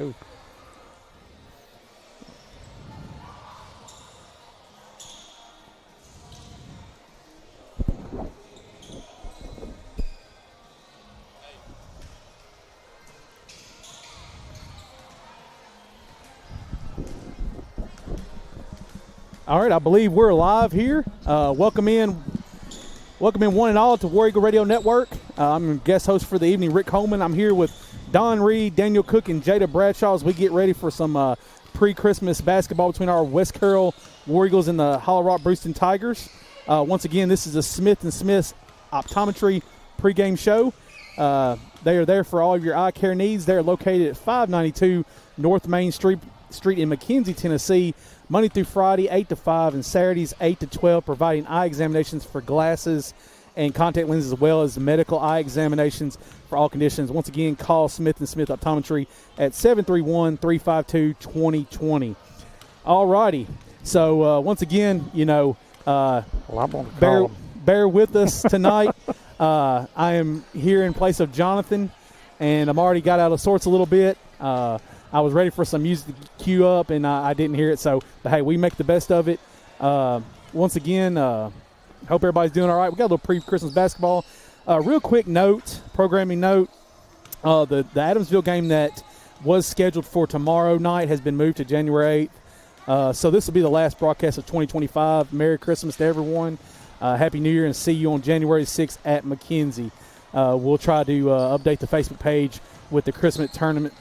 Ooh. All right, I believe we're live here. Welcome in one and all to War Eagle Radio Network. I'm guest host for the evening, Rick Coleman. I'm here with Don Reed, Daniel Cook, and Jada Bradshaw as we get ready for some pre-Christmas basketball between our West Carroll War Eagles and the Hollow Rock Bruceton Tigers. Once again, this is a Smith & Smith's optometry pregame show. They are there for all of your eye care needs. They're located at 592 North Main Street in McKenzie, Tennessee, Monday through Friday, 8 to 5, and Saturdays, 8 to 12, providing eye examinations for glasses and contact lenses, as well as medical eye examinations for all conditions. Once again, call Smith & Smith Optometry at 731-352-2020. All righty. So, once again, bear with us tonight. I am here in place of Jonathan, and I'm already got out of sorts a little bit. I was ready for some music to cue up, and I didn't hear it. So, but hey, we make the best of it. Once again, hope everybody's doing all right. We got a little pre-Christmas basketball. Real quick programming note, the Adamsville game that was scheduled for tomorrow night has been moved to January 8th. So this will be the last broadcast of 2025. Merry Christmas to everyone. Happy New Year, and see you on January 6th at McKenzie. We'll try to update the Facebook page with the Christmas tournament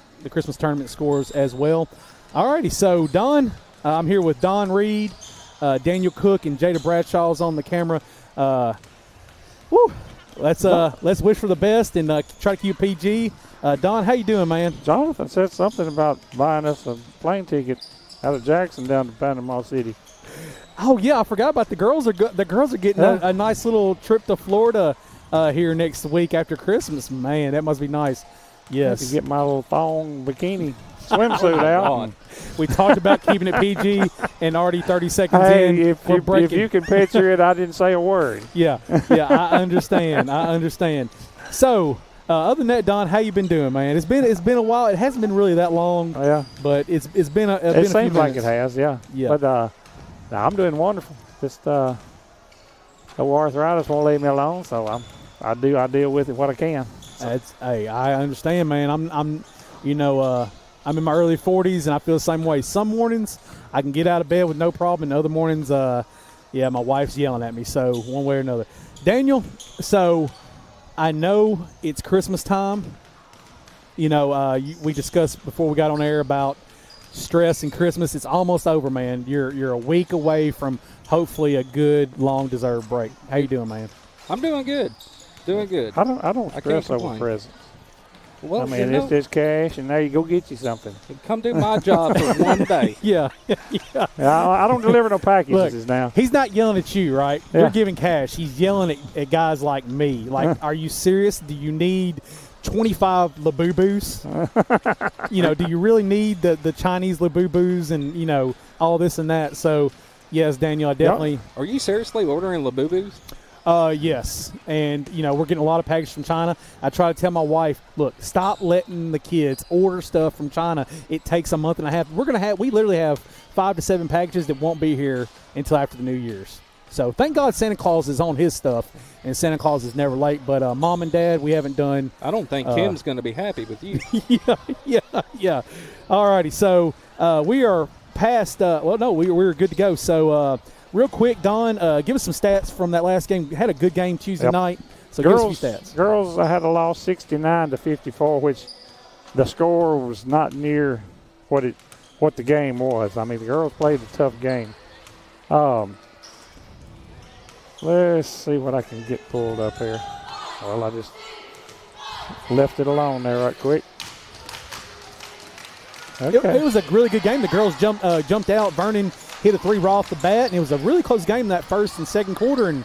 scores as well. All righty, so Don, I'm here with Don Reed, Daniel Cook, and Jada Bradshaw's on the camera. Let's wish for the best and try to keep PG. Don, how you doing, man? Jonathan said something about buying us a plane ticket out of Jackson down to Panama City. Oh yeah, I forgot about the girls. The girls are getting a nice little trip to Florida here next week after Christmas. Man, that must be nice. Yes. I have to get my little thong bikini swimsuit out. We talked about keeping it PG, and already 30 seconds in, if you can picture it, I didn't say a word. Yeah, I understand. So, other than that, Don, how you been doing, man? It's been a while. It hasn't been really that long. Yeah, but it's been a it seems like it has. Yeah. But I'm doing wonderful. Just the arthritis won't leave me alone, so I deal with it what I can. So. I understand, man. I'm in my early 40s, and I feel the same way. Some mornings I can get out of bed with no problem, and other mornings, my wife's yelling at me. So one way or another. Daniel, so I know it's Christmas time. We discussed before we got on air about stress and Christmas. It's almost over, man. You're a week away from hopefully a good, long-deserved break. How you doing, man? I'm doing good. Doing good. I don't stress over presents. Well, it's just cash, and now you go get you something. Come do my job for one day. Yeah. I don't deliver no packages now. He's not yelling at you, right? Yeah. You're giving cash. He's yelling at guys like me. Like, are you serious? Do you need 25 Labubus? Do you really need the Chinese Labubus and, all this and that? So, yes, Daniel, I definitely. Yep. Are you seriously ordering Labubus? Yes, and we're getting a lot of packages from China. I try to tell my wife, look, stop letting the kids order stuff from China. It takes a month and a half. We literally have 5 to 7 packages that won't be here until after the New Year's. So thank God Santa Claus is on his stuff, and Santa Claus is never late. But Mom and Dad, we haven't done. I don't think Kim's going to be happy with you. Yeah. All righty, so we are past. We're good to go. So. Real quick, Don, give us some stats from that last game. We had a good game Tuesday night, so give us a few stats. Girls had a loss 69-54, which the score was not near what the game was. I mean, the girls played a tough game. Let's see what I can get pulled up here. Well, I just left it alone there right quick. Okay. It was a really good game. The girls jumped out. Vernon hit a 3 right off the bat, and it was a really close game that first and second quarter, and,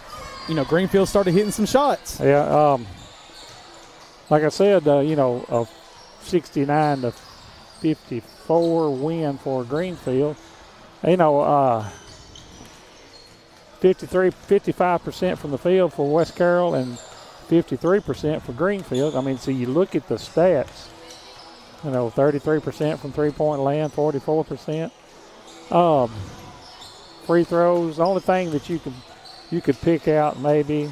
Greenfield started hitting some shots. Yeah, like I said, a 69-54 win for Greenfield. 55% from the field for West Carroll and 53% for Greenfield. I mean, so you look at the stats, 33% from three-point land, 44%. Free throws, the only thing that you could pick out maybe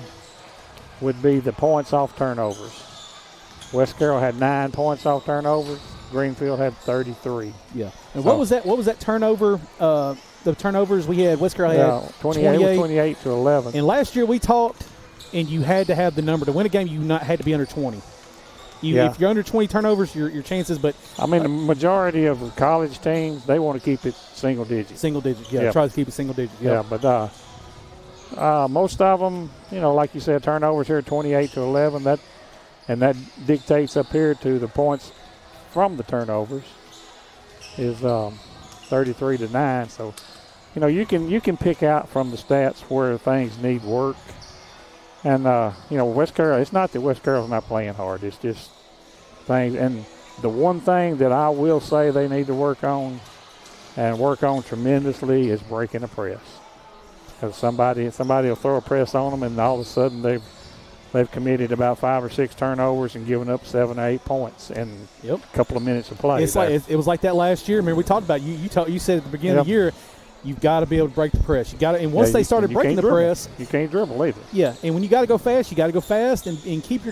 would be the points off turnovers. West Carroll had 9 points off turnovers. Greenfield had 33. Yeah. And what was that turnover? The turnovers we had, West Carroll had 28 to 11. And last year we talked, and you had to have the number to win a game. You had to be under 20. If you're under 20 turnovers, your chances. But I mean, the majority of the college teams, they want to keep it single digits. Single digits, yeah. Try to keep it single digits. Yeah, but most of them, like you said, turnovers here 28 to 11. That dictates up here to the points from the turnovers is 33 to 9. So, you can pick out from the stats where things need work. And, West Carroll, it's not that West Carroll's not playing hard. It's just things. And the one thing that I will say they need to work on and work on tremendously is breaking the press. Because somebody will throw a press on them, and all of a sudden they've committed about 5 or 6 turnovers and given up 7 or 8 points in a couple of minutes of play. It was like that last year. I mean, we talked about you said at the beginning of the year, you've got to be able to break the press. And once they started breaking the press, you can't dribble either. Yeah, and when you got to go fast, you got to go fast and keep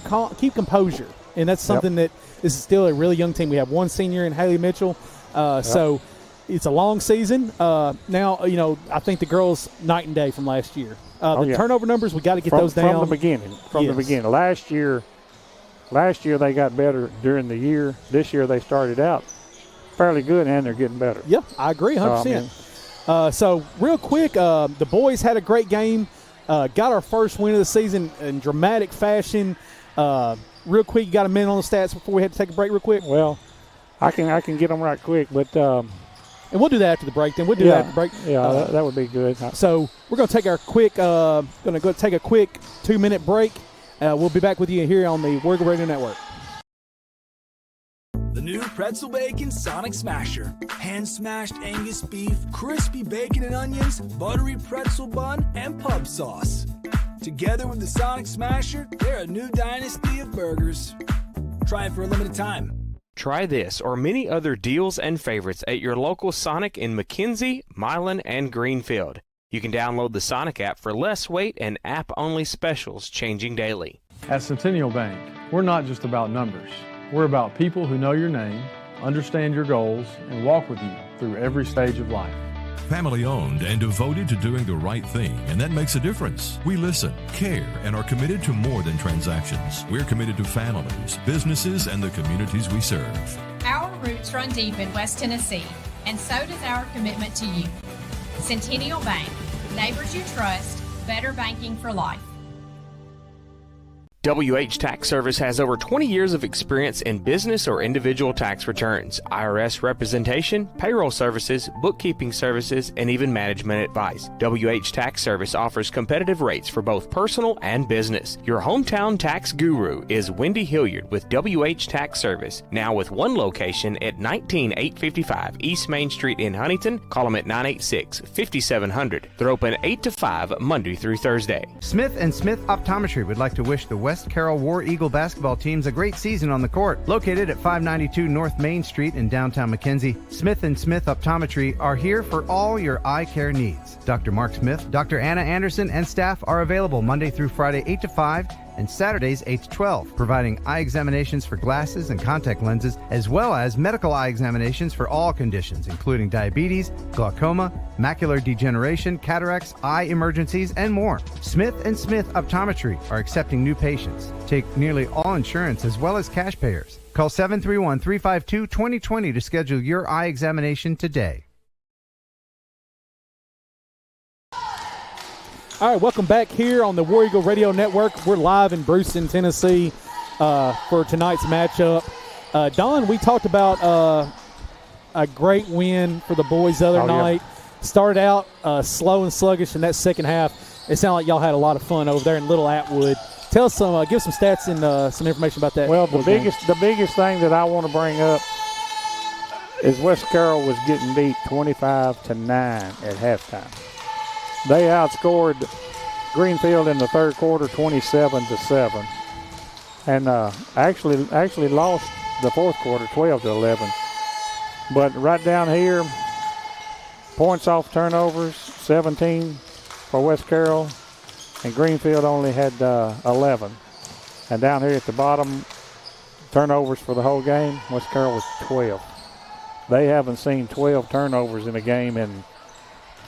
composure. And that's something that this is still a really young team. We have one senior in Haley Mitchell, so it's a long season. Now, I think the girls night and day from last year. Turnover numbers, we got to get those down from the beginning. The beginning, last year they got better during the year. This year they started out fairly good, and they're getting better. Yeah, I agree, 100%. So real quick, the boys had a great game. Got our first win of the season in dramatic fashion. Real quick, you got a minute on the stats before we had to take a break real quick? Well, I can get them right quick, but and we'll do that after the break. Then we'll do that after the break. Yeah, that would be good. So we're going to take our quick, go take a quick 2-minute break. We'll be back with you here on the Warrior Radio Network. The new pretzel bacon Sonic Smasher. Hand-smashed Angus beef, crispy bacon and onions, buttery pretzel bun, and pub sauce. Together with the Sonic Smasher, they're a new dynasty of burgers. Try it for a limited time. Try this or many other deals and favorites at your local Sonic in McKenzie, Milan, and Greenfield. You can download the Sonic app for less wait and app-only specials changing daily. At Centennial Bank, we're not just about numbers. We're about people who know your name, understand your goals, and walk with you through every stage of life. Family owned and devoted to doing the right thing, and that makes a difference. We listen, care, and are committed to more than transactions. We're committed to families, businesses, and the communities we serve. Our roots run deep in West Tennessee, and so does our commitment to you. Centennial Bank, neighbors you trust, better banking for life. WH Tax Service has over 20 years of experience in business or individual tax returns, IRS representation, payroll services, bookkeeping services, and even management advice. WH Tax Service offers competitive rates for both personal and business. Your hometown tax guru is Wendy Hilliard with WH Tax Service, now with one location at 19855 East Main Street in Huntington. Call them at 986-5700. They're open 8 to 5 Monday through Thursday. Smith & Smith Optometry would like to wish the West Carroll War Eagle basketball teams a great season on the court. Located at 592 North Main Street in downtown McKenzie, Smith & Smith Optometry are here for all your eye care needs. Dr. Mark Smith, Dr. Anna Anderson, and staff are available Monday through Friday 8 to 5 and Saturdays 8 to 12, providing eye examinations for glasses and contact lenses, as well as medical eye examinations for all conditions, including diabetes, glaucoma, macular degeneration, cataracts, eye emergencies, and more. Smith & Smith Optometry are accepting new patients. Take nearly all insurance as well as cash payers. Call 731-352-2020 to schedule your eye examination today. All right, welcome back here on the War Eagle Radio Network. We're live in Bruceton, Tennessee for tonight's matchup. Don, we talked about a great win for the boys the other night. Yeah. Started out slow and sluggish in that second half. It sounded like y'all had a lot of fun over there in Little Atwood. Tell us give some stats and some information about that. Well, the biggest thing that I want to bring up is West Carroll was getting beat 25-9 at halftime. They outscored Greenfield in the third quarter 27-7, and actually lost the fourth quarter, 12-11. But right down here, points off turnovers, 17 for West Carroll, and Greenfield only had 11. And down here at the bottom, turnovers for the whole game, West Carroll was 12. They haven't seen 12 turnovers in a game in,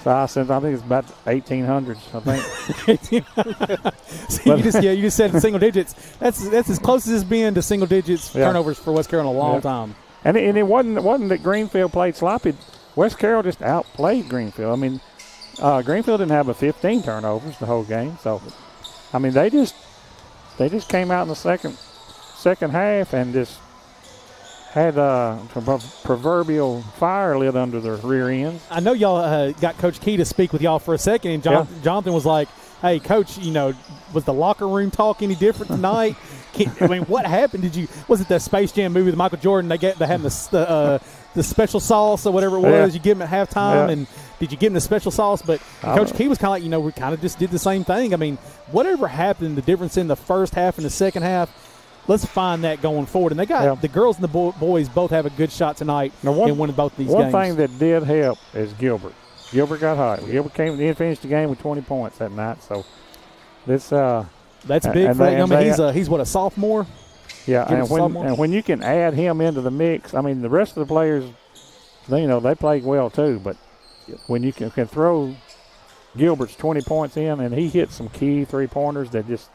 I think it's about 1800s, I think. You just said single digits. That's as close as it's been to single digits turnovers for West Carroll in a long time. And it wasn't that Greenfield played sloppy. West Carroll just outplayed Greenfield. I mean, Greenfield didn't have 15 turnovers the whole game. So, I mean, they just came out in the second half and just had proverbial fire lit under their rear ends. I know y'all got Coach Key to speak with y'all for a second, and Jonathan was like, hey, Coach, was the locker room talk any different tonight? I mean, what happened? Was it the Space Jam movie with Michael Jordan? They had the special sauce or whatever it was. You give them at halftime, and did you give them the special sauce? But Coach Key was kind of like, we kind of just did the same thing. I mean, whatever happened, the difference in the first half and the second half, let's find that going forward. And they got the girls and the boys both have a good shot tonight in winning both these games. One thing that did help is Gilbert. Gilbert got hot. Gilbert finished the game with 20 points that night. So this that's big for him. He's a sophomore. Yeah, and when you can add him into the mix, I mean the rest of the players, they played well too. But when you can throw Gilbert's 20 points in, and he hit some key 3-pointers that just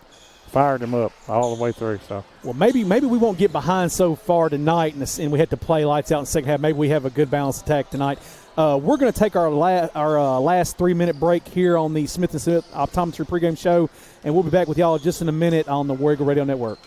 fired him up all the way through. So maybe we won't get behind so far tonight, and we had to play lights out in the second half. Maybe we have a good balanced attack tonight. We're going to take our last 3-minute break here on the Smith & Smith Optometry pregame show, and we'll be back with y'all just in a minute on the War Eagle Radio Network.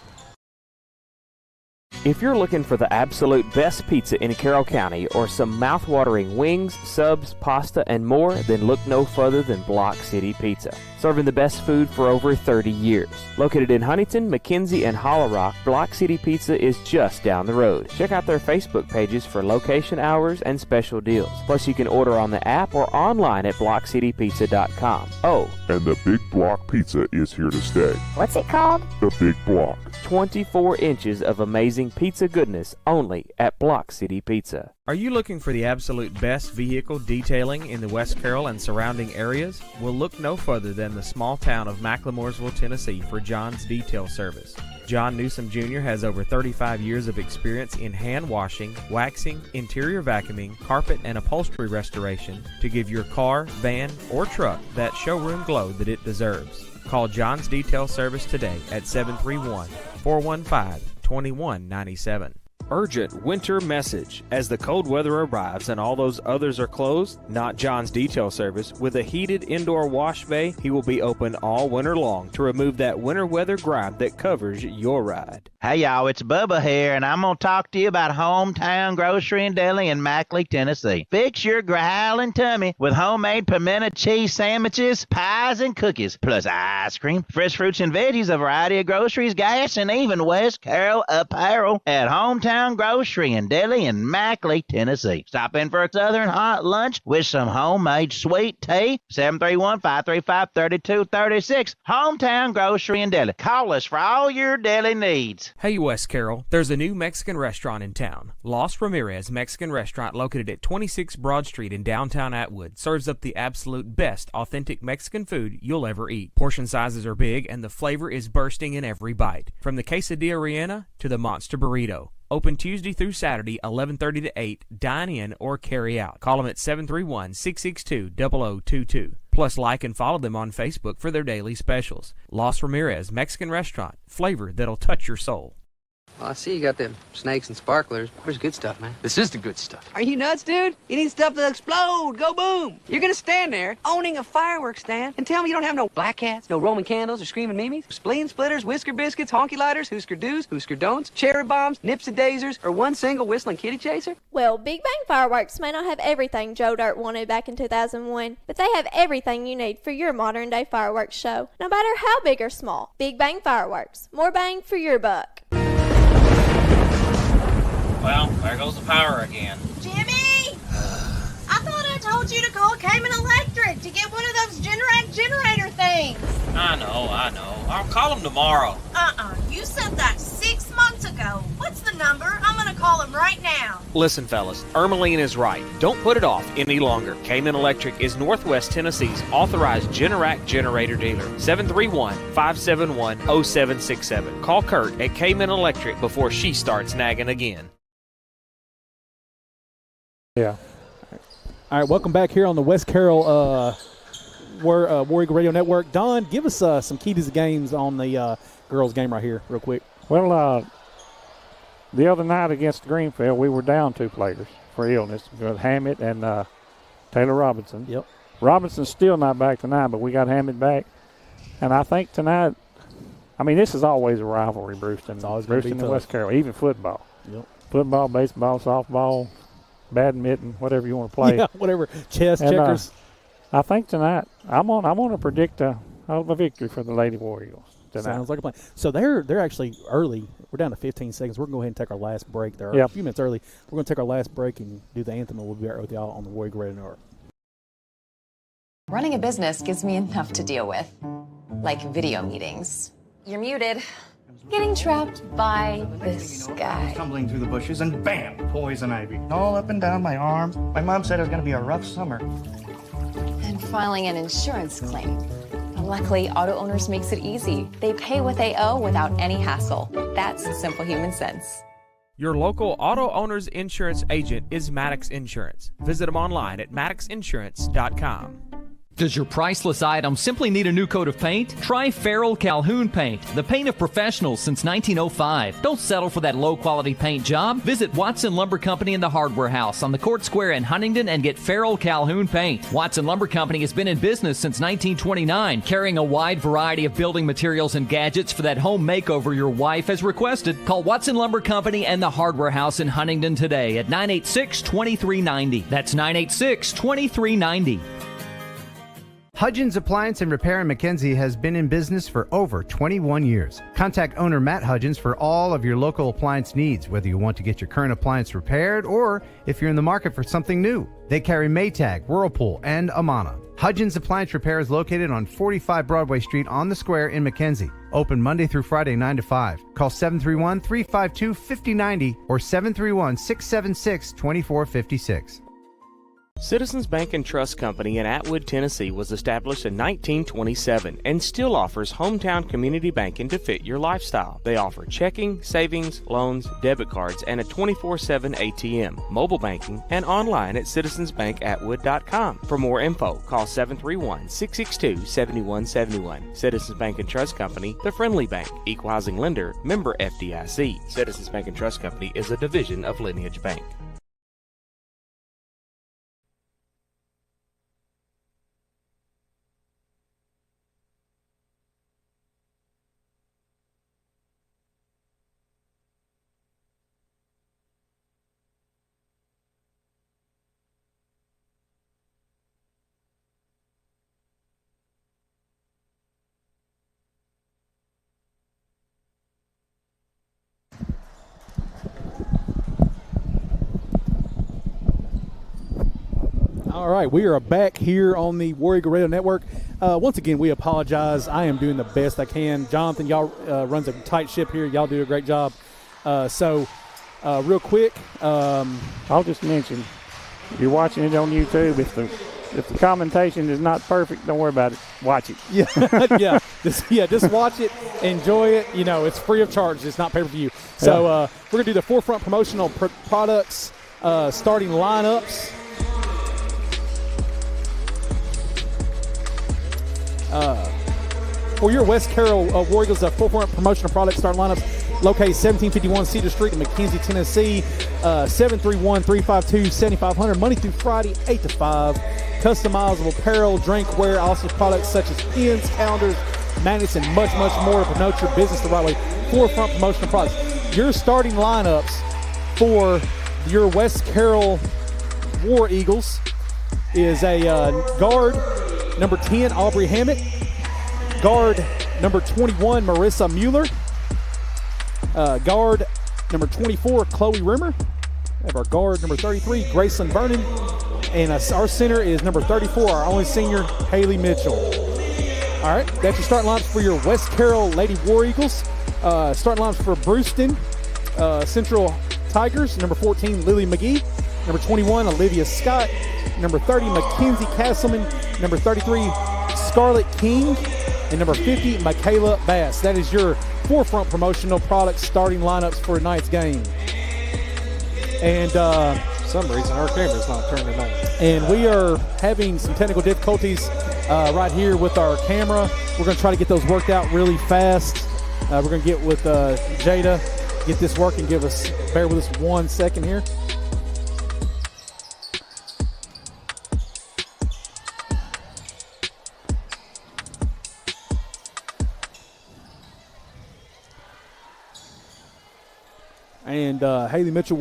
If you're looking for the absolute best pizza in Carroll County or some mouth-watering wings, subs, pasta, and more, then look no further than Block City Pizza. Serving the best food for over 30 years. Located in Huntington, McKenzie, and Hollow Rock, Block City Pizza is just down the road. Check out their Facebook pages for location hours and special deals. Plus, you can order on the app or online at blockcitypizza.com. Oh, and the Big Block Pizza is here to stay. What's it called? The Big Block. 24 inches of amazing pizza goodness only at Block City Pizza. Are you looking for the absolute best vehicle detailing in the West Carroll and surrounding areas? Well, look no further than the small town of McLemoresville, Tennessee for John's Detail Service. John Newsom Jr. has over 35 years of experience in hand washing, waxing, interior vacuuming, carpet and upholstery restoration to give your car, van, or truck that showroom glow that it deserves. Call John's Detail Service today at 731-415-2197. Urgent winter message. As the cold weather arrives and all those others are closed, not John's Detail Service. With a heated indoor wash bay, he will be open all winter long to remove that winter weather grime that covers your ride. Hey y'all, it's Bubba here, and I'm going to talk to you about Hometown Grocery and Deli in Mackley, Tennessee. Fix your growling tummy with homemade pimento cheese sandwiches, pies, and cookies, plus ice cream, fresh fruits and veggies, a variety of groceries, gas, and even West Carroll apparel at Hometown Grocery and Deli in Mackley, Tennessee. Stop in for a southern hot lunch with some homemade sweet tea. 731-535-3236. Hometown Grocery and Deli. Call us for all your deli needs. Hey West Carroll, there's a new Mexican restaurant in town. Los Ramirez Mexican Restaurant, located at 26 Broad Street in downtown Atwood, serves up the absolute best authentic Mexican food you'll ever eat. Portion sizes are big and the flavor is bursting in every bite. From the quesadilla rellena to the monster burrito. Open Tuesday through Saturday, 11:30 to 8. Dine in or carry out. Call them at 731-662-0022. Plus, like and follow them on Facebook for their daily specials. Los Ramirez Mexican Restaurant. Flavor that'll touch your soul. Well, I see you got them snakes and sparklers. Where's good stuff, man? This is the good stuff. Are you nuts, dude? You need stuff to explode. Go boom. You're gonna stand there owning a fireworks stand and tell me you don't have no black cats, no Roman candles or screaming mimes, spleen splitters, whisker biscuits, honky lighters, Husker do's, Husker don'ts, cherry bombs, nips and daisers, or one single whistling kitty chaser? Well, Big Bang Fireworks may not have everything Joe Dirt wanted back in 2001, but they have everything you need for your modern day fireworks show, no matter how big or small. Big Bang Fireworks. More bang for your buck. Well, there goes the power again. Jimmy! I thought I told you to call Cayman Electric to get one of those Generac generator things. I know. I'll call them tomorrow. You said that 6 months ago. What's the number. I'm going to call him right now. Listen, fellas, Ermeline is right. Don't put it off any longer. Cayman Electric is Northwest Tennessee's authorized Generac generator dealer. 731-571-0767. Call Kurt at Cayman Electric before she starts nagging again. Yeah. All right, welcome back here on the West Carroll War Eagle Radio Network. Don, give us some keys to the games on the girls' game right here, real quick. Well, the other night against Greenfield, we were down 2 players for illness, with Hammett and Taylor Robinson. Yep. Robinson's still not back tonight, but we got Hammett back. And I think tonight, I mean, this is always a rivalry, Bruceton. It's always gonna be Bruceton and tough. West Carroll, even football. Yep. Football, baseball, softball, badminton, whatever you want to play. Yeah, whatever. Chess, And, checkers. I think tonight, I'm going to predict a victory for the Lady War Eagles tonight. Sounds like a plan. So they're actually early. We're down to 15 seconds. We're going to go ahead and take our last break. They're a few minutes early. We're going to take our last break and do the anthem, and we'll be right with y'all on the War Eagle Radio Network. Running a business gives me enough to deal with, like video meetings. You're muted. Getting trapped by this guy. Tumbling through the bushes and bam, poison ivy. All up and down my arm. My mom said it was going to be a rough summer. And filing an insurance claim. And luckily, auto owners makes it easy. They pay what they owe without any hassle. That's simple human sense. Your local auto owner's insurance agent is Maddox Insurance. Visit them online at maddoxinsurance.com. Does your priceless item simply need a new coat of paint? Try Farrell Calhoun Paint, the paint of professionals since 1905. Don't settle for that low-quality paint job. Visit Watson Lumber Company in the Hardware House on the Court Square in Huntington and get Farrell Calhoun Paint. Watson Lumber Company has been in business since 1929, carrying a wide variety of building materials and gadgets for that home makeover your wife has requested. Call Watson Lumber Company and the Hardware House in Huntington today at 986-2390. That's 986-2390. Hudgens Appliance and Repair in McKenzie has been in business for over 21 years. Contact owner Matt Hudgens for all of your local appliance needs, whether you want to get your current appliance repaired or if you're in the market for something new. They carry Maytag, Whirlpool, and Amana. Hudgens Appliance Repair is located on 45 Broadway Street on the Square in McKenzie. Open Monday through Friday 9 to 5. Call 731-352-5090 or 731-676-2456. Citizens Bank and Trust Company in Atwood, Tennessee was established in 1927 and still offers hometown community banking to fit your lifestyle. They offer checking, savings, loans, debit cards, and a 24/7 ATM, mobile banking, and online at citizensbankatwood.com. For more info, call 731-662-7171. Citizens Bank and Trust Company, the friendly bank, equal housing lender, member FDIC. Citizens Bank and Trust Company is a division of Lineage Bank. All right, we are back here on the War Eagle Radio Network. Once again, we apologize. I am doing the best I can. Jonathan, y'all runs a tight ship here. Y'all do a great job. Real quick, I'll just mention, if you're watching it on YouTube, if the commentation is not perfect, don't worry about it. Watch it. Yeah, just watch it, enjoy it. You know, it's free of charge. It's not pay-per-view. So we're going to do the forefront promotional products starting lineups. For your West Carroll War Eagles, forefront promotional products starting lineups located 1751 Cedar Street in McKenzie, Tennessee. 731-352-7500. Monday through Friday, 8 to 5. Customizable apparel, drinkware, also products such as pins, calendars, magnets, and much, much more to promote your business the right way. Forefront promotional products. Your starting lineups for your West Carroll War Eagles is a guard, number 10, Aubrey Hammett. Guard, number 21, Marissa Mueller. Guard, number 24, Chloe Rimmer. We have our guard, number 33, Graceland Vernon. And our center is number 34, our only senior, Haley Mitchell. All right, that's your starting lineups for your West Carroll Lady War Eagles. Starting lineups for Bruceton. Central Tigers, number 14, Lily McGee. Number 21, Olivia Scott. Number 30, Mackenzie Castleman. Number 33, Scarlett King. And number 50, Michaela Bass. That is your Forefront Promotional Products starting lineups for tonight's game. And For some reason, our camera's not turning on. And we are having some technical difficulties right here with our camera. We're going to try to get those worked out really fast. We're going to get with Jada, get this working. Bear with us 1 second here. And Haley Mitchell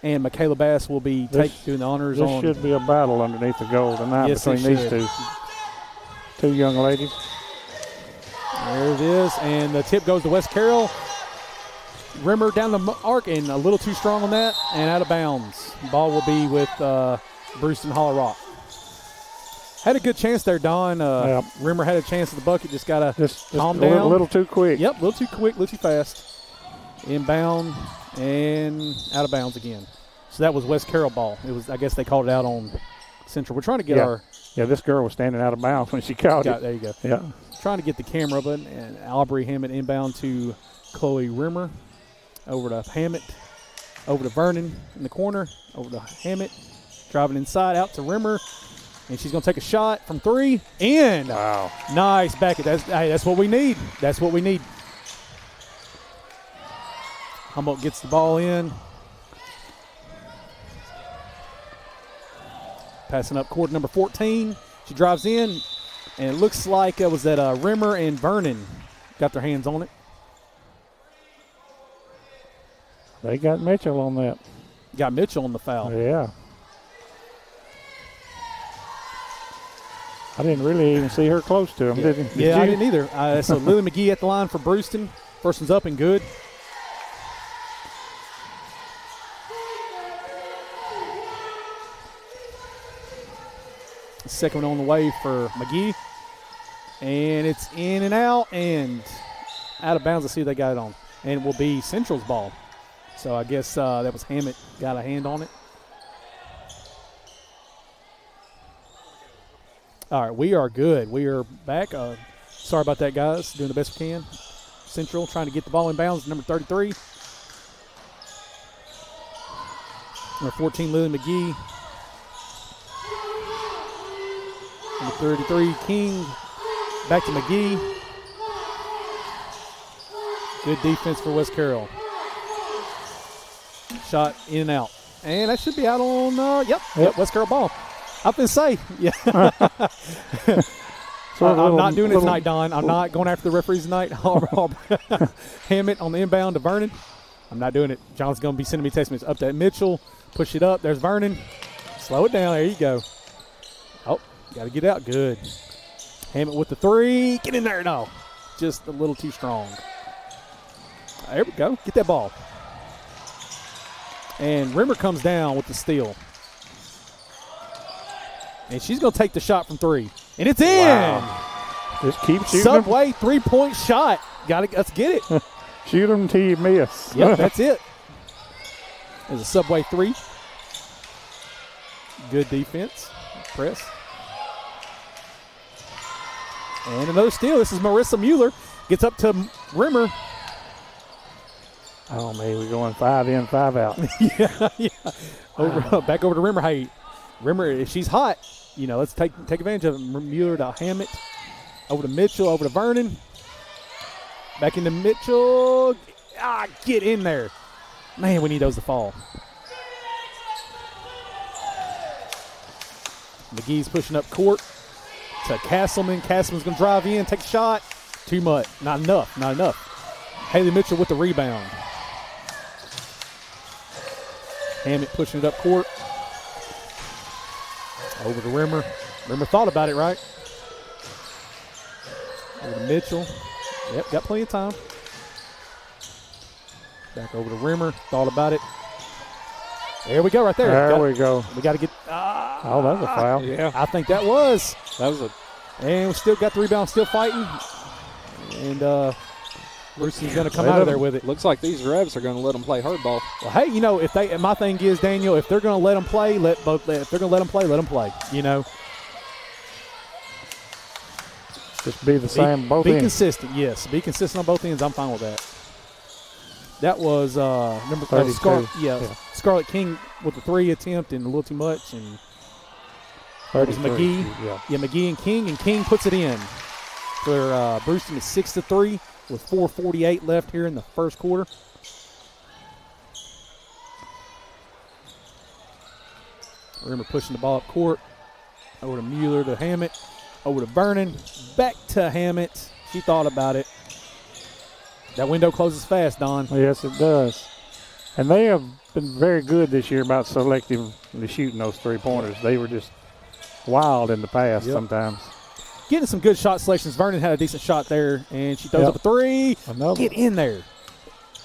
and Michaela Bass will be doing the honors this on. This should be a battle underneath the goal tonight between these two young ladies. There it is, and the tip goes to West Carroll. Rimmer down the arc, and a little too strong on that, and out of bounds. Ball will be with Bruceton Hollow Rock. Had a good chance there, Don. Rimmer had a chance at the bucket, just got to calm down. A little too quick. Yep, a little too quick, a little too fast. Inbound and out of bounds again. So that was West Carroll ball. It was, I guess they called it out on Central. We're trying to get our. Yeah, this girl was standing out of bounds when she caught it. There you go. Yeah. Trying to get the camera up, and Aubrey Hammett inbound to Chloe Rimmer. Over to Hammett. Over to Vernon in the corner. Over to Hammett. Driving inside out to Rimmer. And she's going to take a shot from three. In. Wow. Nice back. That's what we need. That's what we need. Humboldt gets the ball in. Passing up court number 14. She drives in, and it looks like it was that Rimmer and Vernon got their hands on it. They got Mitchell on that. Got Mitchell on the foul. Yeah. I didn't really even see her close to him, did you? I didn't either. So Lily McGee at the line for Bruceton. First one's up and good. Second one on the way for McGee. And it's in and out of bounds. Let's see if they got it on. And it will be Central's ball. So I guess that was Hammett got a hand on it. All right, we are good. We are back. Sorry about that, guys. Doing the best we can. Central trying to get the ball in bounds. Number 33. Number 14, Lily McGee. Number 33, King. Back to McGee. Good defense for West Carroll. Shot in and out. And that should be out on, yep, West Carroll ball. I was going to say, yeah. I'm not doing it tonight, Don. I'm not going after the referees tonight. Hammett on the inbound to Vernon. I'm not doing it. John's going to be sending me text messages up to Mitchell. Push it up. There's Vernon. Slow it down. There you go. Oh, got to get out. Good. Hammett with the three. Get in there. No. Just a little too strong. There we go. Get that ball. And Rimmer comes down with the steal. And she's going to take the shot from three. And it's in. Wow. Just keep shooting. Subway three-point shot. Let's get it. Shoot them till you miss. Yep, that's it. There's a Subway three. Good defense. Press. And another steal. This is Marissa Mueller. Gets up to Rimmer. Oh, man, we're going 5 in, 5 out. yeah. Back over to Rimmer. Hey, Rimmer, if she's hot, let's take advantage of it. Mueller to Hammett. Over to Mitchell. Over to Vernon. Back into Mitchell. Get in there. Man, we need those to fall. McGee's pushing up court to Castleman. Castleman's going to drive in, take a shot. Too much. Not enough. Haley Mitchell with the rebound. Hammett pushing it up court. Over to Rimmer. Rimmer thought about it, right? Over to Mitchell. Yep, got plenty of time. Back over to Rimmer. Thought about it. There we go, right there. There we go. We got to get. Oh, that was a foul. Yeah, I think that was. And we still got the rebound, still fighting. And Bruceton's going to come out of there with it. Looks like these refs are going to let them play hardball. Well, hey, if my thing is, Daniel, if they're going to let them play, let them play. Just be the same both be ends. Consistent, yes. Be consistent on both ends. I'm fine with that. That was number 32. Scarlett King with the 3 attempt and a little too much, and that was 33, McGee. McGee and King puts it in. For Bruceton is 6-3 with 4:48 left here in the first quarter. Remember pushing the ball up court. Over to Mueller to Hammett. Over to Vernon. Back to Hammett. She thought about it. That window closes fast, Don. Yes, it does. And they have been very good this year about selectively shooting those 3-pointers. They were just wild in the past sometimes. Getting some good shot selections. Vernon had a decent shot there, and she throws up a 3. Another. Get in there.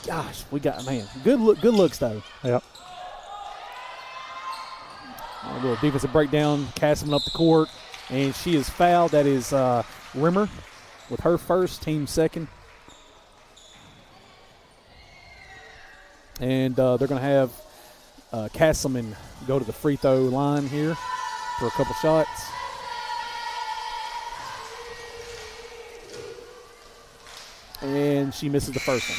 Gosh, we got, man, good looks, though. Yep. A little defensive breakdown. Castleman up the court, and she is fouled. That is Rimmer with her first, team second. And they're going to have Castleman go to the free throw line here for a couple shots. And she misses the first one.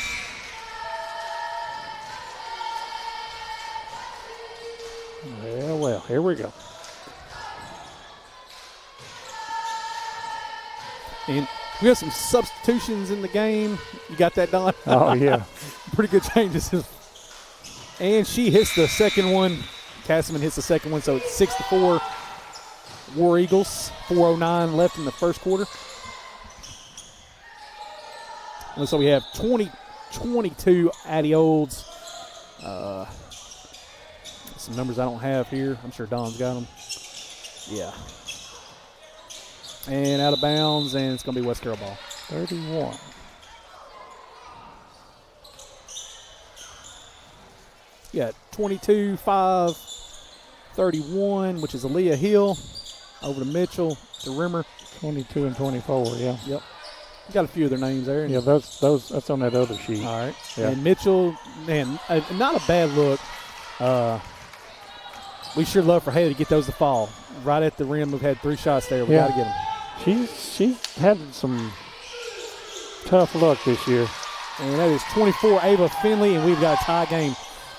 Well, here we go. And we have some substitutions in the game. You got that, Don? Oh, yeah. Pretty good changes. And she hits the second one. Castleman hits the second one, so it's 6-4. War Eagles, 4:09 left in the first quarter. And so we have 20-22 Addy Olds. Some numbers I don't have here. I'm sure Don's got them. Yeah. And out of bounds, and it's going to be West Carroll ball. 31. Yeah, 22-5-31, which is Aaliyah Hill. Over to Mitchell, to Rimmer. 22 and 24, yeah. Yep. Got a few of their names there. Yeah, that's on that other sheet. All right. Yeah. And Mitchell, man, not a bad look. We sure love for Haley to get those to fall. Right at the rim, we've had 3 shots there. We got to get them. She's had some tough luck this year. And that is 24 Ava Finley, and we've got a tie game.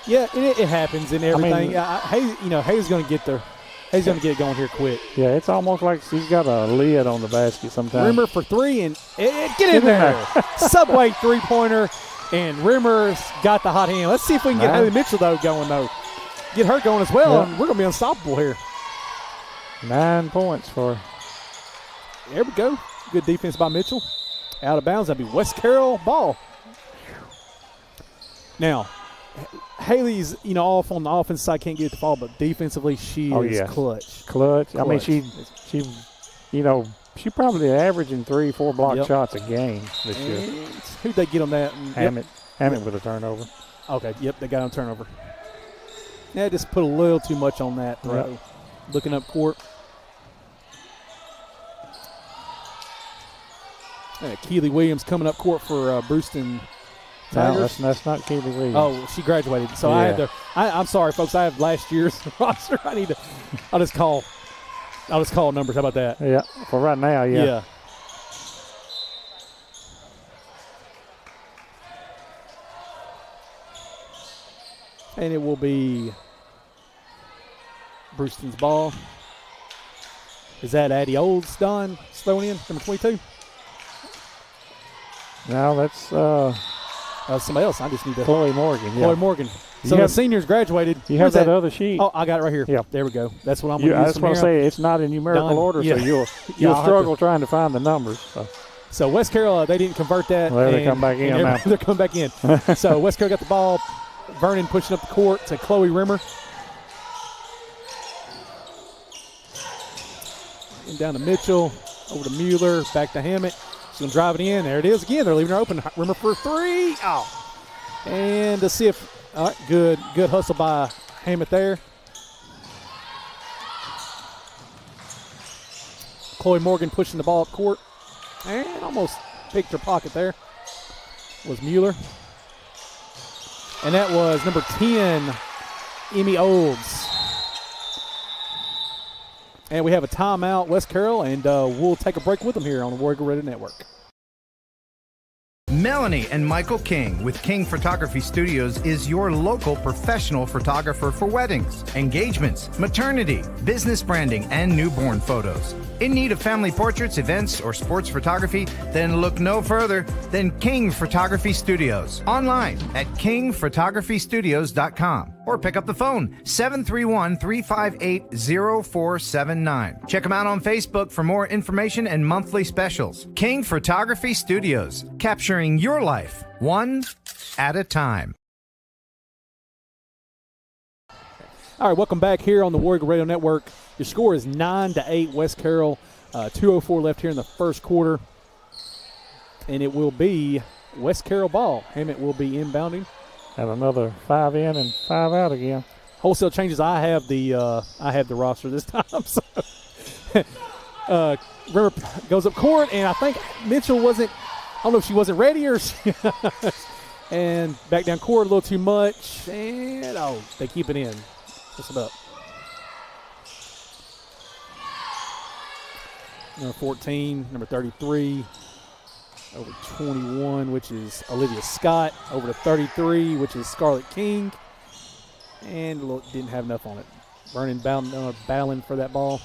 Yeah, it happens and everything. Hayes going to get there. Hayes going to get it going here quick. Yeah, it's almost like she's got a lid on the basket sometimes. Rimmer for 3, and get in there. Subway 3-pointer, and Rimmer's got the hot hand. Let's see if we can get Haley Mitchell, going, though. Get her going as well, and we're going to be unstoppable here. 9 points for her. There we go. Good defense by Mitchell. Out of bounds. That'd be West Carroll ball. Now, Haley's, off on the offense side, can't get it to fall, but defensively she is clutch. Clutch. I mean, she probably averaging 3-4 block shots a game this year. Who'd they get on that? Hammett with a turnover. Okay, they got on turnover. Yeah, just put a little too much on that throw. Yep. Looking up court. Keely Williams coming up court for Bruceton Tigers. No, that's not Keely Williams. Oh, she graduated. So I had to. I'm sorry, folks. I have last year's roster. I'll just call numbers. How about that? Yeah, for right now, yeah. And it will be Bruceton's ball. Is that Addie Olds done? Throwing in, number 22? No, that's somebody else. I just need to. Chloe Morgan. Yeah. Chloe Morgan. So the seniors graduated. You have that other sheet. Oh, I got it right here. Yeah. There we go. That's what I'm going to use. That's what I say. It's not in numerical order, so you'll struggle trying to find the numbers. So West Carroll, they didn't convert that. Well, they come back in now. They're coming back in. So West Carroll got the ball. Vernon pushing up the court to Chloe Rimmer. And down to Mitchell. Over to Mueller. Back to Hammett. She's going to drive it in. There it is again. They're leaving her open. Rimmer for 3. Oh. And to see if – all right, good hustle by Hammett there. Chloe Morgan pushing the ball up court. And almost picked her pocket there. was Mueller. And that was number 10, Emmy Olds. And we have a timeout, West Carroll, and we'll take a break with them here on the War Eagle Radio Network. Melanie and Michael King with King Photography Studios is your local professional photographer for weddings, engagements, maternity, business branding, and newborn photos. In need of family portraits, events, or sports photography? Then look no further than King Photography Studios. Online at kingphotographystudios.com or pick up the phone 731-358-0479. Check them out on Facebook for more information and monthly specials. King Photography Studios, capturing your life one at a time. All right, welcome back here on the War Eagle Radio Network. Your score is 9-8 West Carroll. 2:04 left here in the first quarter. And it will be West Carroll ball. Hammett will be inbounding. Have another 5 in and 5 out again. Wholesale changes. I have the roster this time. So Rimmer goes up court, and I think Mitchell wasn't. I don't know if she wasn't ready or she and back down court a little too much. And they keep it in. What's it up? Number 14, number 33, over 21, which is Olivia Scott, over to 33, which is Scarlett King, and didn't have enough on it. Vernon battling for that ball.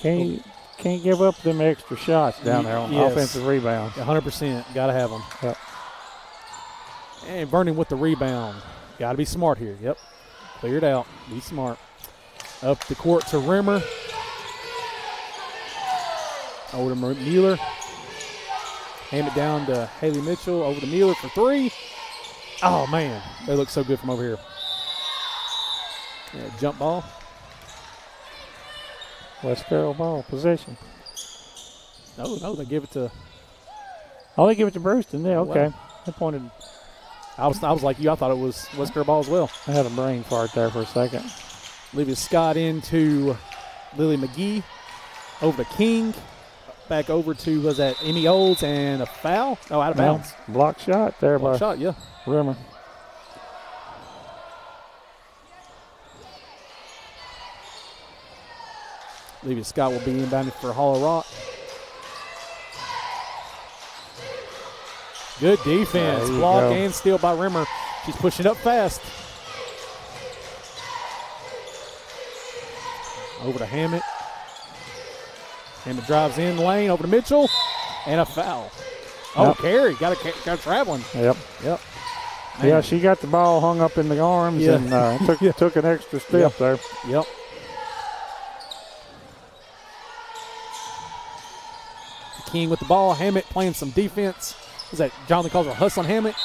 Can't give up them extra shots down there on offensive rebound. 100%, got to have them. Yep. And Vernon with the rebound. Got to be smart here. Yep, cleared out. Be smart. Up the court to Rimmer. Over to Mueller. Hand it down to Haley Mitchell. Over to Mueller for 3. Oh, man. They look so good from over here. Yeah, jump ball. West Carroll ball possession. No, they give it to. Oh, they give it to Bruceton. Yeah, okay. Wow. They pointed. I was like you. I thought it was West Carroll ball as well. I had a brain fart there for a second. Olivia Scott into Lily McGee. Over to King. Back over to, was that Emmy Olds, and a foul? Oh, out of bounds. Block shot there by shot, yeah. Rimmer. Olivia Scott will be inbounded for Hollow Rock. Good defense. Block and steal by Rimmer. She's pushing up fast. Over to Hammett. Hammett drives in the lane. Over to Mitchell. And a foul. Oh, Carey. Got traveling. Yep. Man. Yeah, she got the ball hung up in the arms and took an extra step there. Yep. King with the ball. Hammett playing some defense. Was that Jonathan calls her hustling Hammett?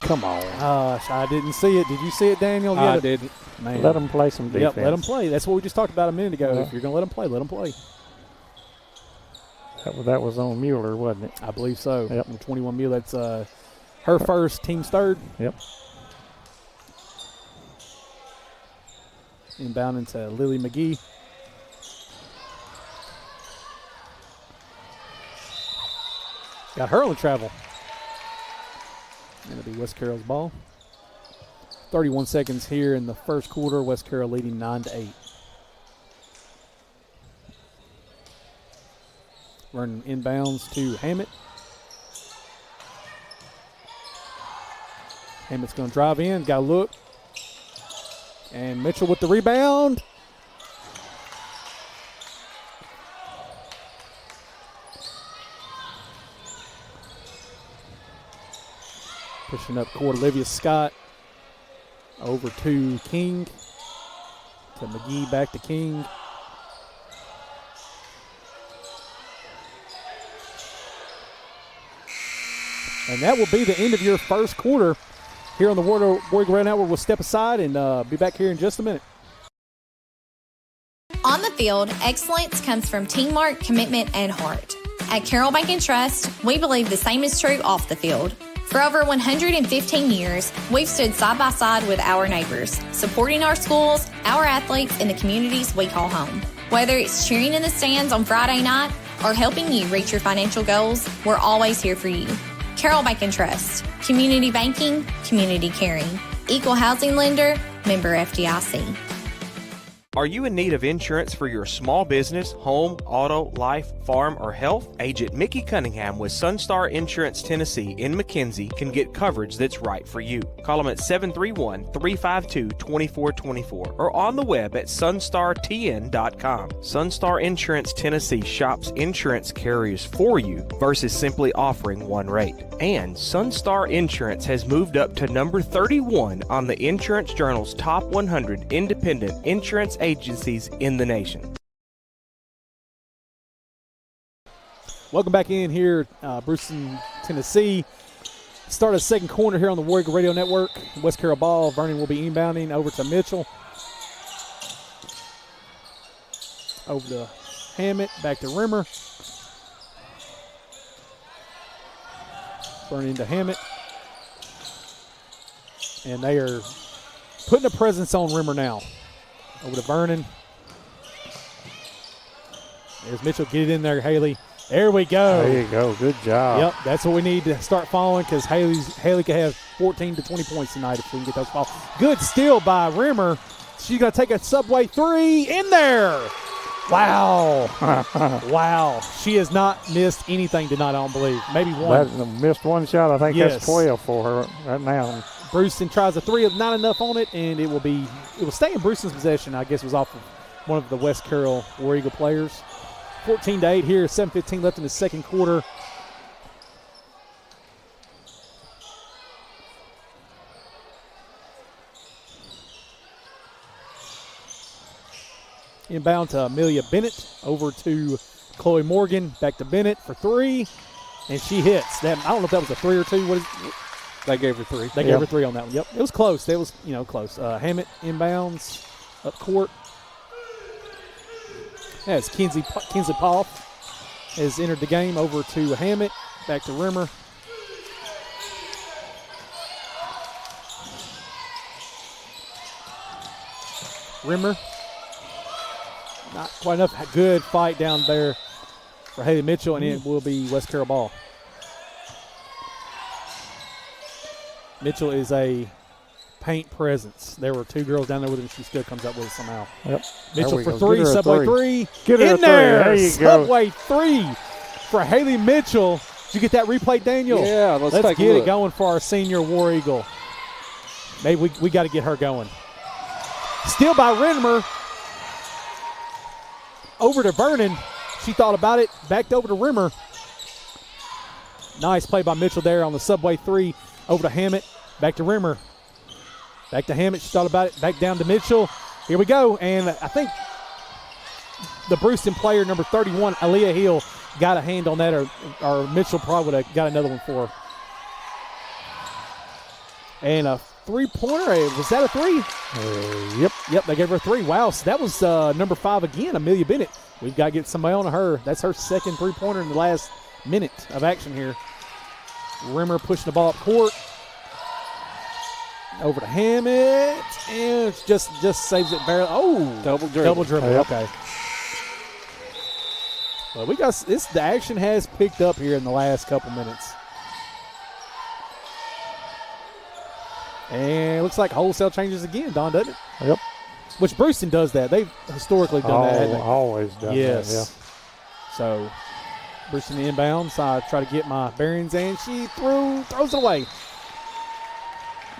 Come on. Gosh, I didn't see it. Did you see it, Daniel? I didn't. Man. Let them play some defense. Yep, let them play. That's what we just talked about a minute ago. Yeah. If you're going to let them play, let them play. That was on Mueller, wasn't it? I believe so. Yep. 21 Mueller. That's her first, team's third. Yep. Inbounding to Lily McGee. Got her on travel. It'll be West Carroll's ball. 31 seconds here in the first quarter. West Carroll leading 9-8. Vernon inbounds to Hammett. Hammett's going to drive in. Got to look. And Mitchell with the rebound. Pushing up court, Olivia Scott. Over to King. To McGee, back to King. And that will be the end of your first quarter here on the War Eagle Radio Network. We'll step aside and be back here in just a minute. On the field, excellence comes from teamwork, commitment, and heart. At Carroll Bank and Trust, we believe the same is true off the field. For over 115 years, we've stood side by side with our neighbors, supporting our schools, our athletes, and the communities we call home. Whether it's cheering in the stands on Friday night or helping you reach your financial goals, we're always here for you. Carroll Bank and Trust. Community banking, community caring. Equal housing lender, member FDIC. Are you in need of insurance for your small business, home, auto, life, farm, or health? Agent Mickey Cunningham with Sunstar Insurance Tennessee in McKenzie can get coverage that's right for you. Call them at 731-352-2424 or on the web at sunstartn.com. Sunstar Insurance Tennessee shops insurance carriers for you versus simply offering one rate. And Sunstar Insurance has moved up to number 31 on the Insurance Journal's top 100 independent insurance agencies in the nation. Welcome back in here, Bruceton, Tennessee. Start a second corner here on the War Eagle Radio Network. West Carroll ball. Vernon will be inbounding over to Mitchell. Over to Hammett, back to Rimmer. Vernon into Hammett. And they are putting a presence on Rimmer now. Over to Vernon. There's Mitchell. Get it in there, Haley. There we go. There you go. Good job. Yep, that's what we need to start following because Haley could have 14 to 20 points tonight if we can get those balls. Good steal by Rimmer. She's going to take a subway three in there. Wow. Wow. She has not missed anything tonight, I don't believe. Maybe one. Missed one shot. I think that's 12 for her right now. Bruceton tries a three, not enough on it, and it will stay in Bruceton's possession. I guess it was off of one of the West Carroll War Eagle players. 14-8 here, 7:15 left in the second quarter. Inbound to Amelia Bennett, over to Chloe Morgan, back to Bennett for three, and she hits. That, I don't know if that was a three or two. They gave her three. They gave her three on that one. Yep, it was close. It was, close. Hammett inbounds up court. As Kinsley Poff has entered the game, over to Hammett, back to Rimmer. Rimmer, not quite enough. Good fight down there for Haley Mitchell, and it will be West Carroll ball. Mitchell is a paint presence. There were two girls down there with him. She still comes up with it somehow. Yep. Mitchell for three, subway three. Get her in there. There you subway three for Haley Mitchell. Did you get that replay, Daniel? Yeah, let's take get a look. it going for our senior War Eagle. Maybe we got to get her going. Steal by Rimmer. Over to Vernon. She thought about it. Backed over to Rimmer. Nice play by Mitchell there on the subway three. Over to Hammett. Back to Rimmer. Back to Hammett. She thought about it. Back down to Mitchell. Here we go. And I think the Bruceton player, number 31, Aaliyah Hill, got a hand on that, or Mitchell probably would have got another one for her. And a three-pointer. Was that a three? Yep, they gave her a three. Wow, so that was number 5 again, Amelia Bennett. We've got to get somebody on to her. That's her second three-pointer in the last minute of action here. Rimmer pushing the ball up court. Over to Hammett, and it just saves it barely. Oh, double dribble. Okay. Well, we got this. The action has picked up here in the last couple minutes, and it looks like wholesale changes again. Don, doesn't it? Yep. Which Bruceton does that. They've historically done that. Haven't they? Always done that. Yeah. So Bruceton inbounds. I try to get my bearings, and she throws it away.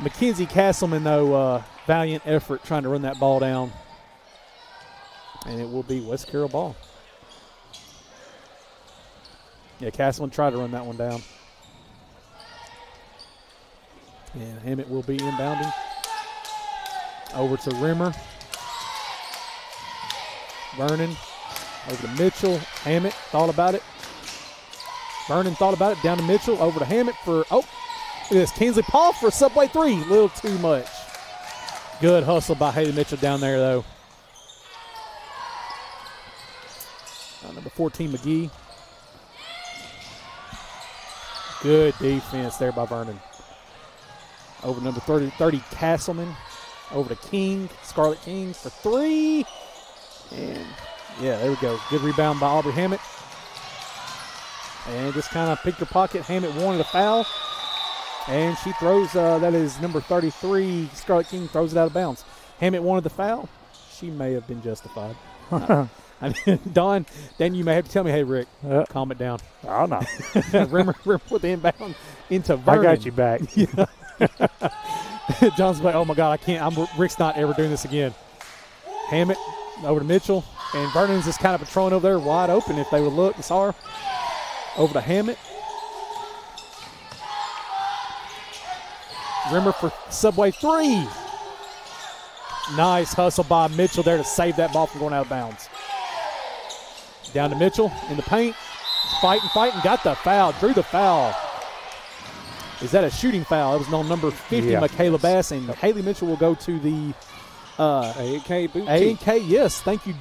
Mackenzie Castleman, though, valiant effort trying to run that ball down. And it will be West Carroll ball. Yeah, Castleman tried to run that one down. And Hammett will be inbounding. Over to Rimmer. Vernon. Over to Mitchell. Hammett thought about it. Vernon thought about it. Down to Mitchell. Over to Hammett for, look at this. Kinsley Paul for subway three. A little too much. Good hustle by Haley Mitchell down there, though. Number 14, McGee. Good defense there by Vernon. Over number 30 Castleman. Over to King, Scarlett King for three. And, yeah, there we go. Good rebound by Aubrey Hammett. And just kind of picked her pocket. Hammett wanted a foul. And she throws, that is number 33, Scarlet King throws it out of bounds. Hammett wanted the foul. She may have been justified. Don, then you may have to tell me, hey, Rick, calm it down. Oh, no. Rimmer with the inbound into Vernon. I got you back. John's like, oh, my God, I can't. Rick's not ever doing this again. Hammett over to Mitchell. And Vernon's just kind of patrolling over there wide open if they would look and saw her. Over to Hammett. Rimmer for Subway 3. Nice hustle by Mitchell there to save that ball from going out of bounds. Down to Mitchell in the paint. Fighting, got the foul, drew the foul. Is that a shooting foul? It was on number 50, Michaela Bass, and Haley Mitchell will go to the A&K Boutique. A&K, yes, thank you,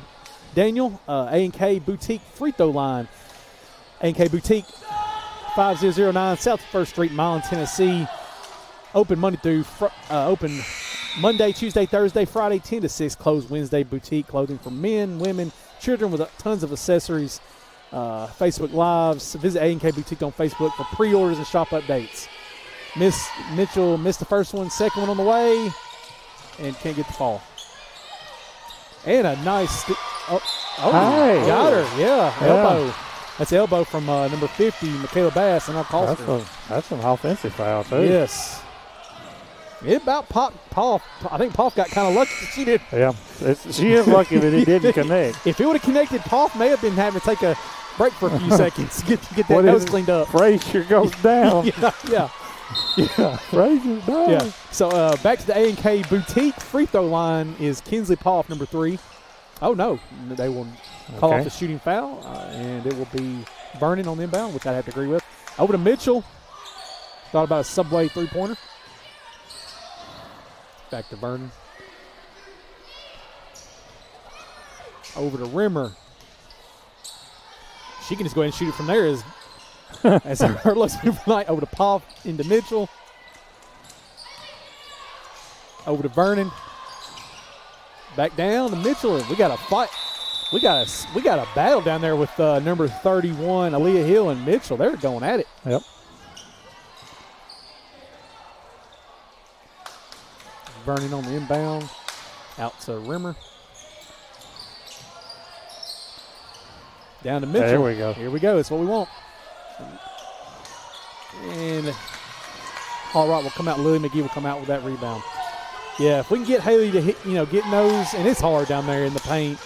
Daniel. A&K Boutique free throw line. A&K Boutique, 5009 South 1st Street, Milan, Tennessee. Open Monday, Tuesday, Thursday, Friday, 10 to 6. Closed Wednesday. Boutique clothing for men, women, children with tons of accessories. Facebook Lives. Visit A&K Boutique on Facebook for pre-orders and shop updates. Miss Mitchell missed the first one, second one on the way, and can't get the fall. And a nice hey. Got her. Yeah, elbow. That's elbow from number 50, Michaela Bass, and our call. That's an offensive foul, too. Yes. It about Paul. I think Paul got kind of lucky. She did. Yeah, she is lucky that he didn't connect. If it would have connected, Paul may have been having to take a break for a few seconds to get that nose cleaned up. Frazier goes down. Yeah. Frazier's down. Yeah. So back to the A&K Boutique free throw line is Kinsley Poff, number 3. Oh, no. They will call off the shooting foul, and it will be Vernon on the inbound, which I'd have to agree with. Over to Mitchell. Thought about a Subway three-pointer. Back to Vernon. Over to Rimmer. She can just go ahead and shoot it from there as her looks tonight. Over to Poff into Mitchell. Over to Vernon. Back down to Mitchell. We got a fight. We got a battle down there with number 31, Aaliyah Hill and Mitchell. They're going at it. Yep. Vernon on the inbound. Out to Rimmer. Down to Mitchell. There we go. Here we go. That's what we want. And All Right will come out. Lily McGee will come out with that rebound. Yeah, if we can get Haley to hit, getting those, and it's hard down there in the paint.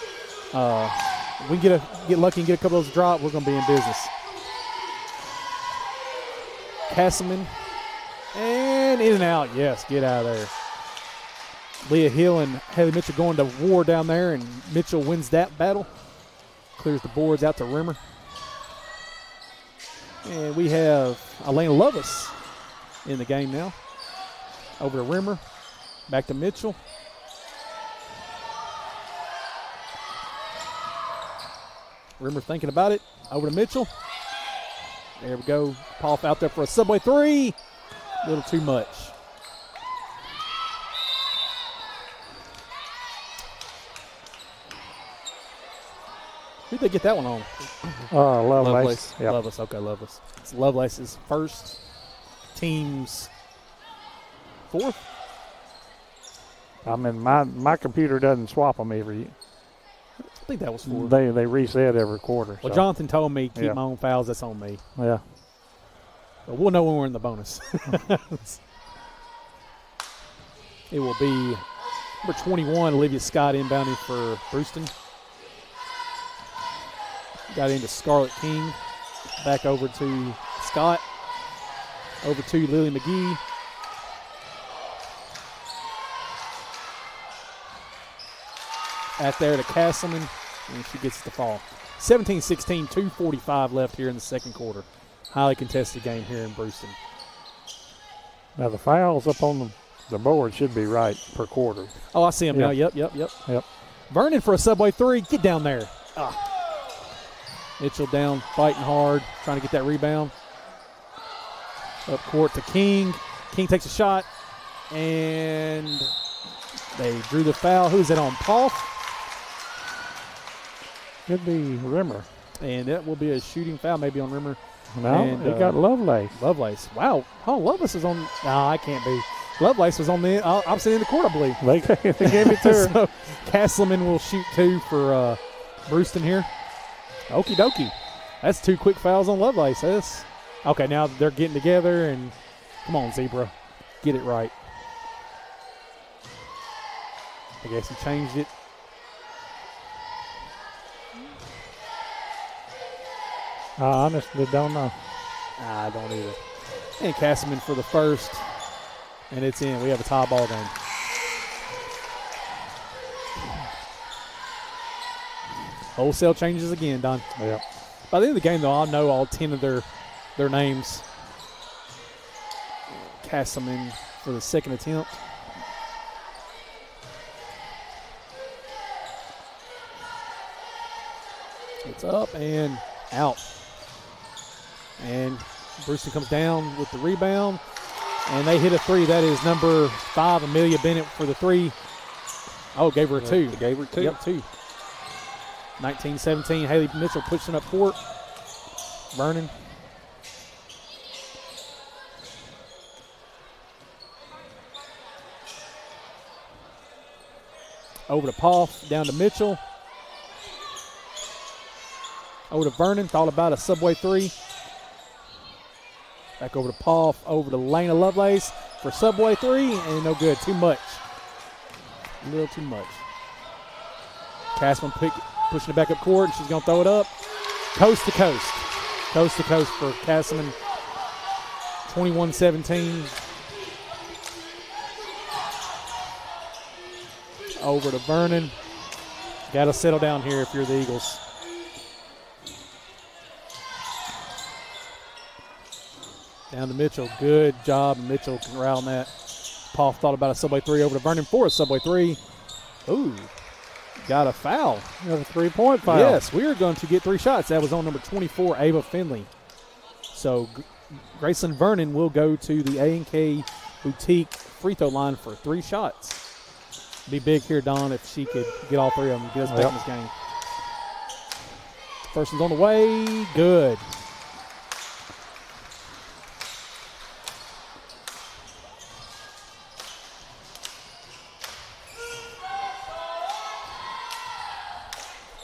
We can get lucky and get a couple of those drop, we're going to be in business. Castleman. And in and out. Yes, get out of there. Leah Hill and Haley Mitchell going to war down there, and Mitchell wins that battle. Clears the boards out to Rimmer. And we have Elena Lovis in the game now. Over to Rimmer. Back to Mitchell. Rimmer thinking about it. Over to Mitchell. There we go. Poff out there for a Subway 3. A little too much. Who'd they get that one on? Lovelace. Yep. Lovelace. Okay, Lovelace. It's Lovelace's first, team's fourth. I mean, my computer doesn't swap them every. I think that was four. They reset every quarter. Well, so. Jonathan told me keep my own fouls. That's on me. Yeah. But we'll know when we're in the bonus. It will be number 21, Olivia Scott, inbounding for Bruceton. Got into Scarlet King. Back over to Scott. Over to Lily McGee. Out there to Castleman, and she gets the fall. 17-16, 2:45 left here in the second quarter. Highly contested game here in Bruceton. Now the fouls up on the board should be right per quarter. Oh, I see them now. Yep. Vernon for a Subway 3. Get down there. Mitchell down, fighting hard, trying to get that rebound. Up court to King. King takes a shot, and they drew the foul. Who's that on? Paul? Could be Rimmer. And that will be a shooting foul maybe on Rimmer. No, And, he got Lovelace. Lovelace. Wow. Oh, Lovelace is on. No, I can't be. Lovelace was on the opposite end of the court, I believe. They gave it to her. So Castleman will shoot 2 for Bruceton here. Okie dokie. That's 2 quick fouls on Lovelace. Okay, now they're getting together, and come on, Zebra. Get it right. I guess he changed it. I honestly don't know. I don't either. And Castleman for the first, and it's in. We have a tie ball game. Wholesale changes again, Don. Yeah. By the end of the game, though, I'll know all 10 of their names. Castleman for the second attempt. It's up and out. And Bruceton comes down with the rebound, and they hit a 3. That is number 5, Amelia Bennett for the 3. Oh, gave her a 2. Gave her 2. Yep, 2. 19-17, Haley Mitchell pushing up court. Vernon. Over to Poff, down to Mitchell. Over to Vernon, thought about a Subway 3. Back over to Poff, over to Lena Lovelace for Subway 3, and no good, too much. A little too much. Castleman pushing it back up court, and she's going to throw it up. Coast to coast. Coast to coast for Castleman. 21-17. Over to Vernon. Got to settle down here if you're the Eagles. Down to Mitchell. Good job. Mitchell can route on that. Poff thought about a Subway 3 over to Vernon for a Subway 3. Ooh. Got a foul. Got a 3-point foul. Yes, we are going to get 3 shots. That was on number 24, Ava Finley. So Graceland Vernon will go to the A&K Boutique free throw line for 3 shots. Be big here, Don, if she could get all 3 of them. Get us back in this game. First one's on the way. Good.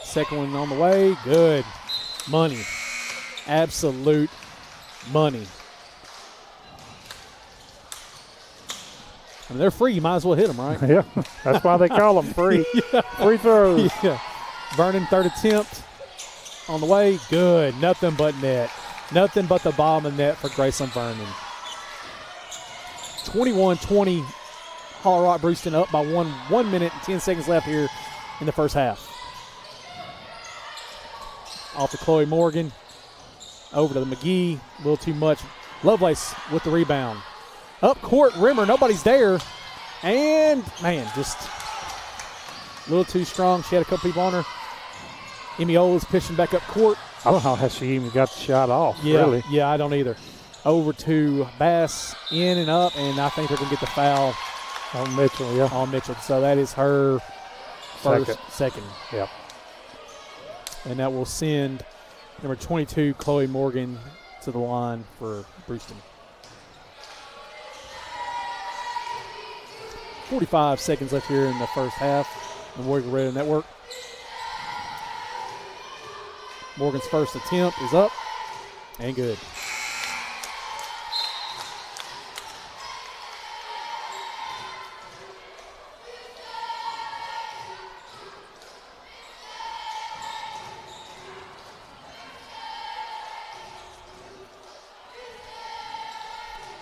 Second one on the way. Good. Money. Absolute money. I mean, they're free. You might as well hit them, right? Yeah. That's why they call them free. Yeah. Free throws. Yeah. Vernon, third attempt. On the way. Good. Nothing but net. Nothing but the bottom of the net for Graceland Vernon. 21-20. Holler Rock Bruceton up by 1 minute and 10 seconds left here in the first half. Off to Chloe Morgan. Over to the McGee. A little too much. Lovelace with the rebound. Up court, Rimmer. Nobody's there. And, man, just a little too strong. She had a couple people on her. Emmy Ola's pitching back up court. I don't know how she even got the shot off, Yeah, really. Yeah, I don't either. Over to Bass, in and up, and I think they're going to get the foul. On Mitchell, yeah. On Mitchell. So that is her second. Yep. And that will send number 22, Chloe Morgan, to the line for Bruceton. 45 seconds left here in the first half on Warrior Radio Network. Morgan's first attempt is up and good.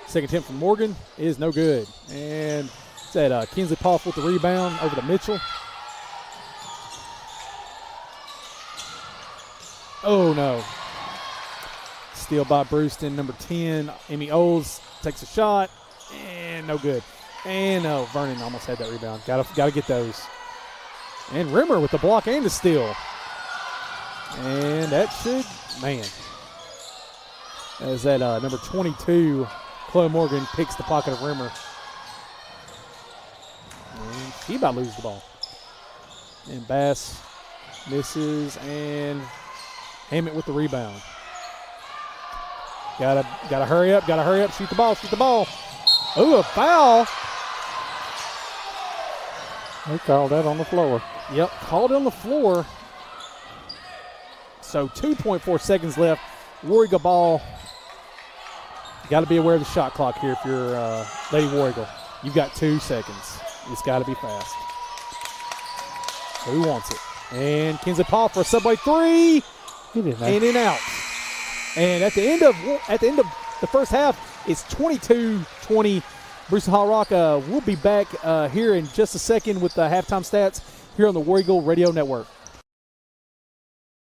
Second attempt from Morgan is no good. And it's at Kinsley Poff with the rebound over to Mitchell. Oh, no. Steal by Bruceton, number 10. Emmy Oles takes a shot, and no good. And no, Vernon almost had that rebound. Got to get those. And Rimmer with the block and the steal. And that should, man. As that number 22, Chloe Morgan picks the pocket of Rimmer. And she about to lose the ball. And Bass misses, and Hammett with the rebound. Gotta hurry up, shoot the ball. Ooh, a foul. They called that on the floor. Yep, called on the floor. So 2.4 seconds left. War Eagle ball. Got to be aware of the shot clock here if you're Lady War Eagle. You've got 2 seconds. It's got to be fast. So who wants it? And Kinsley Paul for a subway 3. He didn't in and out. And at the end of the first half, it's 22-20. Bruceton Hall Rock. We'll be back here in just a second with the halftime stats here on the War Eagle Radio Network.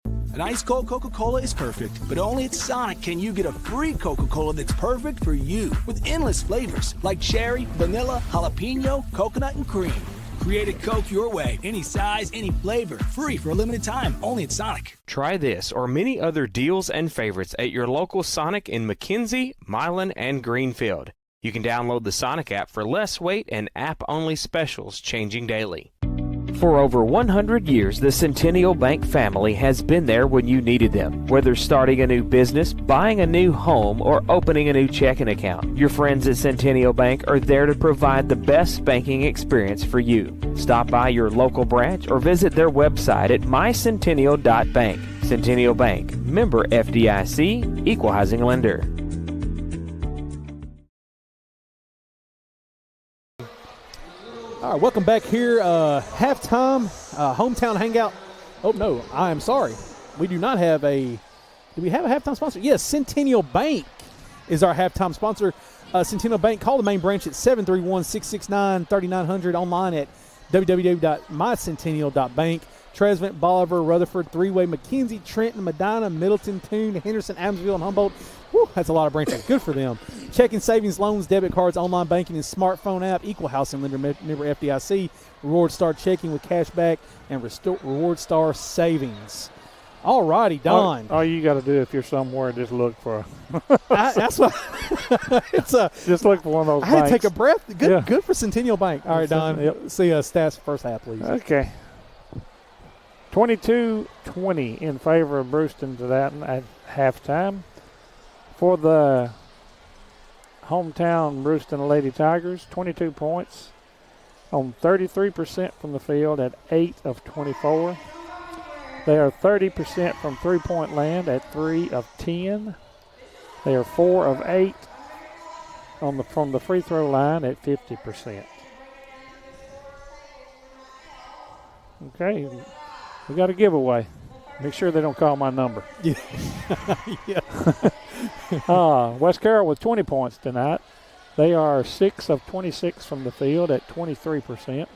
An ice cold Coca-Cola is perfect, but only at Sonic can you get a free Coca-Cola that's perfect for you with endless flavors like cherry, vanilla, jalapeno, coconut, and cream. Create a Coke your way, any size, any flavor, free for a limited time, only at Sonic. Try this or many other deals and favorites at your local Sonic in McKenzie, Milan, and Greenfield. You can download the Sonic app for less wait and app-only specials changing daily. For over 100 years, the Centennial Bank family has been there when you needed them. Whether starting a new business, buying a new home, or opening a new checking account, your friends at Centennial Bank are there to provide the best banking experience for you. Stop by your local branch or visit their website at mycentennial.bank. Centennial Bank, member FDIC, equal housing lender. All right, welcome back here. Halftime, hometown hangout. Oh, no, I am sorry. We do not have do we have a halftime sponsor? Yes, Centennial Bank is our halftime sponsor. Centennial Bank, call the main branch at 731-669-3900, online at www.mycentennial.bank. Tresvant, Bolivar, Rutherford, Three-Way, McKenzie, Trenton, Medina, Middleton, Toone, Henderson, Adamsville, and Humboldt. Whew, that's a lot of branches. Good for them. Checking, savings, loans, debit cards, online banking, and smartphone app. Equal housing lender, member FDIC. Reward Star checking with cash back and Reward Star savings. All righty, Don. All you got to do if you're somewhere, just look for that's what it's a. Just look for one of those. I had banks. to take a breath. Good, Yeah. Good for Centennial Bank. All right, Don. Yep. See stats first half, please. Okay. 22-20 in favor of Bruceton to that at halftime. For the hometown Bruceton Lady Tigers, 22 points on 33% from the field at 8 of 24. They are 30% from three-point land at 3 of 10. They are 4 of 8 from the free throw line at 50%. Okay, we got a giveaway. Make sure they don't call my number. Yeah. Yeah. West Carroll with 20 points tonight. They are 6 of 26 from the field at 23%.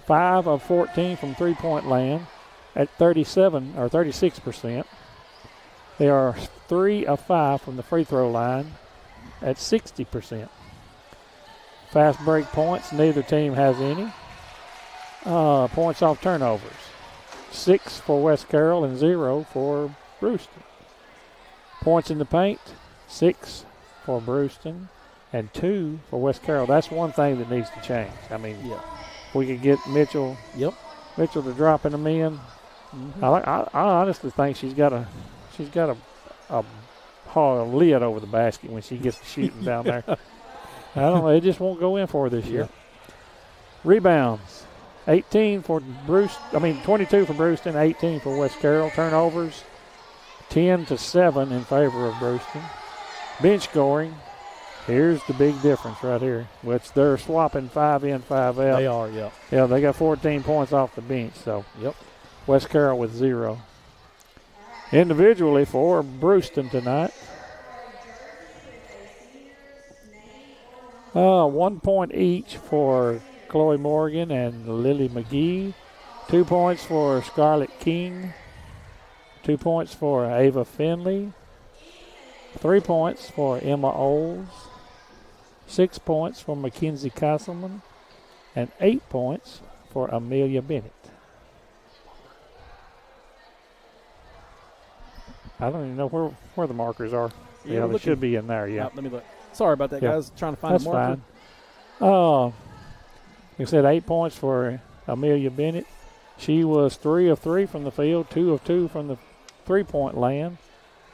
5 of 14 from three-point land at 36%. They are 3 of 5 from the free throw line at 60%. Fast break points, neither team has any. Points off turnovers, 6 for West Carroll and 0 for Bruceton. Points in the paint, 6 for Bruceton and 2 for West Carroll. That's one thing that needs to change. I mean, if we could get Mitchell to dropping them in. Mm-hmm. I honestly think she's got a lid over the basket when she gets to shooting down there. I don't know. It just won't go in for her this year. Rebounds, 22 for Bruceton, 18 for West Carroll. Turnovers, 10-7 in favor of Bruceton. Bench scoring, here's the big difference right here, which they're swapping 5 in, 5 out. They are, yeah. Yeah, they got 14 points off the bench, so West Carroll with 0. Individually for Bruceton tonight, 1 point each for Chloe Morgan and Lily McGee. 2 points for Scarlett King. 2 points for Ava Finley. 3 points for Emma Oles. 6 points for Mackenzie Castleman. And 8 points for Amelia Bennett. I don't even know where the markers are. Yeah, they should be in there, yeah. Let me look. Sorry about that, guys. Trying to find a marker. That's fine. You said 8 points for Amelia Bennett. She was 3 of 3 from the field, 2 of 2 from the three-point land,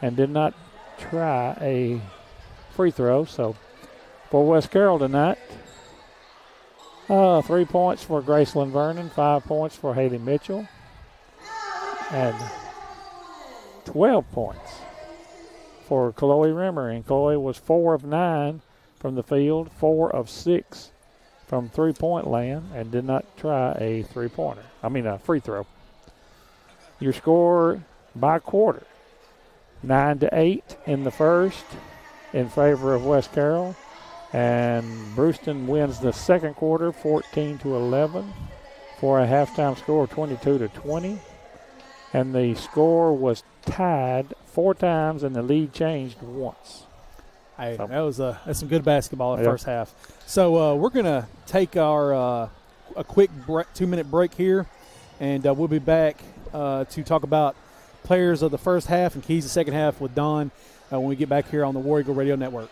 and did not try a free throw. So for West Carroll tonight, 3 points for Graceland Vernon, 5 points for Haley Mitchell, and 12 points for Chloe Rimmer. And Chloe was 4 of 9 from the field, 4 of 6 from three-point land, and did not try a a free throw. Your score by quarter, 9-8 in the first in favor of West Carroll, and Bruceton wins the second quarter 14-11 for a halftime score of 22-20, and the score was tied 4 times and the lead changed once. Hey, that's some good basketball in the first half. So we're going to take our a quick 2-minute break here, and we'll be back to talk about players of the first half and keys of the second half with Don when we get back here on the War Eagle Radio Network.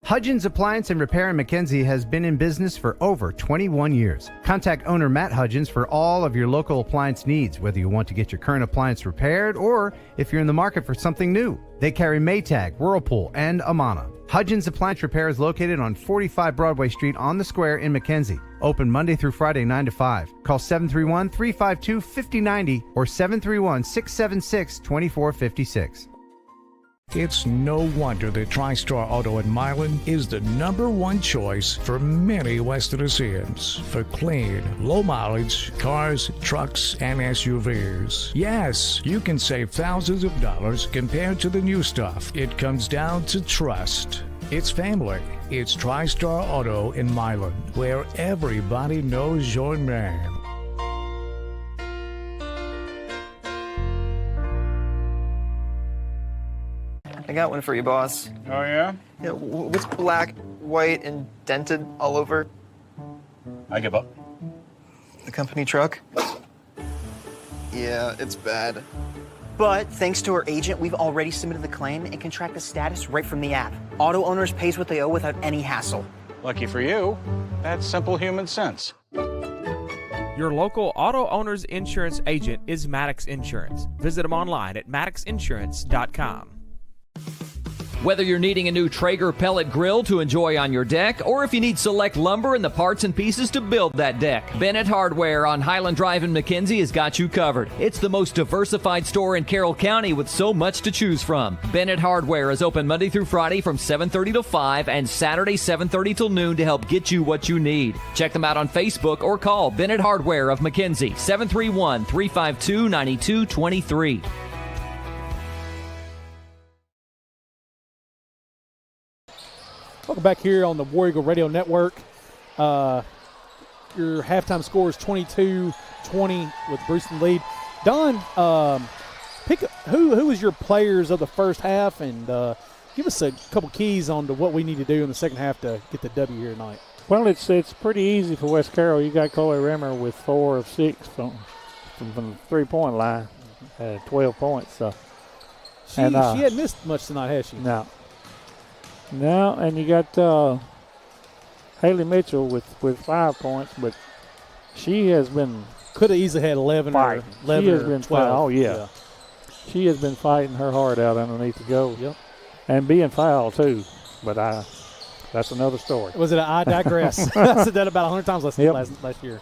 Hudgens Appliance and Repair in McKenzie has been in business for over 21 years. Contact owner Matt Hudgens for all of your local appliance needs, whether you want to get your current appliance repaired or if you're in the market for something new. They carry Maytag, Whirlpool, and Amana. Hudgens Appliance Repair is located on 45 Broadway Street on the Square in McKenzie. Open Monday through Friday 9 to 5. Call 731-352-5090 or 731-676-2456. It's no wonder that TriStar Auto in Milan is the #1 choice for many West Tennesseans for clean, low mileage cars, trucks, and SUVs. Yes, you can save thousands of dollars compared to the new stuff. It comes down to trust. It's family. It's TriStar Auto in Milan, where everybody knows your name. I got one for you, boss. Oh, yeah? Yeah, what's black, white, and dented all over? I give up. The company truck? Yeah, it's bad. But thanks to our agent, we've already submitted the claim and can track the status right from the app. Auto owners pays what they owe without any hassle. Lucky for you, that's simple human sense. Your local auto owner's insurance agent is Maddox Insurance. Visit them online at maddoxinsurance.com. Whether you're needing a new Traeger pellet grill to enjoy on your deck, or if you need select lumber and the parts and pieces to build that deck, Bennett Hardware on Highland Drive in McKenzie has got you covered. It's the most diversified store in Carroll County with so much to choose from. Bennett Hardware is open Monday through Friday from 7:30 to 5 and Saturday 7:30 till noon to help get you what you need. Check them out on Facebook or call Bennett Hardware of McKenzie, 731-352-9223. Welcome back here on the War Eagle Radio Network. Your halftime score is 22-20 with Bruceton lead. Don, pick who was your players of the first half, and give us a couple keys on to what we need to do in the second half to get the W here tonight. Well, it's pretty easy for West Carroll. You got Chloe Rimmer with 4 of 6 from the three-point line, 12 points. So she hadn't missed much tonight, has she? No, and you got Haley Mitchell with 5 points, but she has been could have easily had 11 fighting. or 11 she has or been 12. Oh yeah, she has been fighting her heart out underneath the goal. Yep, and being fouled too. But that's another story. Was it? I digress. I said that about 100 times last year.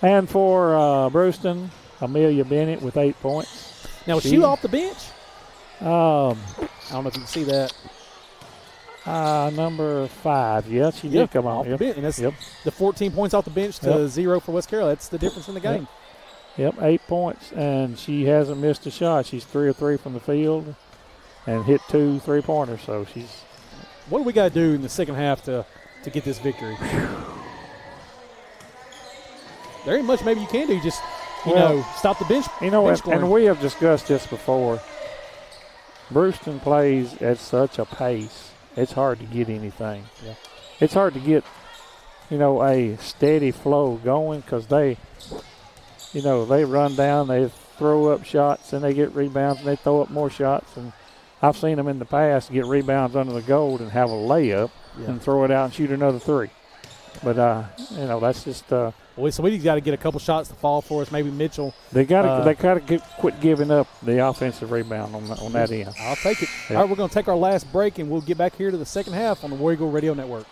And for Bruceton, Amelia Bennett with 8 points. Now was she off the bench? I don't know if you can see that. Number 5. Yes, she did come off the bench. And that's the 14 points off the bench to 0 for West Carroll. That's the difference in the game. Yep, 8 points, and she hasn't missed a shot. She's 3 of 3 from the field and hit 2 3-pointers. So she's. What do we got to do in the second half to get this victory? There ain't much maybe you can do. Just, stop the bench. And we have discussed this before. Bruceton plays at such a pace. It's hard to get anything. Yeah. It's hard to get, a steady flow going because they run down, they throw up shots, and they get rebounds, and they throw up more shots. And I've seen them in the past get rebounds under the goal and have a layup and throw it out and shoot another 3. But that's just. So we got to get a couple shots to fall for us. Maybe Mitchell. They got to quit giving up the offensive rebound on that end. I'll take it. Yep. All right, we're going to take our last break, and we'll get back here to the second half on the War Eagle Radio Network.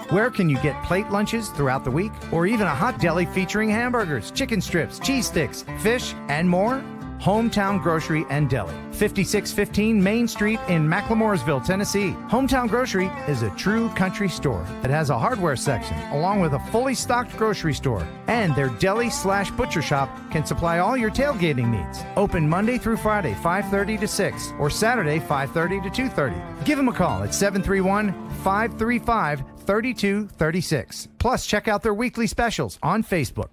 Where can you get plate lunches throughout the week? Or even a hot deli featuring hamburgers, chicken strips, cheese sticks, fish, and more? Hometown Grocery and Deli, 5615 Main Street in McLemoresville, Tennessee. Hometown Grocery is a true country store that has a hardware section along with a fully stocked grocery store. And their deli/butcher shop can supply all your tailgating needs. Open Monday through Friday, 5:30 to 6, or Saturday, 5:30 to 2:30. Give them a call at 731-535-3236. Plus, check out their weekly specials on Facebook.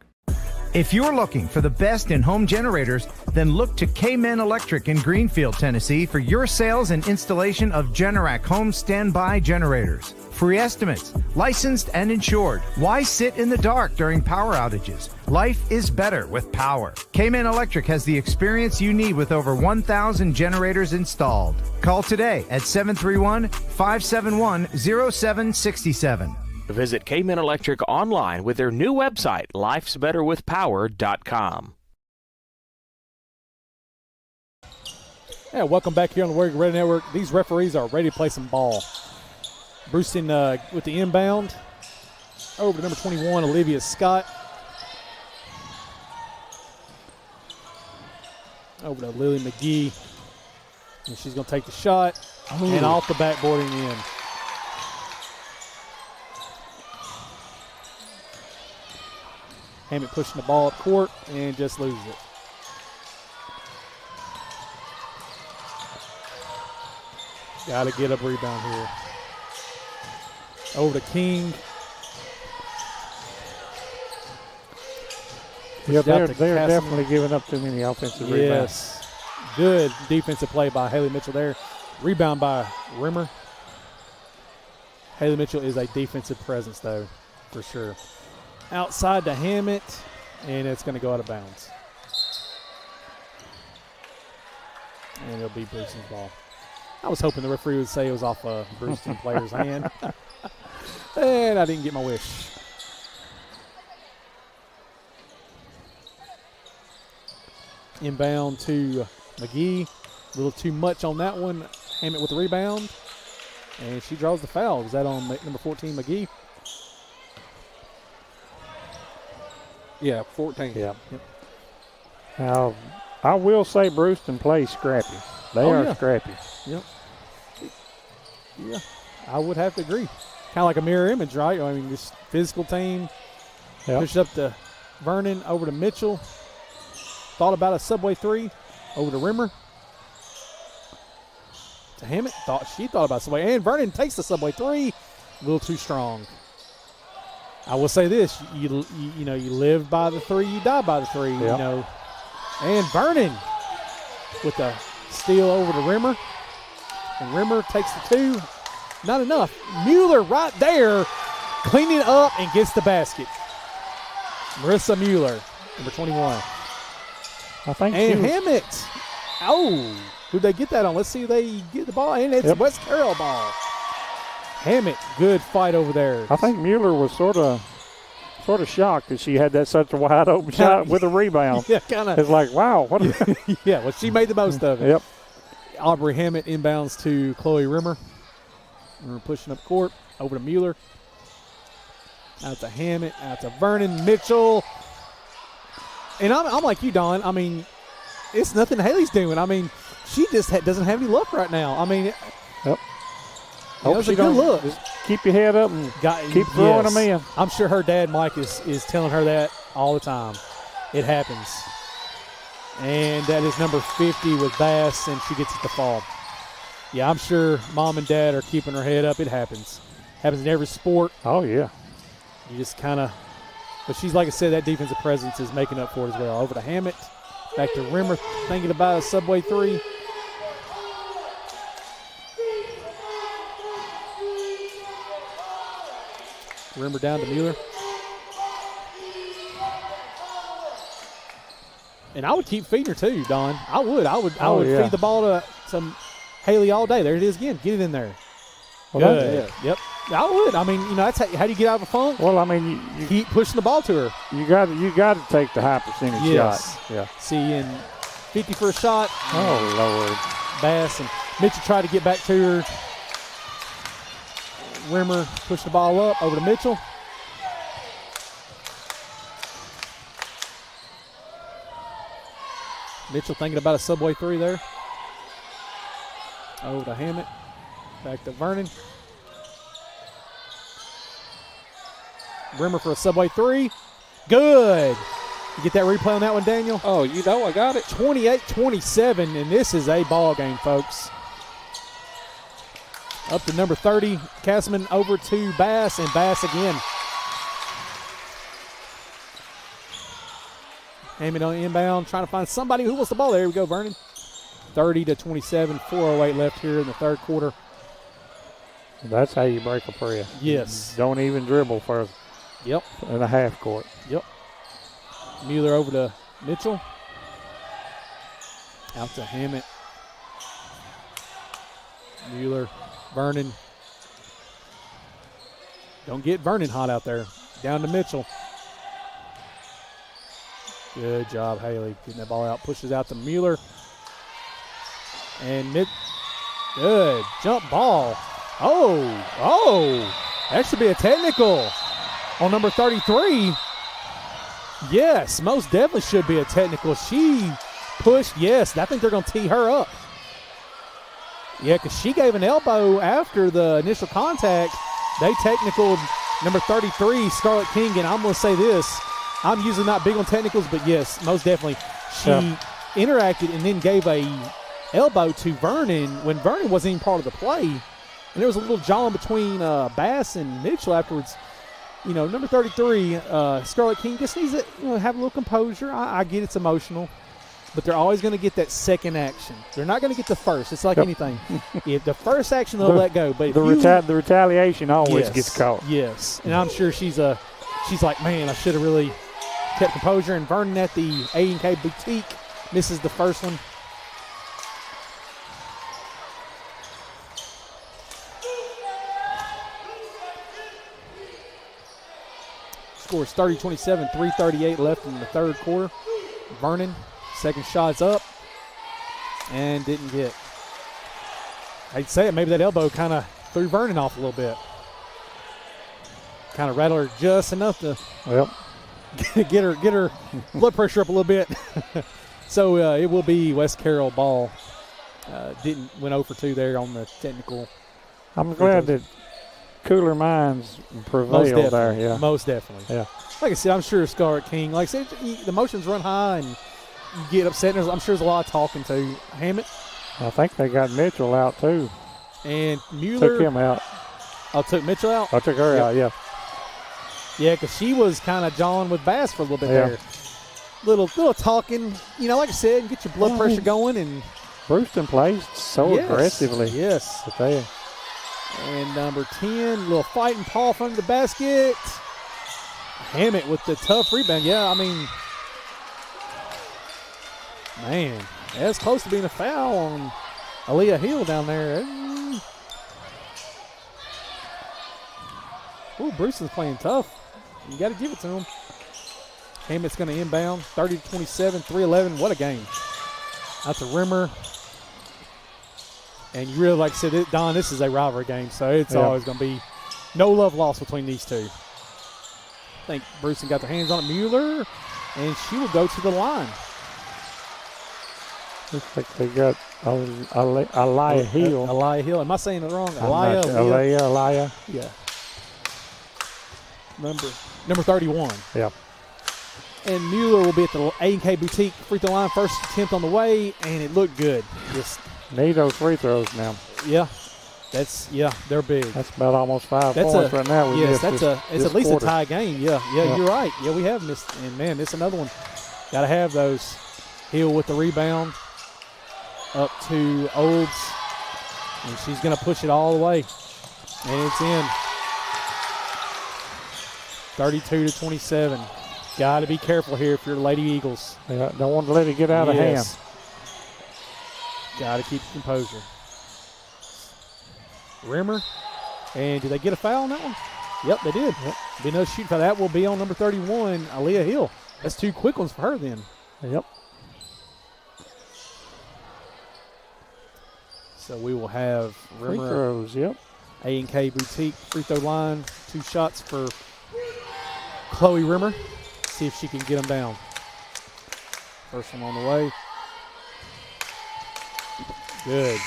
If you're looking for the best in home generators, then look to K-Men Electric in Greenfield, Tennessee for your sales and installation of Generac home standby generators. Free estimates, licensed and insured. Why sit in the dark during power outages? Life is better with power. K-Men Electric has the experience you need with over 1,000 generators installed. Call today at 731-571-0767. Visit K-Men Electric online with their new website, lifesbetterwithpower.com. Yeah, welcome back here on the War Eagle Radio Network. These referees are ready to play some ball. Bruceton with the inbound. Over to number 21, Olivia Scott. Over to Lily McGee. And she's going to take the shot. And off the backboarding in. Hammett pushing the ball up court and just loses it. Got to get a rebound here. Over to King. Yeah, they're definitely giving up too many offensive rebounds. Yes. Good defensive play by Haley Mitchell there. Rebound by Rimmer. Haley Mitchell is a defensive presence, though, for sure. Outside to Hammett, and it's going to go out of bounds. And it'll be Bruceton's ball. I was hoping the referee would say it was off a Bruceton player's hand. And I didn't get my wish. Inbound to McGee. A little too much on that one. Hammett with the rebound. And she draws the foul. Is that on number 14, McGee? Yeah, 14. Yeah. Yep. Now, I will say Bruceton plays scrappy. They are scrappy. Yep. Yeah, I would have to agree. Kind of like a mirror image, right? I mean, this physical team. Yep. Pushed up to Vernon, over to Mitchell. Thought about a subway three. Over to Rimmer. To Hammett. She thought about subway. And Vernon takes the subway three. A little too strong. I will say this, you live by the three, you die by the three, Yep. you know. And Vernon with the steal over to Rimmer. And Rimmer takes the two. Not enough. Mueller right there cleaning up and gets the basket. Marissa Mueller, number 21. I think and Hammett. Oh, who'd they get that on? Let's see if they get the ball. And it's West Carroll ball. Hammett, good fight over there. I think Mueller was sort of shocked that she had that such a wide open shot with a rebound. Yeah, kind of. It's like, wow. What yeah, well, she made the most of it. Yep. Aubrey Hammett inbounds to Chloe Rimmer. We're pushing up court. Over to Mueller. Out to Hammett. Out to Vernon Mitchell. And I'm like you, Don. I mean, it's nothing Haley's doing. I mean, she just doesn't have any luck right now. I mean, yep. It was a good look. Just keep your head up and keep throwing them in. I'm sure her dad, Mike, is telling her that all the time. It happens. And that is number 50 with Bass, and she gets it to fall. Yeah, I'm sure mom and dad are keeping her head up. It happens. Happens in every sport. Oh, yeah. You just kind of – but she's, like I said, that defensive presence is making up for it as well. Over to Hammett. Back to Rimmer, thinking about a subway three. Rimmer down to Mueller. And I would keep feeding her too, Don. I would yeah. feed the ball to some Haley all day. There it is again. Get it in there. Well, good. Yep. I would. I mean, that's how do you get out of a funk? Well, I mean, you keep pushing the ball to her. You got to take the high percentage shot. Yeah. See, in 50 for a shot. Oh, Lord. Bass and Mitchell tried to get back to her. Rimmer pushed the ball up over to Mitchell. Mitchell thinking about a subway three there. Over to Hammett. Back to Vernon. Rimmer for a subway three. Good. You get that replay on that one, Daniel? Oh, I got it. 28-27, and this is a ball game, folks. Up to number 30, Castleman over to Bass, and Bass again. Hammond on inbound, trying to find somebody who wants the ball. There we go, Vernon. 30-27, 4:08 left here in the third quarter. That's how you break a press. Yes. Don't even dribble for in a half court. Yep. Mueller over to Mitchell. Out to Hammett. Mueller, Vernon. Don't get Vernon hot out there. Down to Mitchell. Good job, Haley. Getting that ball out. Pushes out to Mueller. And good jump ball. Oh, that should be a technical on number 33. Yes, most definitely should be a technical. She pushed, yes, I think they're going to tee her up. Yeah, because she gave an elbow after the initial contact. They technicaled number 33, Scarlett King, and I'm going to say this. I'm usually not big on technicals, but yes, most definitely. She interacted and then gave a elbow to Vernon when Vernon wasn't even part of the play. And there was a little jawing between Bass and Mitchell afterwards. Number 33, Scarlett King just needs to have a little composure. I get it's emotional, but they're always going to get that second action. They're not going to get the first. It's like anything. If the first action, they'll let go. But the retaliation always gets caught. Yes, and I'm sure she's like, man, I should have really kept composure. And Vernon at the A&K Boutique misses the first one. Scores 30-27, 3:38 left in the third quarter. Vernon, second shot's up and didn't get. I'd say it, maybe that elbow kind of threw Vernon off a little bit. Kind of rattled her just enough to get her blood pressure up a little bit. So it will be West Carroll ball. Went 0 for 2 there on the technical. I'm glad that cooler minds prevail there. Yeah, most definitely. Yeah, like I said, I'm sure Scarlett King. Like I said, the emotions run high and you get upset. And I'm sure there's a lot of talking to Hammett. I think they got Mitchell out too. And Mueller took him out. Oh, took Mitchell out. I took her out. Yeah. Yeah, because she was kind of jawing with Bass for a little bit there. Little talking. Like I said, get your blood pressure going. And Bruceton plays so aggressively. Yes. But they. And number 10, little fighting Paul from the basket. Hammett with the tough rebound. Yeah, I mean, man, that's close to being a foul on Aaliyah Hill down there. Ooh, Bruceton's playing tough. You got to give it to him. Hammett's going to inbound. 30-27, 3:11. What a game. That's a Rimmer. And you really, like I said, Don, this is a rivalry game, so it's always going to be no love lost between these two. I think Bruceton got their hands on it. Mueller, and she will go to the line. Looks like they got Aaliyah Hill. Aaliyah Hill. Am I saying it wrong? Aaliyah. Yeah. Number 31. Yeah. And Mueller will be at the A&K Boutique free throw line. First attempt on the way, and it looked good. Just need those free throws now. Yeah. They're big. That's about almost 5 points right now. Yes, it's at least a tie game. Yeah, you're right. Yeah, we have missed. And, man, it's another one. Got to have those. Hill with the rebound up to Olds. And she's going to push it all the way. And it's in. 32-27. Got to be careful here if you're the Lady Eagles. Yeah, don't want to let it get out of hand. Got to keep composure. Rimmer And did they get a foul on that one? Yep, they did. Yep. Be another shoot foul. That will be on number 31, Aaliyah Hill. That's 2 quick ones for her then. Yep. So we will have Free throws, yep. A&K Boutique free throw line. 2 shots for Chloe Rimmer. See if she can get them down. First one on the way. Good.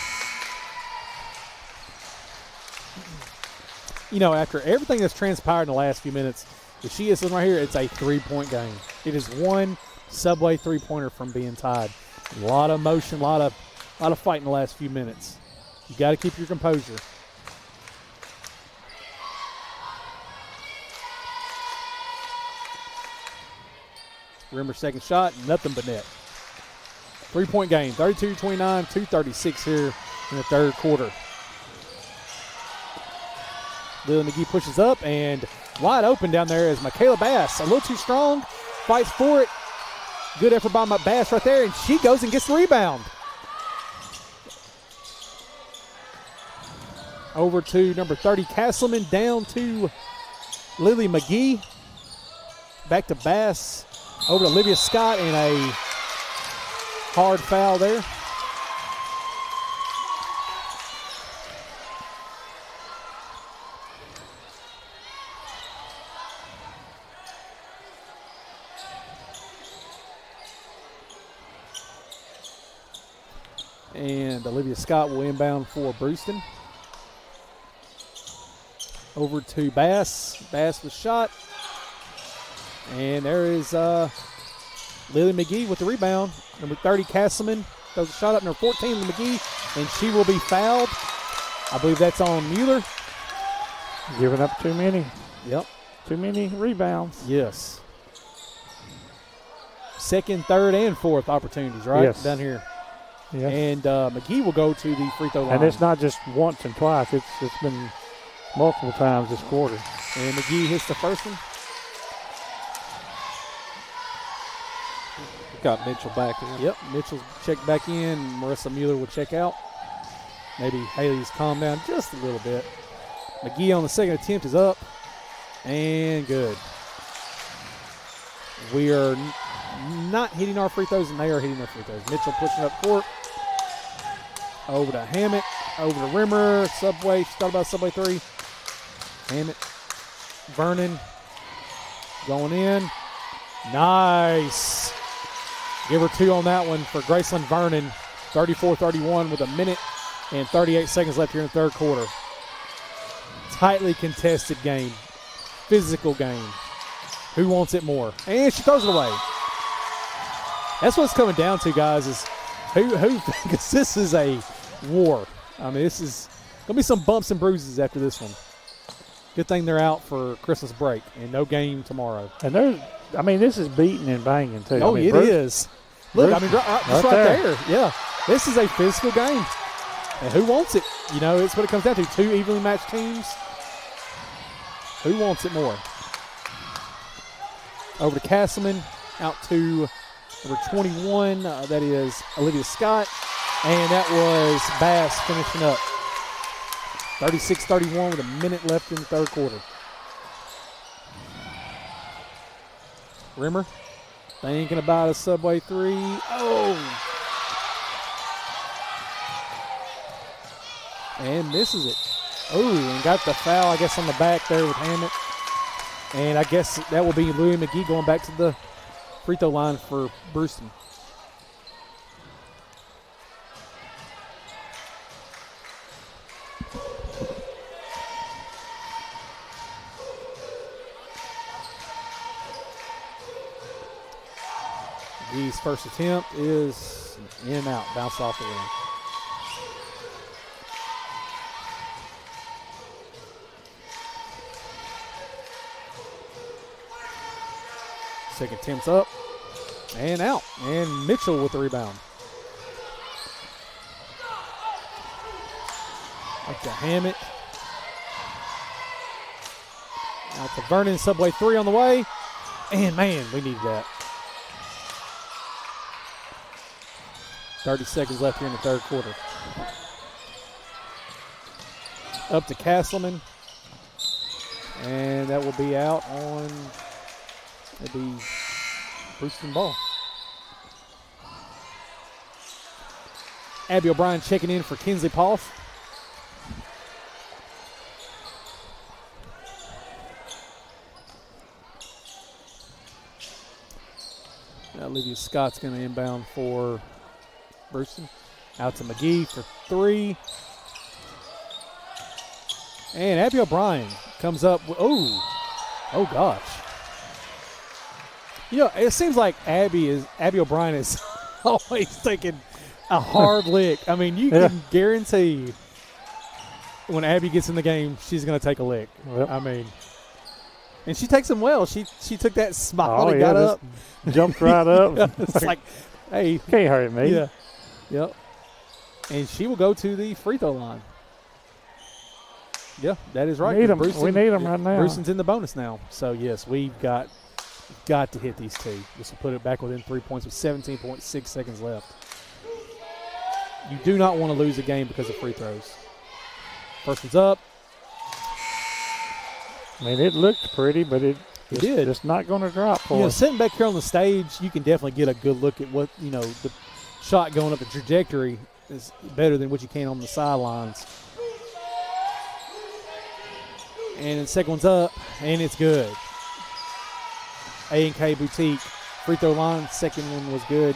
You know, after everything that's transpired in the last few minutes, if she is right here, it's a 3-point game. It is one Subway 3-pointer from being tied. A lot of motion, a lot of fight in the last few minutes. You got to keep your composure. Rimmer's second shot, nothing but net. 3-point game, 32-29, 2:36 here in the third quarter. Lily McGee pushes up and wide open down there is Michaela Bass. A little too strong, fights for it. Good effort by Bass right there, and she goes and gets the rebound. Over to number 30, Castleman, down to Lily McGee. Back to Bass, over to Olivia Scott, and a hard foul there. And Olivia Scott will inbound for Bruceton. Over to Bass. Bass with shot. And there is Lily McGee with the rebound. Number 30, Castleman, throws a shot up. Number 14, Lily McGee, and she will be fouled. I believe that's on Mueller. Giving up too many. Yep. Too many rebounds. Yes. Second, third, and fourth opportunities, right? Yes. Down here. Yes. And McGee will go to the free throw line. And it's not just once and twice. It's been multiple times this quarter. And McGee hits the first one. Got Mitchell back in. Yep, Mitchell's checked back in. Marissa Mueller will check out. Maybe Haley's calmed down just a little bit. McGee on the second attempt is up. And good. We are not hitting our free throws, and they are hitting their free throws. Mitchell pushing up court. Over to Hammett. Over to Rimmer. Subway. She thought about Subway 3. Hammett. Vernon. Going in. Nice. Give her 2 on that one for Graceland Vernon. 34-31 with a minute and 38 seconds left here in the third quarter. Tightly contested game. Physical game. Who wants it more? And she throws it away. That's what it's coming down to, guys, is who because this is a war. I mean, this is going to be some bumps and bruises after this one. Good thing they're out for Christmas break and no game tomorrow. And this is beating and banging, too. Oh, it is. Look, I mean, just right there. Yeah. This is a physical game. And who wants it? You know, it's what it comes down to. 2 evenly matched teams. Who wants it more? Over to Castleman. Out to number 21. That is Olivia Scott. And that was Bass finishing up. 36-31 with a minute left in the third quarter. Rimmer thinking about a Subway 3. Oh! And misses it. Oh, and got the foul, I guess, on the back there with Hammett. And I guess that will be Louie McGee going back to the free throw line for Bruceton. McGee's first attempt is in and out, bounce off the rim. Second attempt's up and out. And Mitchell with the rebound. Up to Hammett. Out to Vernon. Subway 3 on the way. And, man, we need that. 30 seconds left here in the third quarter. Up to Castleman. And that will be out on, it'll be Bruceton ball. Abby O'Brien checking in for Kinsley Poff. Olivia Scott's going to inbound for Bruceton. Out to McGee for 3. And Abby O'Brien comes up with, oh gosh. You know, it seems like Abby O'Brien is always taking a hard lick. I mean, you can guarantee when Abby gets in the game, she's going to take a lick. Yep. I mean, and she takes them well. She took that smile and got up. Jumped right up. It's like, hey. Can't hurt me. Yeah. Yep. And she will go to the free throw line. Yeah, that is right. We need them right now. Bruceton's in the bonus now. So, yes, we've got to hit these two. This will put it back within 3 points with 17.6 seconds left. You do not want to lose a game because of free throws. First one's up. I mean, it looked pretty, but it's not going to drop for us. Sitting back here on the stage, you can definitely get a good look at what, the shot going up the trajectory is better than what you can on the sidelines. And the second one's up, and it's good. A&K Boutique free throw line. Second one was good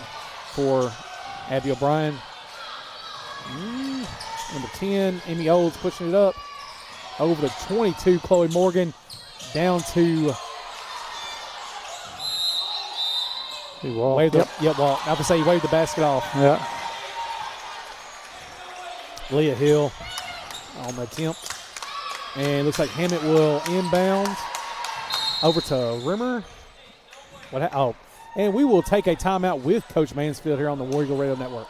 for Abby O'Brien. Number 10, Emmy Olds pushing it up. Over to 22, Chloe Morgan. Down to he walked. Walk. I have to say he waved the basket off. Yeah. Leah Hill on the attempt. And looks like Hammett will inbound over to Rimmer. And we will take a timeout with Coach Mansfield here on the War Eagle Radio Network.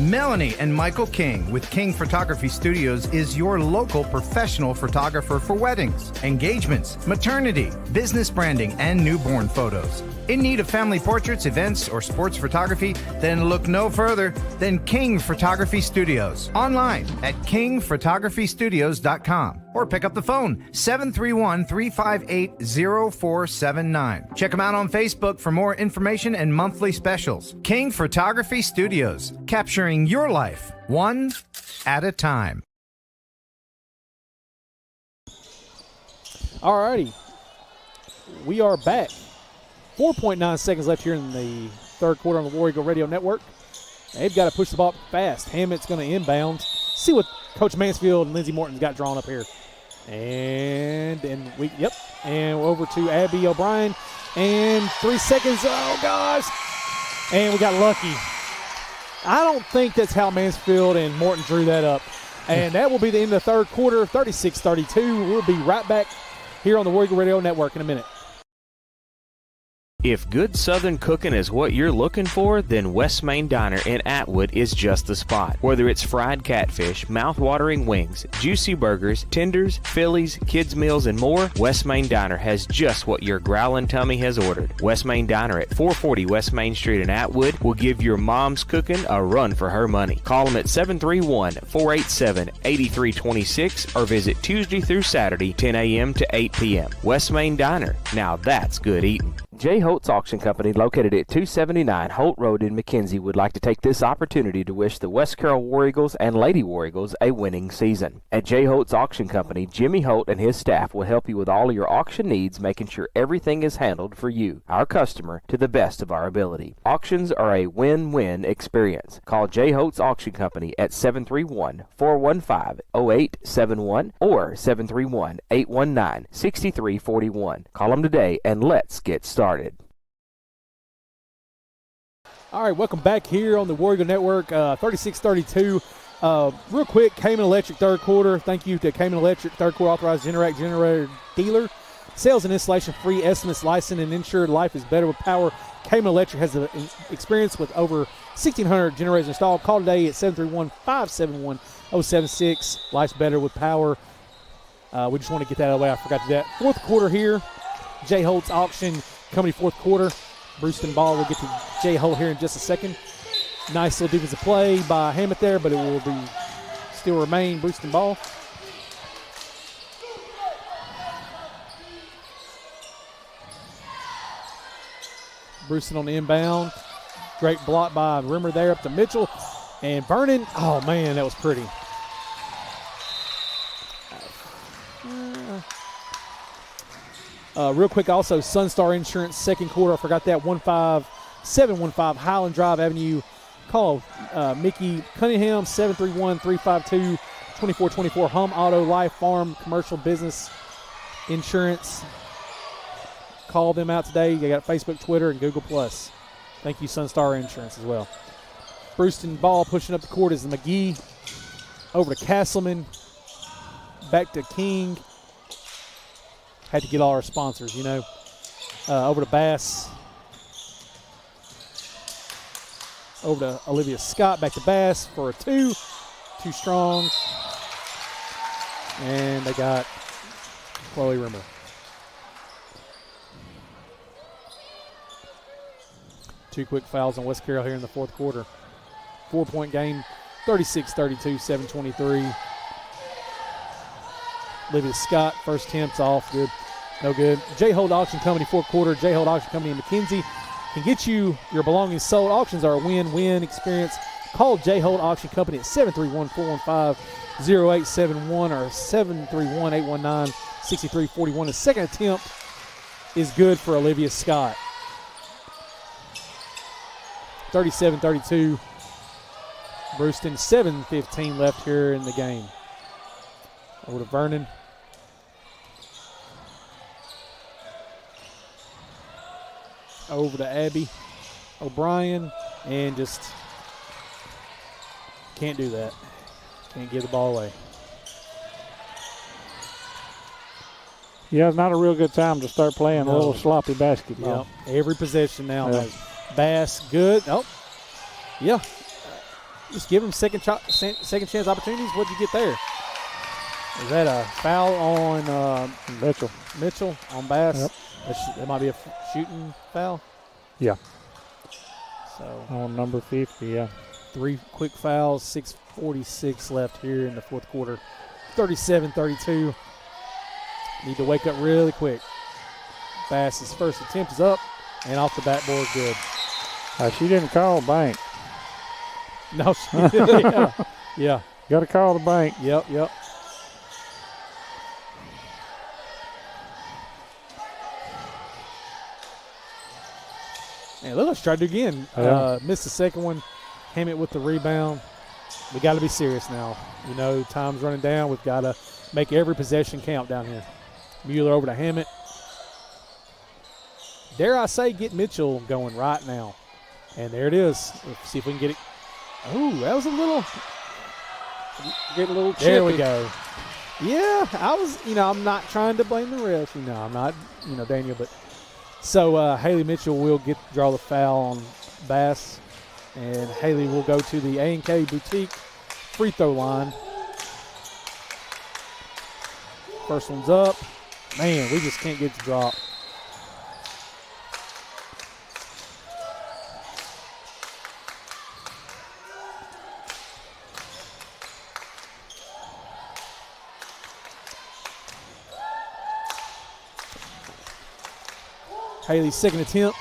Melanie and Michael King with King Photography Studios is your local professional photographer for weddings, engagements, maternity, business branding, and newborn photos. In need of family portraits, events, or sports photography? Then look no further than King Photography Studios. Online at kingphotographystudios.com or pick up the phone 731-358-0479. Check them out on Facebook for more information and monthly specials. King Photography Studios, capturing your life one at a time. All righty. We are back. 4.9 seconds left here in the third quarter on the War Eagle Radio Network. They've got to push the ball fast. Hammett's going to inbound. See what Coach Mansfield and Lindsey Morton's got drawn up here. And over to Abby O'Brien. And 3 seconds. Oh, gosh. And we got lucky. I don't think that's how Mansfield and Morton drew that up. And that will be the end of the third quarter, 36-32. We'll be right back here on the War Eagle Radio Network in a minute. If good Southern cooking is what you're looking for, then West Main Diner in Atwood is just the spot. Whether it's fried catfish, mouth-watering wings, juicy burgers, tenders, Phillies, kids' meals, and more, West Main Diner has just what your growling tummy has ordered. West Main Diner at 440 West Main Street in Atwood will give your mom's cooking a run for her money. Call them at 731-487-8326 or visit Tuesday through Saturday, 10 a.m. to 8 p.m. West Main Diner. Now that's good eating. J. Holtz Auction Company, located at 279 Holt Road in McKenzie, would like to take this opportunity to wish the West Carroll War Eagles and Lady War Eagles a winning season. At J. Holtz Auction Company, Jimmy Holt and his staff will help you with all of your auction needs, making sure everything is handled for you, our customer, to the best of our ability. Auctions are a win-win experience. Call J. Holtz Auction Company at 731-415-0871 or 731-819-6341. Call them today and let's get started. All right, welcome back here on the War Eagle Network, 36-32. Real quick, Cayman Electric third quarter. Thank you to Cayman Electric, third quarter authorized generator dealer. Sales and installation free, estimates, licensed, and insured. Life is better with power. Cayman Electric has an experience with over 1,600 generators installed. Call today at 731-571-076. Life's better with power. We just want to get that out of the way. I forgot to do that. Fourth quarter here. J. Holtz Auction Company fourth quarter. Bruceton ball. We'll get to J. Holt here in just a second. Nice little defensive play by Hammett there, but it will still remain Bruceton ball. Bruceton on the inbound. Great block by Rimmer there up to Mitchell. And Vernon, oh, man, that was pretty. Real quick, also, Sunstar Insurance, second quarter. I forgot that, 715 Highland Drive Avenue. Call Mickey Cunningham, 731-352-2424. Home Auto, Life, Farm, Commercial, Business, Insurance. Call them out today. They got Facebook, Twitter, and Google+. Thank you, Sunstar Insurance, as well. Bruceton ball pushing up the court is McGee. Over to Castleman. Back to King. Had to get all our sponsors, you know. Over to Bass. Over to Olivia Scott. Back to Bass for a 2. Too strong. And they got Chloe Rimmer. Two quick fouls on West Carroll here in the fourth quarter. 4-point game, 36-32, 7:23. Olivia Scott, first attempt's off, good, no good. J-Hold Auction Company, fourth quarter. J-Hold Auction Company in McKenzie can get you your belongings sold. Auctions are a win-win experience. Call J-Hold Auction Company at 731-415-0871 or 731-819-6341. The second attempt is good for Olivia Scott. 37-32. Bruceton, 7:15 left here in the game. Over to Vernon. Over to Abby O'Brien. And just can't do that. Can't give the ball away. Yeah, it's not a real good time to start playing a little sloppy basketball. Yep. Every possession now. Yeah. Bass, good. Oh, yeah. Just give them second chance opportunities. What'd you get there? Is that a foul on Mitchell? Mitchell on Bass. Yep. That might be a shooting foul. Yeah. So on number 50, yeah. 3 quick fouls, 6:46 left here in the fourth quarter. 37-32. Need to wake up really quick. Bass's first attempt is up and off the backboard, good. She didn't call bank. No, she didn't. Yeah. Got to call the bank. Yep. And let's try to do it again. Yeah. Missed the second one. Hammett with the rebound. We got to be serious now. You know, time's running down. We've got to make every possession count down here. Mueller over to Hammett. Dare I say, get Mitchell going right now. And there it is. Let's see if we can get it. Oh, that was a little chippy. There we go. Yeah, I'm not trying to blame the refs. I'm not, Daniel. But so Haley Mitchell will draw the foul on Bass. And Haley will go to the A&K Boutique free throw line. First one's up. Man, we just can't get the drop. Haley's second attempt.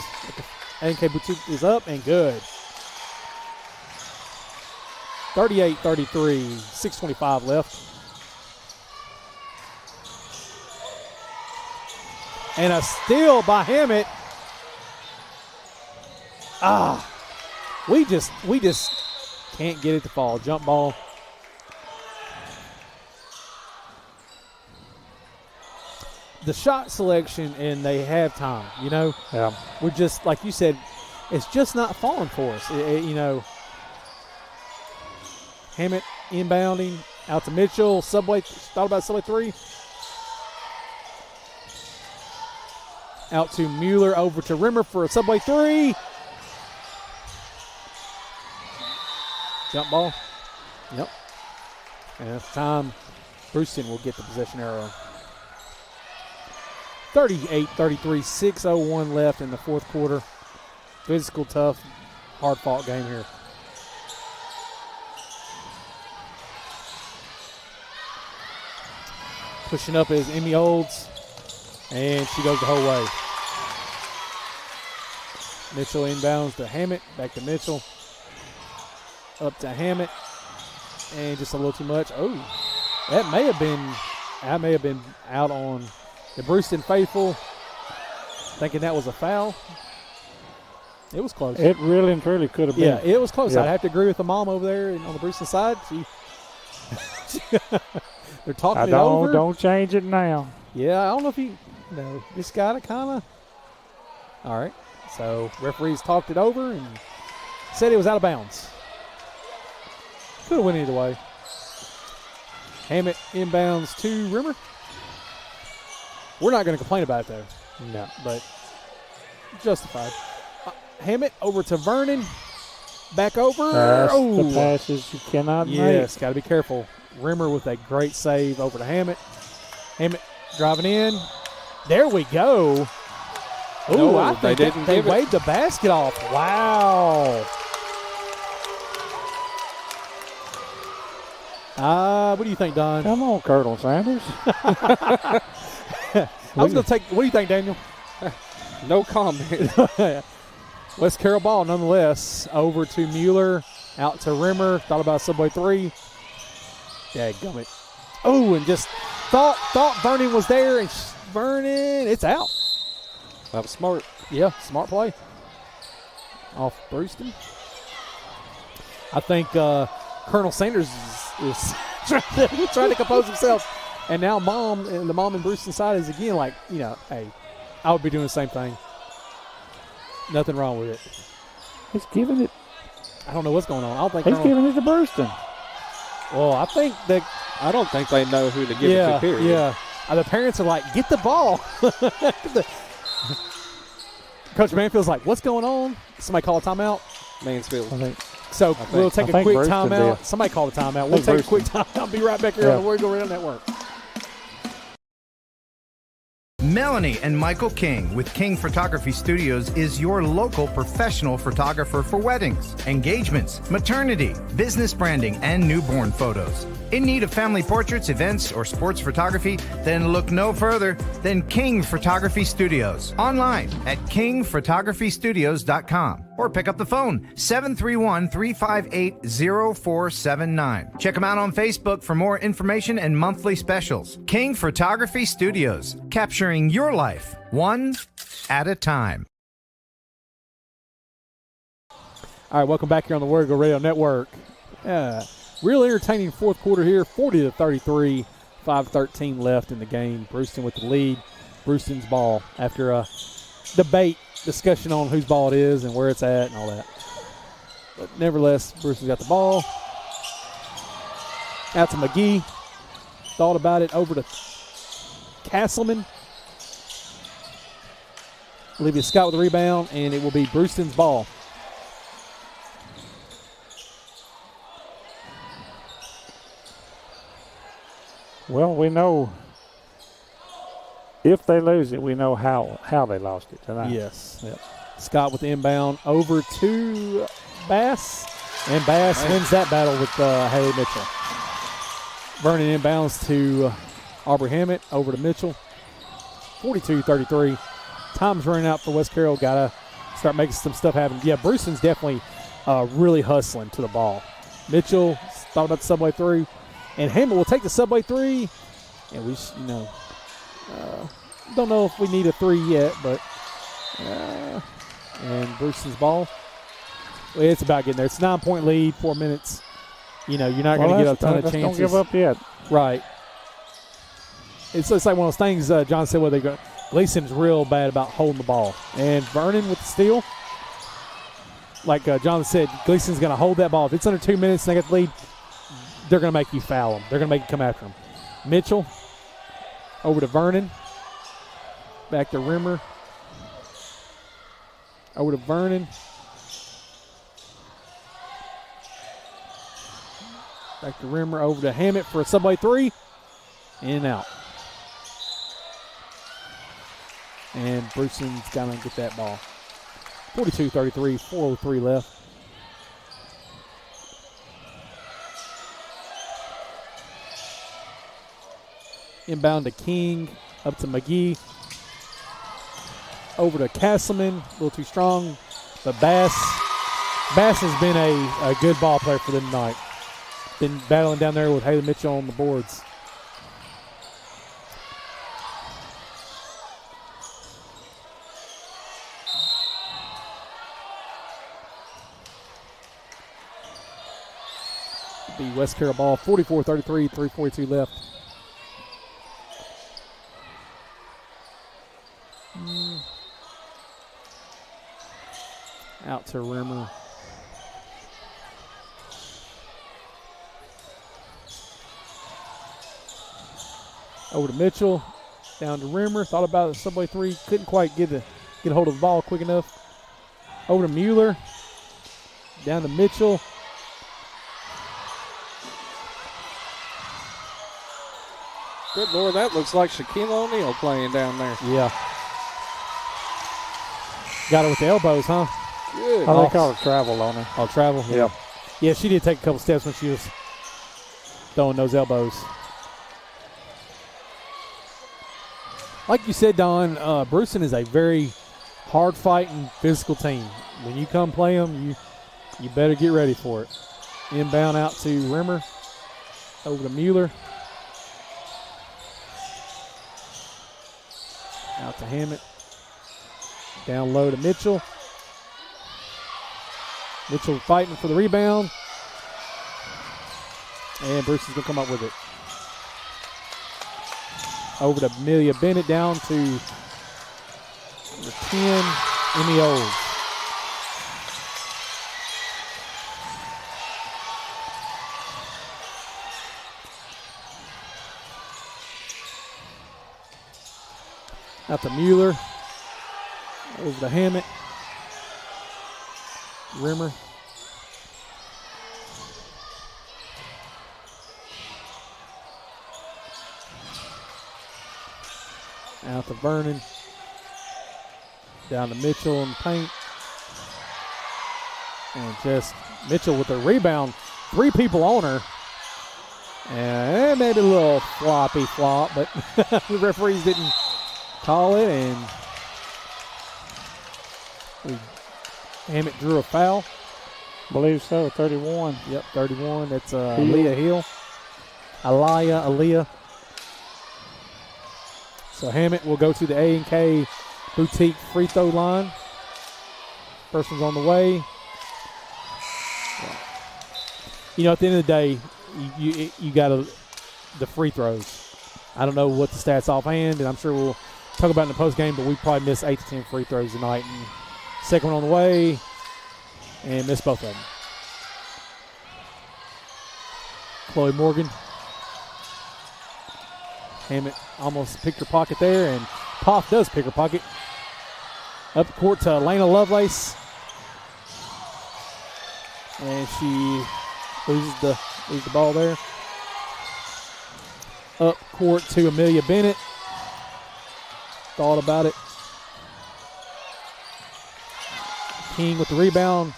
A&K Boutique is up and good. 38-33, 6:25 left. And a steal by Hammett. We just can't get it to fall. Jump ball. The shot selection, and they have time, Yeah. We're just, like you said, it's just not falling for us. Hammett inbounding out to Mitchell. Thought about Subway 3. Out to Mueller, over to Rimmer for a Subway 3. Jump ball. Yep. And at the time, Bruceton will get the possession arrow. 38-33, 6:01 left in the fourth quarter. Physical, tough, hard-fought game here. Pushing up is Emmy Olds, and she goes the whole way. Mitchell inbounds to Hammett. Back to Mitchell. Up to Hammett. And just a little too much. Oh, that may have been out on the Bruceton faithful, thinking that was a foul. It was close. It really and truly could have been. Yeah, it was close. Yeah. I'd have to agree with the mom over there on the Bruceton side. They're talking it over. Don't change it now. Yeah, I don't know if just got to kind of. All right. So referees talked it over and said it was out of bounds. Could have went either way. Hammett inbounds to Rimmer. We're not going to complain about it, though. No. But justified. Hammett over to Vernon. Back over. That's the passes you cannot make. Yes, got to be careful. Rimmer with a great save over to Hammett. Hammett driving in. There we go. No, I think they waved the basket off. Wow. What do you think, Don? Come on, Colonel Sanders. I was going to take. What do you think, Daniel? No comment. West Carroll ball, nonetheless. Over to Mueller. Out to Rimmer. Thought about a Subway 3. Dadgummit. Oh, and just thought Vernon was there, and Vernon, it's out. That was smart. Yeah, smart play. Off Bruceton. I think Colonel Sanders is trying to compose himself. And now the mom and Bruceton side is again like, hey, I would be doing the same thing. Nothing wrong with it. He's giving it. I don't know what's going on. I don't think he's giving it to Bruceton. Well, I think that. I don't think they know who to give it to, period. Yeah. The parents are like, get the ball. Coach Manfield's like, what's going on? Somebody call a timeout? Mansfield. So we'll take a quick Bruceton timeout. did. Somebody call a timeout. We'll take a quick timeout. Be right back here on the Warrior Radio Network. Melanie and Michael King with King Photography Studios is your local professional photographer for weddings, engagements, maternity, business branding, and newborn photos. In need of family portraits, events, or sports photography? Then look no further than King Photography Studios. Online at kingphotographystudios.com or pick up the phone 731-358-0479. Check them out on Facebook for more information and monthly specials. King Photography Studios, capturing your life one at a time. All right, welcome back here on the Warrior Radio Network. Real entertaining fourth quarter here, 40-33, 5:13 left in the game. Bruceton with the lead. Bruceton's ball after a discussion on whose ball it is and where it's at and all that. But nevertheless, Bruceton's got the ball. Out to McGee. Thought about it, over to Castleman. Olivia Scott with the rebound, and it will be Bruceton's ball. Well, we know if they lose it, we know how they lost it tonight. Yes. Yep. Scott with the inbound over to Bass, and Bass wins that battle with Haley Mitchell. Vernon inbounds to Aubrey Hammett, over to Mitchell. 42-33. Time's running out for West Carroll. Got to start making some stuff happen. Yeah, Bruceton's definitely really hustling to the ball. Mitchell thought about the Subway 3. And Hammett will take the Subway 3. And we, don't know if we need a 3 yet, but and Bruceton's ball. It's about getting there. It's a 9-point lead, 4 minutes. You're not going to get a ton of chances. Don't give up yet. Right. It's like one of those things John said, Gleason's real bad about holding the ball. And Vernon with the steal. Like John said, Gleason's going to hold that ball. If it's under 2 minutes and they get the lead, they're going to make you foul them. They're going to make you come after them. Mitchell over to Vernon. Back to Rimmer. Over to Vernon. Back to Rimmer. Over to Hammett for a Subway 3. In and out. And Bruceton's going to get that ball. 42-33, 4:03 left. Inbound to King, up to McGee. Over to Castleman, a little too strong. But Bass has been a good ball player for them tonight. Been battling down there with Haley Mitchell on the boards. The West Carroll ball, 44-33, 3:42 left. Out to Rimmer. Over to Mitchell. Down to Rimmer. Thought about it. Subway three. Couldn't quite get a hold of the ball quick enough. Over to Mueller. Down to Mitchell. Good Lord, that looks like Shaquille O'Neal playing down there. Yeah. Got her with the elbows, huh? Good. Oh, they call it travel on her. Oh, travel? Yeah. Yeah, she did take a couple steps when she was throwing those elbows. Like you said, Don, Bruceton is a very hard-fighting, physical team. When you come play them, you better get ready for it. Inbound out to Rimmer. Over to Mueller. Out to Hammett. Down low to Mitchell. Mitchell fighting for the rebound. And Bruce is going to come up with it. Over to Amelia Bennett, down to number 10, Emmy Olds. Out to Mueller. Over to Hammett. Rimmer. Out to Vernon. Down to Mitchell in the paint. And just Mitchell with the rebound. 3 people on her. And maybe a little floppy flop, but the referees didn't call it, and Hammett drew a foul. Believe so, 31. Yep, 31. That's Aaliyah Hill. Aaliyah. So Hammett will go to the A&K Boutique free throw line. First one's on the way. You know, at the end of the day, you got the free throws. I don't know what the stats offhand, and I'm sure we'll talk about it in the post game, but we probably missed 8 to 10 free throws tonight. And second one on the way, and missed both of them. Chloe Morgan. Hammett almost picked her pocket there, and Poff does pick her pocket. Up the court to Elena Lovelace. And she loses the ball there. Up court to Amelia Bennett. Thought about it. King with the rebound.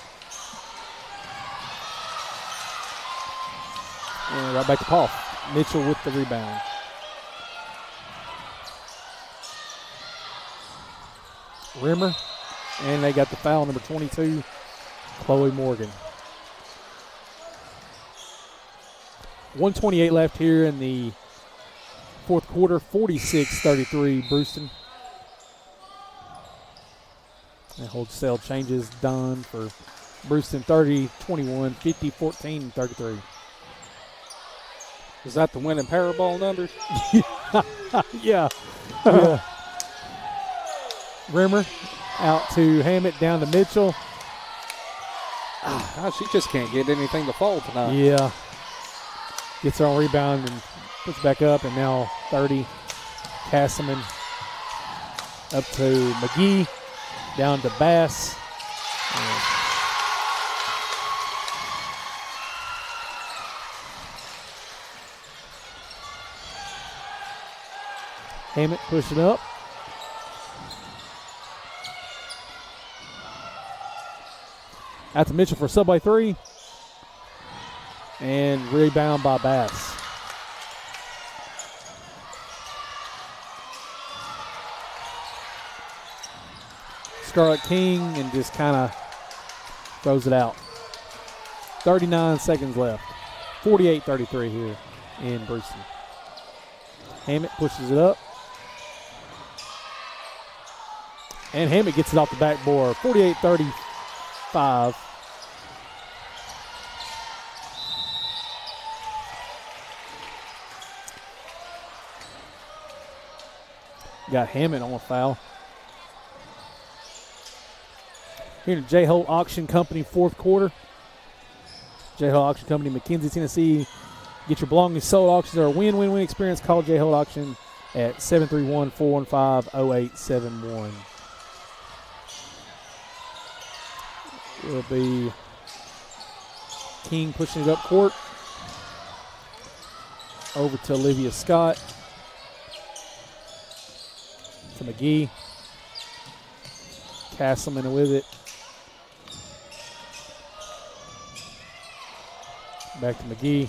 And right back to Poff. Mitchell with the rebound. Rimmer. And they got the foul, number 22, Chloe Morgan. 1:28 left here in the fourth quarter. 46-33 Bruceton. And wholesale changes done for Bruceton. 30-21, 50-14, 33. Is that the winning Powerball numbers? Yeah. Rimmer out to Hammett, down to Mitchell. She just can't get anything to fall tonight. Yeah. Gets her on rebound and puts back up, and now 30. Castleman up to McGee, down to Bass. Hammett pushing up. Out to Mitchell for Subway 3. And rebound by Bass. Scarlett King, and just kind of Throws it out. 39 seconds left. 48-33 here in Bruceton. Hammett pushes it up. And Hammett gets it off the backboard. 48-35. Got Hammett on a foul. Here to J. Holt Auction Company, fourth quarter. J. Holt Auction Company, McKenzie, Tennessee. Get your belongings sold. Auctions are a win-win-win experience. Call J. Holt Auction at 731-415-0871. It'll be King pushing it up court. Over to Olivia Scott. To McGee. Castleman with it. Back to McGee.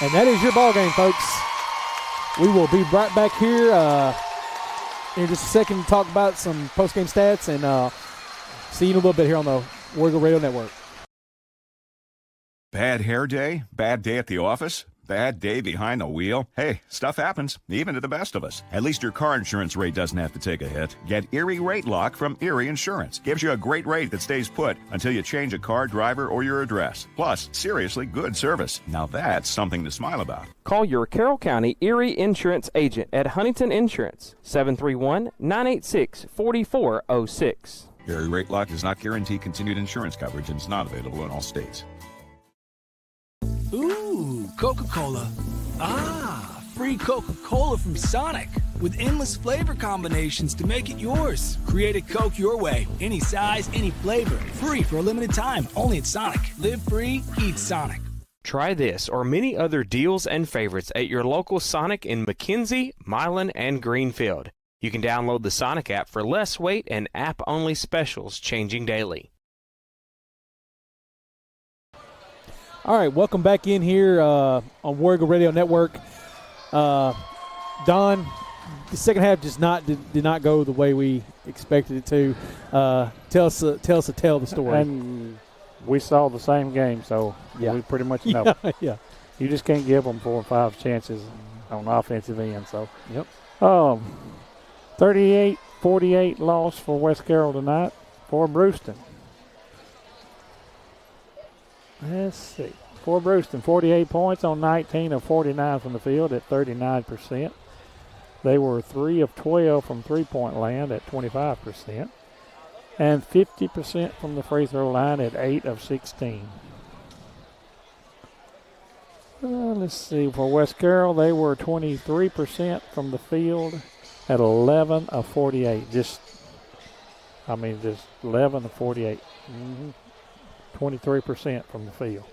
And that is your ball game, folks. We will be right back here in just a second to talk about some post-game stats and see you in a little bit here on the War Eagle Radio Network. Bad hair day? Bad day at the office? Bad day behind the wheel? Hey, stuff happens, even to the best of us. At least your car insurance rate doesn't have to take a hit. Get Erie Rate Lock from Erie Insurance. Gives you a great rate that stays put until you change a car, driver, or your address. Plus, seriously good service. Now that's something to smile about. Call your Carroll County Erie Insurance agent at Huntington Insurance, 731-986-4406. Erie Rate Lock does not guarantee continued insurance coverage and is not available in all states. Ooh, Coca-Cola. Ah, free Coca-Cola from Sonic with endless flavor combinations to make it yours. Create a Coke your way, any size, any flavor, free for a limited time, only at Sonic. Live free, eat Sonic. Try this or many other deals and favorites at your local Sonic in McKenzie, Milan, and Greenfield. You can download the Sonic app for less wait and app-only specials changing daily. All right, welcome back in here on War Eagle Radio Network. Don, the second half did not go the way we expected it to. Tell us the story. And we saw the same game, so we pretty much know. Yeah. You just can't give them 4 or 5 chances on the offensive end. So, 38-48 loss for West Carroll tonight for Bruceton. Let's see. For Bruceton, 48 points on 19 of 49 from the field at 39%. They were 3 of 12 from three-point land at 25%. And 50% from the free throw line at 8 of 16. Let's see. For West Carroll, they were 23% from the field at 11 of 48. Just 11 of 48. 23% from the field.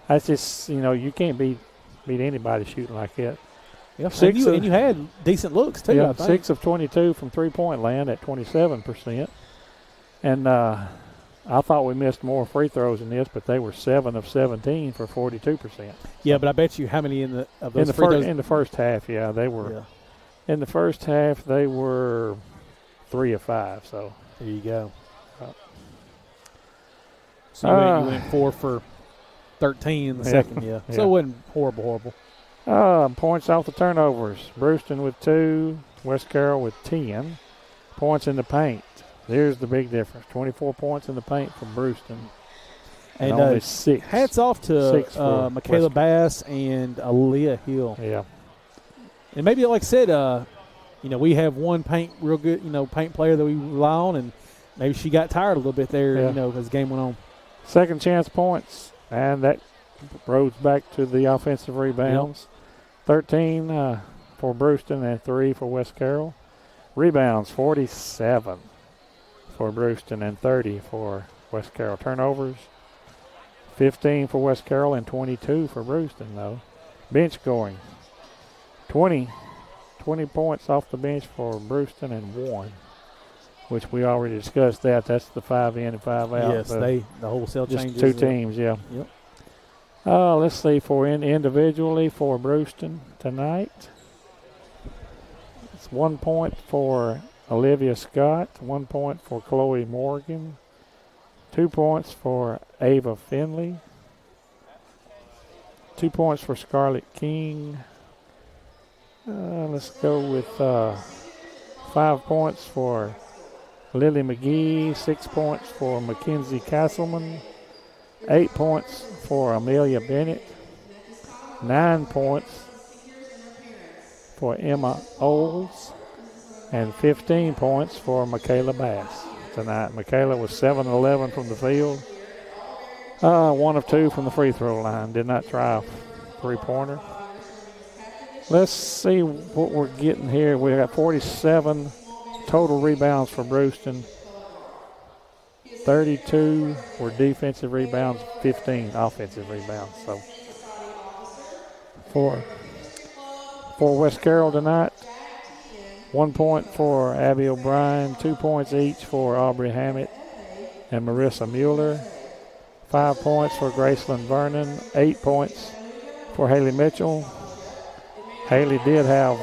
That's just, you can't beat anybody shooting like that. Yep. And you had decent looks, too, I think. 6 of 22 from three-point land at 27%. And I thought we missed more free throws in this, but they were 7 of 17 for 42%. Yeah, but I bet you how many in the first half, they were. Yeah. In the first half, they were 3 of 5, so. There you go. So you went 4 for 13 in the second, So it wasn't horrible. Points off the turnovers. Bruceton with 2, West Carroll with 10. Points in the paint. There's the big difference. 24 points in the paint from Bruceton. And only 6. Hats off to Michaela Bass and Aaliyah Hill. Yeah. And maybe, like I said, we have one real good, paint player that we rely on, and maybe she got tired a little bit there, as the game went on. Second chance points, and that rolls back to the offensive rebounds. 13 for Bruceton and 3 for West Carroll. Rebounds, 47 for Bruceton and 30 for West Carroll. Turnovers, 15 for West Carroll and 22 for Bruceton, though. Bench scoring, 20 points off the bench for Bruceton and 1. Which we already discussed that. That's the 5 in and 5 out. Yes, the wholesale changes. Just 2 teams, yeah. Yep. Let's see, for individually for Bruceton tonight. It's 1 point for Olivia Scott. 1 point for Chloe Morgan. 2 points for Ava Finley. 2 points for Scarlett King. Let's go with 5 points for Lily McGee. 6 points for Mackenzie Castleman. 8 points for Amelia Bennett. 9 points for Emma Oles. And 15 points for Michaela Bass tonight. Michaela was 7-11 from the field. 1 of 2 from the free throw line. Did not try a three-pointer. Let's see what we're getting here. We got 47 total rebounds for Bruceton. 32 were defensive rebounds, 15 offensive rebounds. So for West Carroll tonight, 1 point for Abby O'Brien, 2 points each for Aubrey Hammett and Marissa Mueller, 5 points for Graceland Vernon, 8 points for Haley Mitchell. Haley did have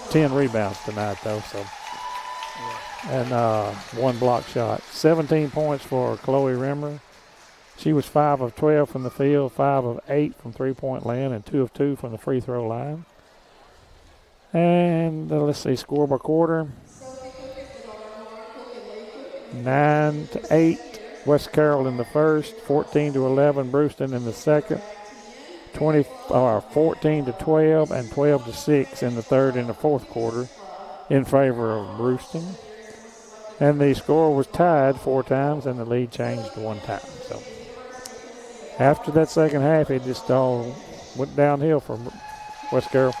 10 rebounds tonight, though, so. And 1 block shot. 17 points for Chloe Rimmer. She was 5 of 12 from the field, 5 of 8 from three-point land, and 2 of 2 from the free throw line. And let's see, score by quarter. 9-8, West Carroll in the first. 14-11, Bruceton in the second. 14-12 and 12-6 in the third and the fourth quarter in favor of Bruceton. And the score was tied 4 times, and the lead changed 1 time. So after that second half, it just all went downhill for West Carroll.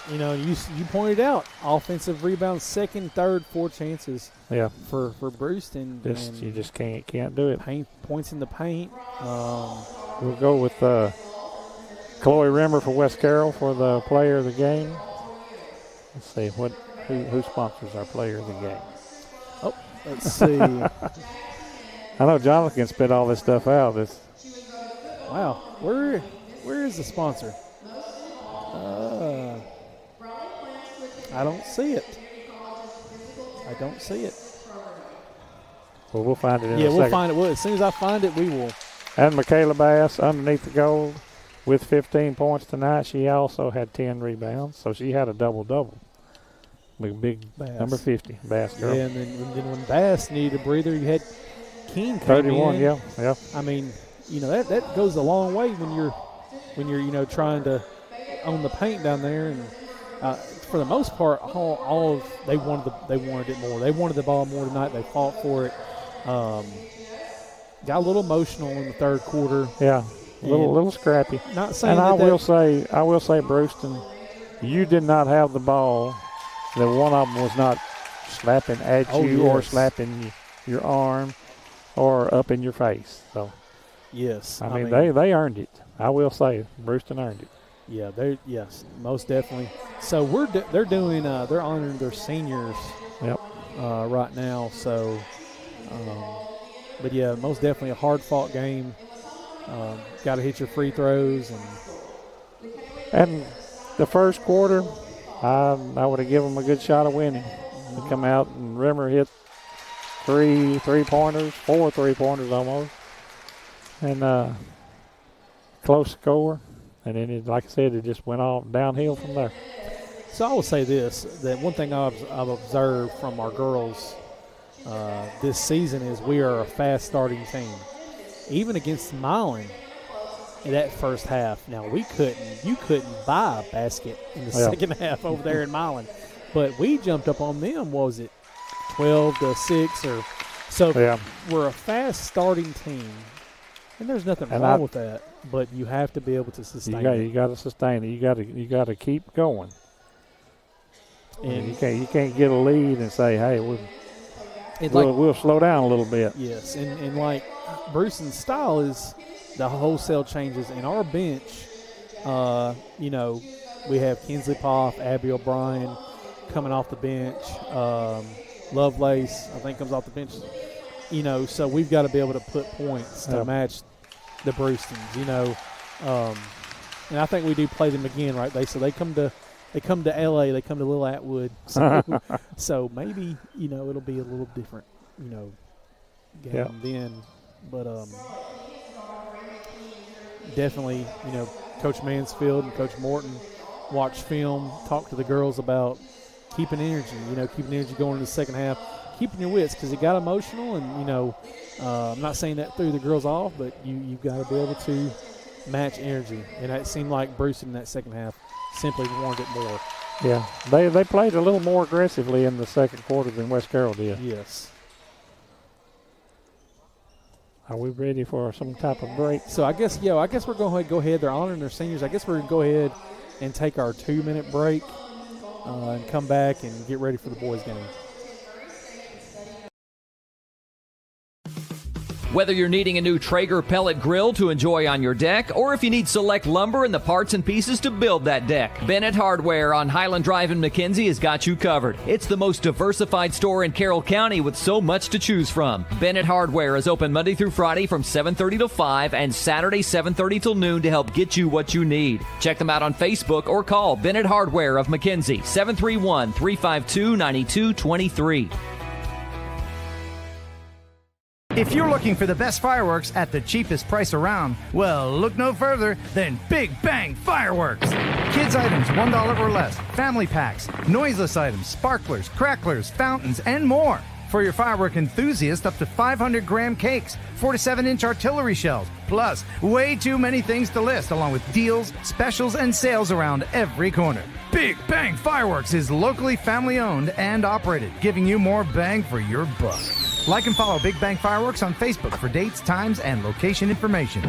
You pointed out offensive rebounds, second, third, 4 chances. Yeah. For Bruceton. You just can't do it. Points in the paint. We'll go with Chloe Rimmer for West Carroll for the player of the game. Let's see who sponsors our player of the game. Oh, let's see. I know Jonathan can spit all this stuff out. Wow, where is the sponsor? I don't see it. Well, we'll find it in a second. Yeah, we'll find it. Well, as soon as I find it, we will. And Michaela Bass underneath the gold with 15 points tonight. She also had 10 rebounds, so she had a double-double. Big Bass. Number 50, Bass girl. Yeah, and then when Bass needed a breather, you had King come 31, in. yeah. I mean, that goes a long way when you're trying to own the paint down there. And for the most part, they wanted it more. They wanted the ball more tonight. They fought for it. Got a little emotional in the third quarter. Yeah, a little scrappy. Not saying. And I will say, Bruceton, you did not have the ball. That one of them was not slapping at you or slapping your arm or up in your face. So, yes, I mean they earned it. I will say, Bruceton earned it. Yeah, yes, most definitely. So they're honoring their seniors. Yep. Right now. So, but yeah, most definitely a hard-fought game. Got to hit your free throws and the first quarter. I would have given them a good shot of winning. To come out and Rimmer hit 4 3-pointers almost, and close score. And then, like I said, it just went all downhill from there. So I will say this: that one thing I've observed from our girls this season is we are a fast starting team, even against Milan. In that first half. Now you couldn't buy a basket in the second half over there in Milan, but we jumped up on them. What was it, 12-6 or so? Yeah. We're a fast starting team, and there's nothing wrong with that. But you have to be able to sustain it. You got to sustain it. You got to keep going. And you can't get a lead and say, hey, we'll slow down a little bit. Yes, and like Bruceton's style is. The wholesale changes in our bench. We have Kinsley Poff, Abby O'Brien coming off the bench. Lovelace, I think, comes off the bench. So we've got to be able to put points to match the Brucetons. And I think we do play them again, right? So they come to they come to L.A., they come to Little Atwood. So maybe, it'll be a little different, game then. But definitely, Coach Mansfield and Coach Morton watch film, talk to the girls about keeping energy, keeping energy going in the second half, keeping your wits, because it got emotional. And, I'm not saying that threw the girls off, but you've got to be able to match energy. And it seemed like Bruceton in that second half simply wanted it more. Yeah, they played a little more aggressively in the second quarter than West Carroll did. Yes. Are we ready for some type of break? So I guess we're going to go ahead. They're honoring their seniors. I guess we're going to go ahead and take our 2-minute break and come back and get ready for the boys' game. Whether you're needing a new Traeger pellet grill to enjoy on your deck, or if you need select lumber and the parts and pieces to build that deck, Bennett Hardware on Highland Drive in McKenzie has got you covered. It's the most diversified store in Carroll County with so much to choose from. Bennett Hardware is open Monday through Friday from 7:30 to 5 and Saturday 7:30 till noon to help get you what you need. Check them out on Facebook or call Bennett Hardware of McKenzie, 731-352-9223. If you're looking for the best fireworks at the cheapest price around, well, look no further than Big Bang Fireworks. Kids items $1 or less, family packs, noiseless items, sparklers, cracklers, fountains, and more. For your firework enthusiast, up to 500-gram cakes, 4 to 7-inch artillery shells, plus way too many things to list, along with deals, specials, and sales around every corner. Big Bang Fireworks is locally family-owned and operated, giving you more bang for your buck. Like and follow Big Bang Fireworks on Facebook for dates, times, and location information.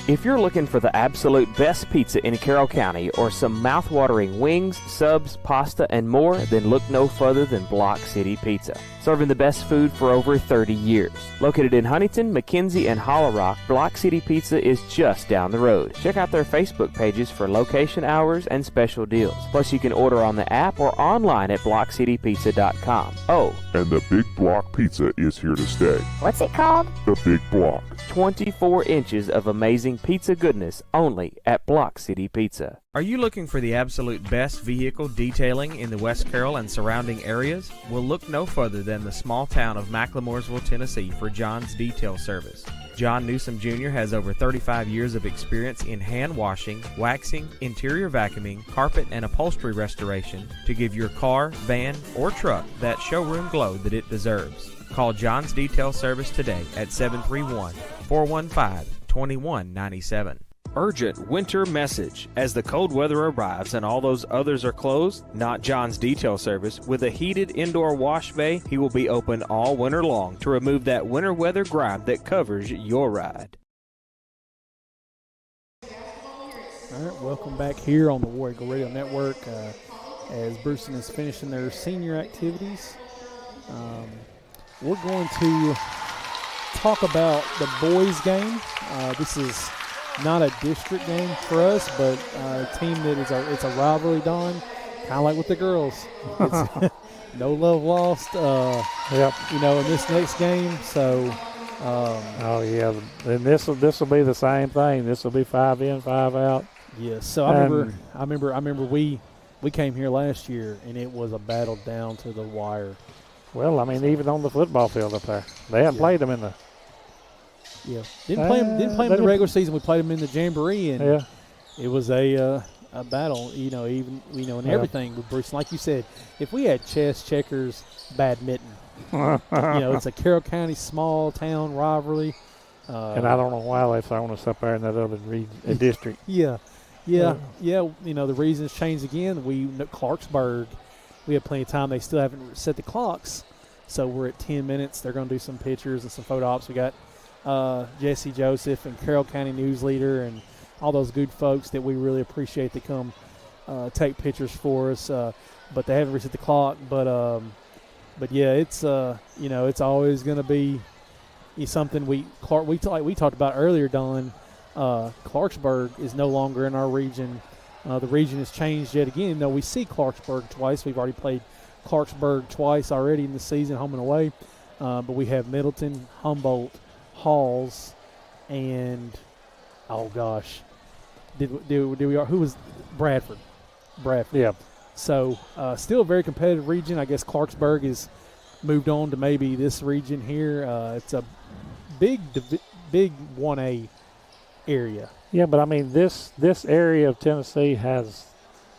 If you're looking for the absolute best pizza in Carroll County or some mouth-watering wings, subs, pasta, and more, then look no further than Block City Pizza. Serving the best food for over 30 years. Located in Huntington, McKenzie, and Hollow Rock, Block City Pizza is just down the road. Check out their Facebook pages for location hours and special deals. Plus, you can order on the app or online at blockcitypizza.com. Oh, and the Big Block Pizza is here to stay. What's it called? The Big Block. 24 inches of amazing pizza goodness only at Block City Pizza. Are you looking for the absolute best vehicle detailing in the West Carroll and surrounding areas? Well, look no further than the small town of McLemoresville, Tennessee for John's Detail Service. John Newsom Jr. has over 35 years of experience in hand washing, waxing, interior vacuuming, carpet and upholstery restoration to give your car, van, or truck that showroom glow that it deserves. Call John's Detail Service today at 731-415-2197. Urgent winter message. As the cold weather arrives and all those others are closed, not John's Detail Service. With a heated indoor wash bay, he will be open all winter long to remove that winter weather grime that covers your ride. All right, welcome back here on the War Eagle Radio Network as Bruceton is finishing their senior activities. We're going to talk about the boys' game. This is not a district game for us, but a team that it's a rivalry, Don, kind of like with the girls. It's no love lost, yep. In this next game. So, oh yeah, and this will be the same thing. This will be 5 in, 5 out. Yes. So I remember we came here last year and it was a battle down to the wire. Well, I mean, even on the football field up there, they haven't played them in the. Yeah, didn't play them in the regular season. We played them in the jamboree, and it was a battle. And everything with Bruce. Like you said, if we had chess, checkers, badminton, it's a Carroll County small town rivalry. And I don't know why they've thrown us up there in that other district. Yeah. The reasons changed again. Clarksburg, we have plenty of time. They still haven't set the clocks, so we're at 10 minutes. They're going to do some pictures and some photo ops. We got Jesse Joseph and Carroll County News Leader and all those good folks that we really appreciate to come take pictures for us. But they haven't reset the clock. But yeah, it's it's always going to be something we talked about earlier, Don. Clarksburg is no longer in our region. The region has changed yet again. Though we see Clarksburg twice. We've already played Clarksburg twice already in the season, home and away. But we have Middleton, Humboldt, Halls, and Who was Bradford? Yeah. So still a very competitive region. I guess Clarksburg is moved on to maybe this region here. It's a big 1A area. Yeah, but I mean this area of Tennessee has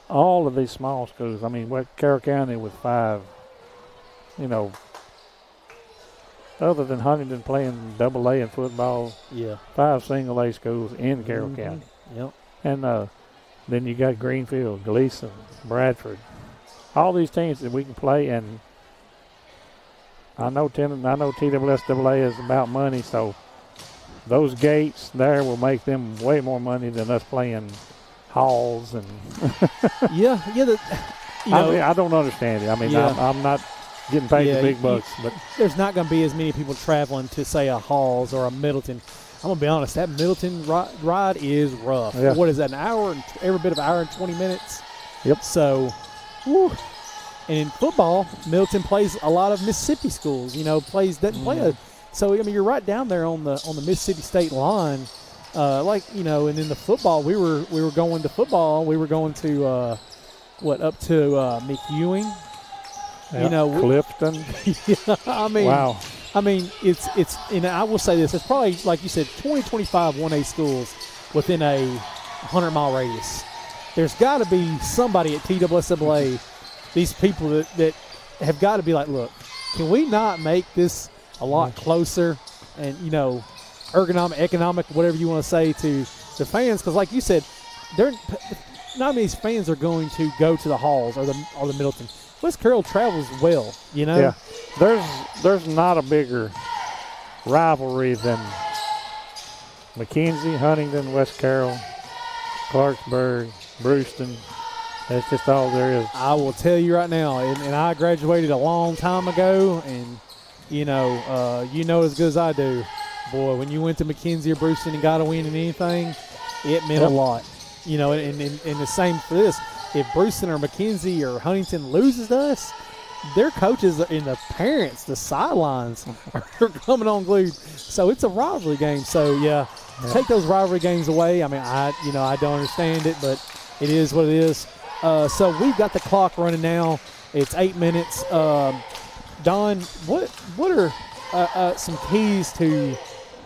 all of these small schools. I mean, what Carroll County with 5, other than Huntington playing AA in football, 5 single A schools in Carroll County. Yep. And then you got Greenfield, Gleason, Bradford, all these teams that we can play. And I know TWSAA is about money, so those gates there will make them way more money than us playing halls and. I don't understand it. I mean, I'm not getting paid the big bucks, but there's not going to be as many people traveling to say a Halls or a Middleton. I'm going to be honest, that Middleton ride is rough. Yeah. What is that, an hour and every bit of an hour and 20 minutes? Yep. So, whew. And in football, Middleton plays a lot of Mississippi schools. Doesn't play a. So I mean, you're right down there on the Mississippi State line, and in the football, we were going to football. We were going to up to McEwing. Yep. Clifton. I mean, wow. I mean, it's I will say this, it's probably, like you said, 20-25 1A schools within a 100-mile radius. There's got to be somebody at TWSAA, these people that have got to be like, look, can we not make this a lot closer and, ergonomic, economic, whatever you want to say to the fans? Because like you said, not many fans are going to go to the Halls or the Middleton. West Carroll travels well, Yeah, there's not a bigger rivalry than McKenzie, Huntington, West Carroll, Clarksburg, Bruceton. That's just all there is. I will tell you right now, and I graduated a long time ago, and you know as good as I do, boy, when you went to McKenzie or Bruceton and got a win in anything, it meant a lot. And the same for this. If Bruceton or McKenzie or Huntington loses to us, their coaches and the parents, the sidelines, are coming unglued. So it's a rivalry game. So, take those rivalry games away. I mean, I don't understand it, but it is what it is. So we've got the clock running now. It's 8 minutes. Don, what are some keys to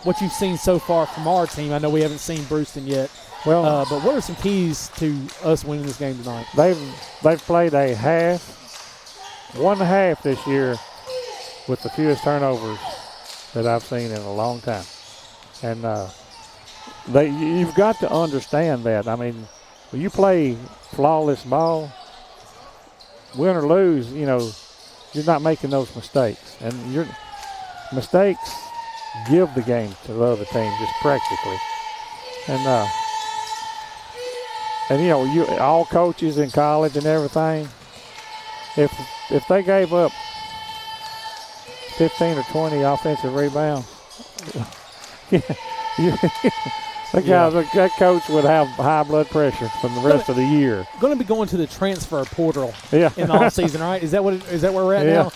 what you've seen so far from our team? I know we haven't seen Bruceton yet. Well, but what are some keys to us winning this game tonight? They've played one half this year with the fewest turnovers that I've seen in a long time, and you've got to understand that. I mean, when you play flawless ball, win or lose, you're not making those mistakes, and your mistakes give the game to the other team just practically, and all coaches in college and everything, if they gave up 15 or 20 offensive rebounds, that coach would have high blood pressure for the rest of the year. Going to be going to the transfer portal in the offseason, right? Is that where we're at now?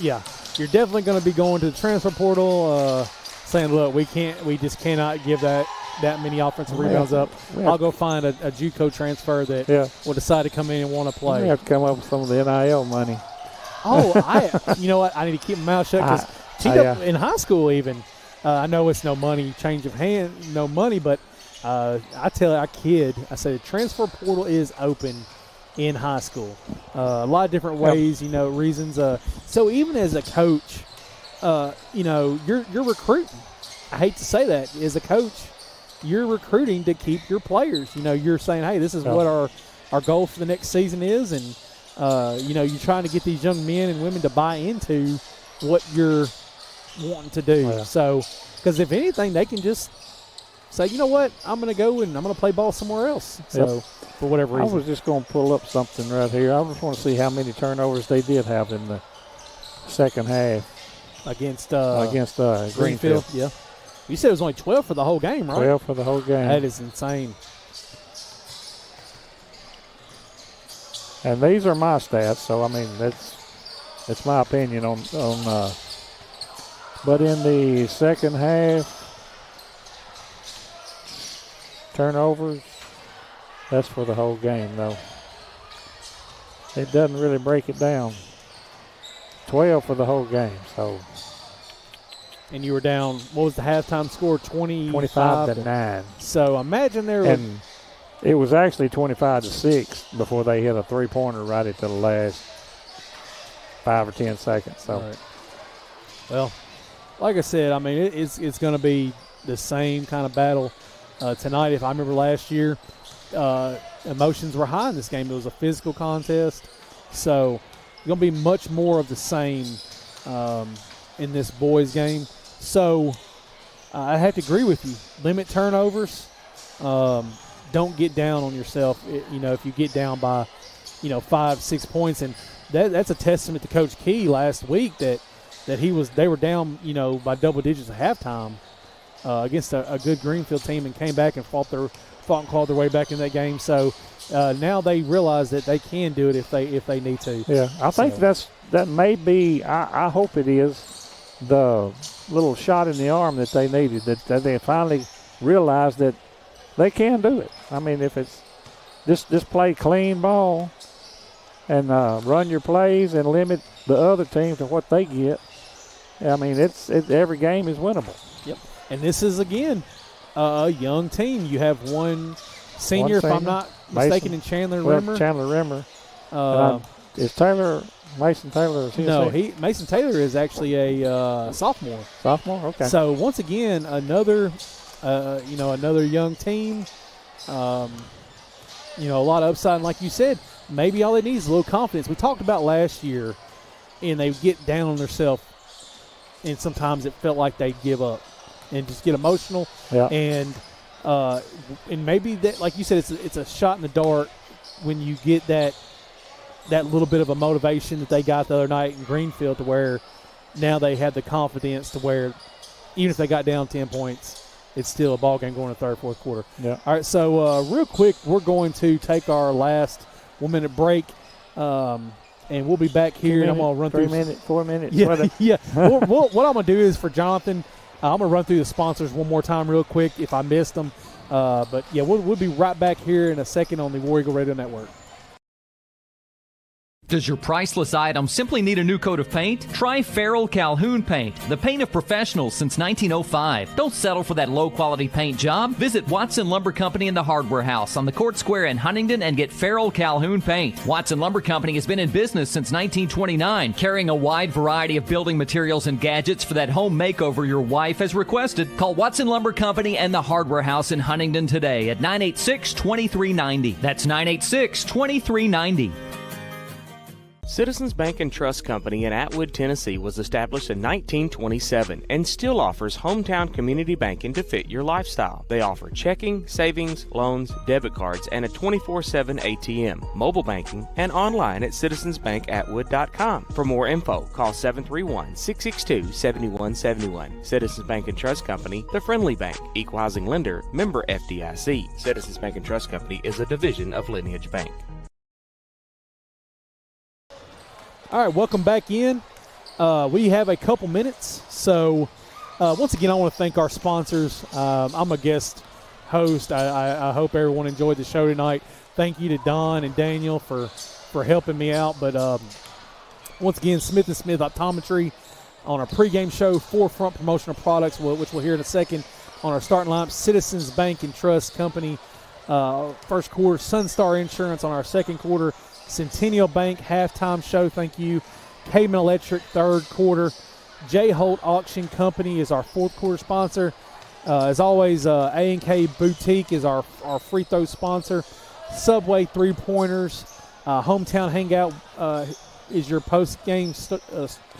Yeah. You're definitely going to be going to the transfer portal, saying, look, we just cannot give that many offensive rebounds up. I'll go find a JUCO transfer that will decide to come in and want to play. We have to come up with some of the NIL money. You know what? I need to keep my mouth shut because in high school even, I know it's no money, change of hand, no money, but I tell our kid, I say the transfer portal is open in high school. A lot of different ways, reasons. So even as a coach, you're recruiting. I hate to say that. As a coach, you're recruiting to keep your players. You're saying, hey, this is what our goal for the next season is, and you're trying to get these young men and women to buy into what you're wanting to do. So, because if anything, they can just say, you know what, I'm going to go and I'm going to play ball somewhere else. So, for whatever reason. I was just going to pull up something right here. I just want to see how many turnovers they did have in the second half against Greenfield. Yeah. You said it was only 12 for the whole game, right? 12 for the whole game. That is insane. And these are my stats, so I mean that's my opinion on. But in the second half, turnovers That's for the whole game, though. It doesn't really break it down. 12 for the whole game, so. And you were down, what was the halftime score? 25 to 9. So imagine And it was actually 25 to 6 before they hit a three-pointer right at the last 5 or 10 seconds. So, right. Well, like I said, I mean, it's going to be the same kind of battle tonight. If I remember last year, emotions were high in this game. It was a physical contest. So it's going to be much more of the same in this boys game. So I have to agree with you. Limit turnovers. Don't get down on yourself. If you get down by, 5-6 points, and that's a testament to Coach Key last week that they were down, by double digits at halftime against a good Greenfield team and came back and fought and clawed their way back in that game. So now they realize that they can do it if they need to. Yeah, I think that may be. I hope it is the little shot in the arm that they needed. That they finally realized that they can do it. I mean, if it's just play clean ball and run your plays and limit the other team to what they get. I mean, every game is winnable. Yep. And this is, again, a young team. You have one senior, if I'm not mistaken, in Chandler Rimmer. Chandler Rimmer. Is Mason Taylor? Is he no, Mason Taylor is actually a sophomore. Sophomore, okay. So once again, another young team. A lot of upside. And like you said, maybe all they need is a little confidence. We talked about last year, and they get down on themselves, and sometimes it felt like they give up and just get emotional. Yeah. And maybe that, like you said, it's a shot in the dark when you get that little bit of a motivation that they got the other night in Greenfield, to where now they had the confidence to where even if they got down 10 points, it's still a ball game going to third, fourth quarter. Yeah. All right, so real quick, we're going to take our last 1-minute break, and we'll be back here. And I'm going to run 3 through minutes, 4 minutes. Yeah, yeah. What I'm going to do is for Jonathan, I'm going to run through the sponsors one more time real quick if I missed them. But yeah, we'll be right back here in a second on the War Eagle Radio Network. Does your priceless item simply need a new coat of paint? Try Farrell Calhoun Paint, the paint of professionals since 1905. Don't settle for that low-quality paint job. Visit Watson Lumber Company in the Hardware House on the Court Square in Huntington and get Farrell Calhoun Paint. Watson Lumber Company has been in business since 1929, carrying a wide variety of building materials and gadgets for that home makeover your wife has requested. Call Watson Lumber Company and the Hardware House in Huntington today at 986-2390. That's 986-2390. Citizens Bank and Trust Company in Atwood, Tennessee was established in 1927 and still offers hometown community banking to fit your lifestyle. They offer checking, savings, loans, debit cards, and a 24/7 ATM, mobile banking, and online at citizensbankatwood.com. For more info, call 731-662-7171. Citizens Bank and Trust Company, the friendly bank, equal housing lender, member FDIC. Citizens Bank and Trust Company is a division of Lineage Bank. All right, welcome back in. We have a couple minutes. So, once again, I want to thank our sponsors. I'm a guest host. I hope everyone enjoyed the show tonight. Thank you to Don and Daniel for helping me out. But once again, Smith & Smith Optometry on our pregame show, Forefront Promotional Products, which we'll hear in a second. On our starting lineup, Citizens Bank and Trust Company, first quarter, Sunstar Insurance on our second quarter, Centennial Bank halftime show, thank you. Cayman Electric third quarter. J. Holt Auction Company is our fourth quarter sponsor. As always, A&K Boutique is our free throw sponsor. Subway three-pointers. Hometown Hangout is your post-game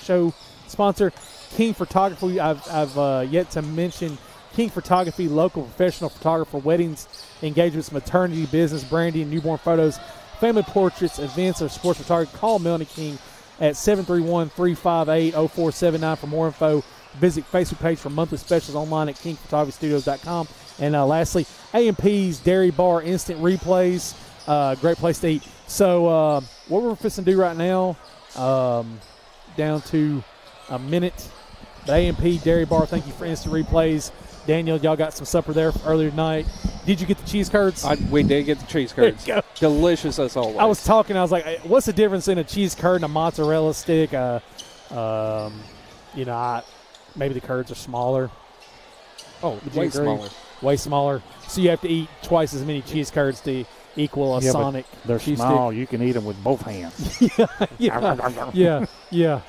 show sponsor. King Photography, I've yet to mention King Photography, local professional photographer, weddings, engagements, maternity, business, branding, newborn photos, family portraits, events, or sports photography. Call Melanie King at 731-358-0479 for more info. Visit Facebook page for monthly specials online at kingphotographystudios.com. And lastly, A&P's Dairy Bar Instant Replays. Great place to eat. So what we're fixing to do right now, down to a minute. The A&P Dairy Bar, thank you for Instant Replays. Daniel, y'all got some supper there earlier tonight. Did you get the cheese curds? We did get the cheese curds. There you go. Delicious as always. I was talking. I was like, "What's the difference in a cheese curd and a mozzarella stick?" Maybe the curds are smaller. Oh, Would you way agree? smaller. Way smaller. So you have to eat twice as many cheese curds to equal a Sonic. But they're cheese small. stick. You can eat them with both hands. Yeah.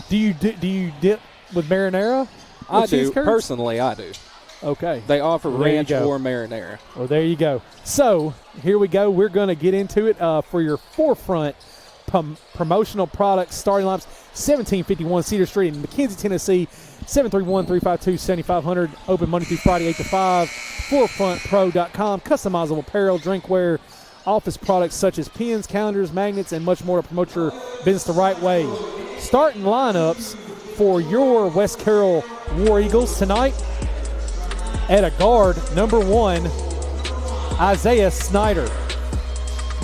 Do you dip with marinara? I with cheese do. curds? Personally, I do. Okay. They offer Well, there you ranch go. or marinara. Well, there you go. So here we go. We're going to get into it for your forefront promotional products. Starting lineups: 1751 Cedar Street in McKenzie, Tennessee. 731-352-7500. Open Monday through Friday, 8 to 5. ForefrontPro.com. Customizable apparel, drinkware, office products such as pens, calendars, magnets, and much more to promote your business the right way. Starting lineups for your West Carroll War Eagles tonight. At a guard, number 1, Isaiah Snyder.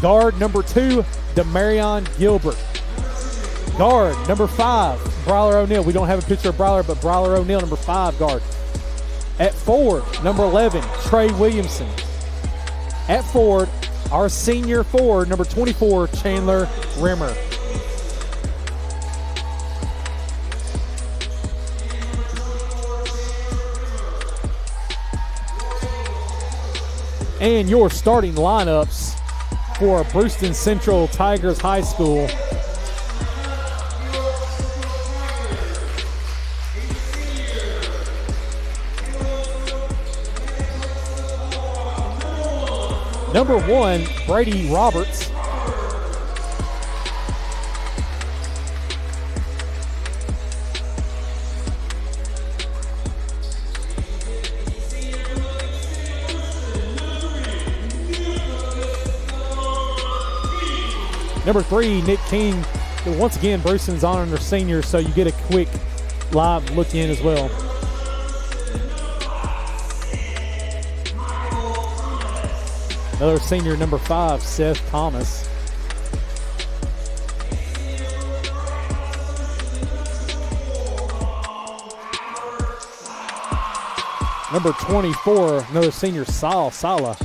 Guard number 2, Demarion Gilbert. Guard number 5, Bryler O'Neill. We don't have a picture of Bryler, but Bryler O'Neill, number 5 guard. At forward, number 11, Trey Williamson. At forward, our senior forward, number 24, Chandler Rimmer. And your starting lineups for Bruceton Central Tigers High School. Number 1, Brady Roberts. Number 3, Nick King. Once again, Bruceton's honoring their seniors, so you get a quick live look in as well. Another senior, number 5, Seth Thomas. Number 24, another senior, Saul Sala.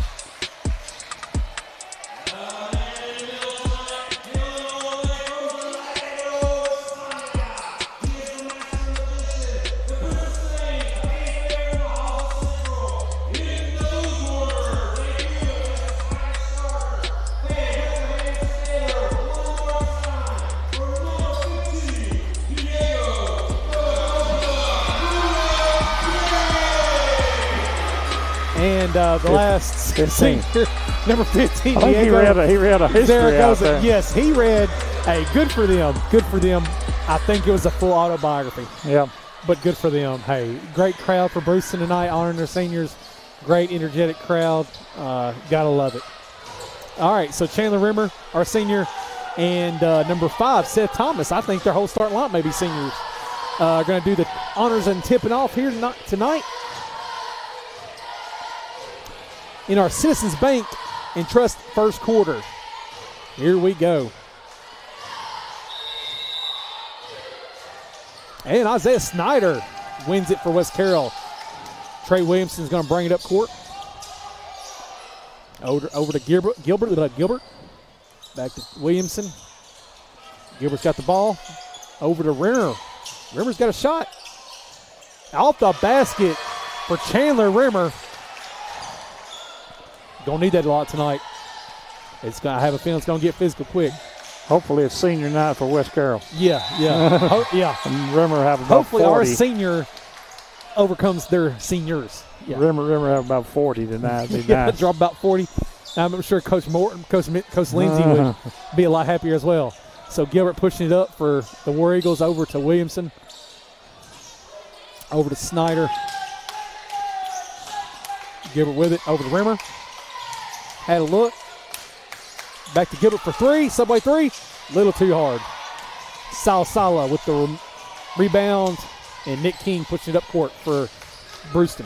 And the last 15. senior, number 15. I think he read a history there out goes there. Yes, he read. Hey, good for them. Good for them. I think it was a full autobiography. Yeah. But good for them. Hey, great crowd for Bruceton tonight, honoring their seniors. Great, energetic crowd. Gotta love it. All right, so Chandler Rimmer, our senior, and number 5, Seth Thomas. I think their whole starting line may be seniors. Going to do the honors and tipping off here tonight. In our Citizens Bank and Trust first quarter. Here we go. And Isaiah Snyder wins it for West Carroll. Trey Williamson's going to bring it up court. Over to Gilbert. Back to Williamson. Gilbert's got the ball. Over to Rimmer. Rimmer's got a shot. Off the basket for Chandler Rimmer. Gonna need that a lot tonight. I have a feeling it's gonna get physical quick. Hopefully it's senior night for West Carroll. Yeah. Yeah. And Rimmer have about Hopefully 40. our senior overcomes their seniors. Yeah. Rimmer have about 40 tonight. Yeah, drop about 40. I'm sure Coach Morton, Coach Lindsay would be a lot happier as well. So Gilbert pushing it up for the War Eagles over to Williamson. Over to Snyder. Gilbert with it over to Rimmer. Had a look. Back to Gilbert for 3. Subway 3. Little too hard. Sala with the rebound. And Nick King pushing it up court for Bruceton.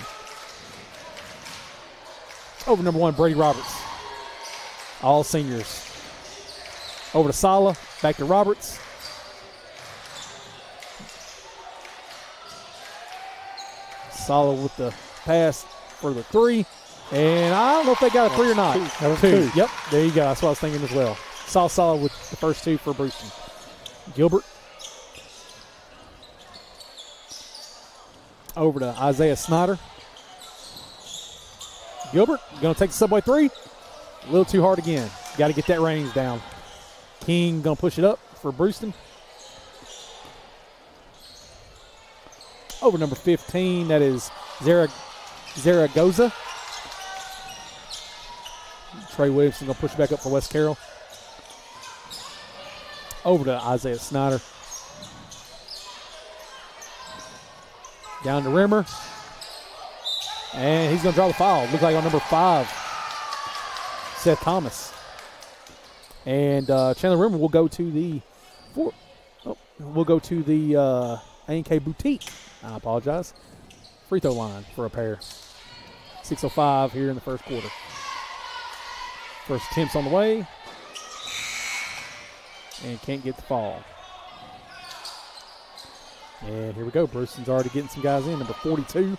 Over number 1, Brady Roberts. All seniors. Over to Sala. Back to Roberts. Solid with the pass for the three. And I don't know if they got a three or not. That was two. Yep, there you go. That's what I was thinking as well. Solid with the first two for Bruceton. Gilbert. Over to Isaiah Snyder. Gilbert going to take the subway three. A little too hard again. Got to get that range down. King going to push it up for Bruceton. Over number 15, that is Zaragoza. Trey Williamson going to push it back up for West Carroll. Over to Isaiah Snyder. Down to Rimmer. And he's going to draw the foul. Looks like on number 5, Seth Thomas. And Chandler Rimmer will go to the A&K Boutique. I apologize. Free throw line for a pair. 6:05 here in the first quarter. First attempts on the way. And can't get the fall. And here we go. Bruceton's already getting some guys in. Number 42,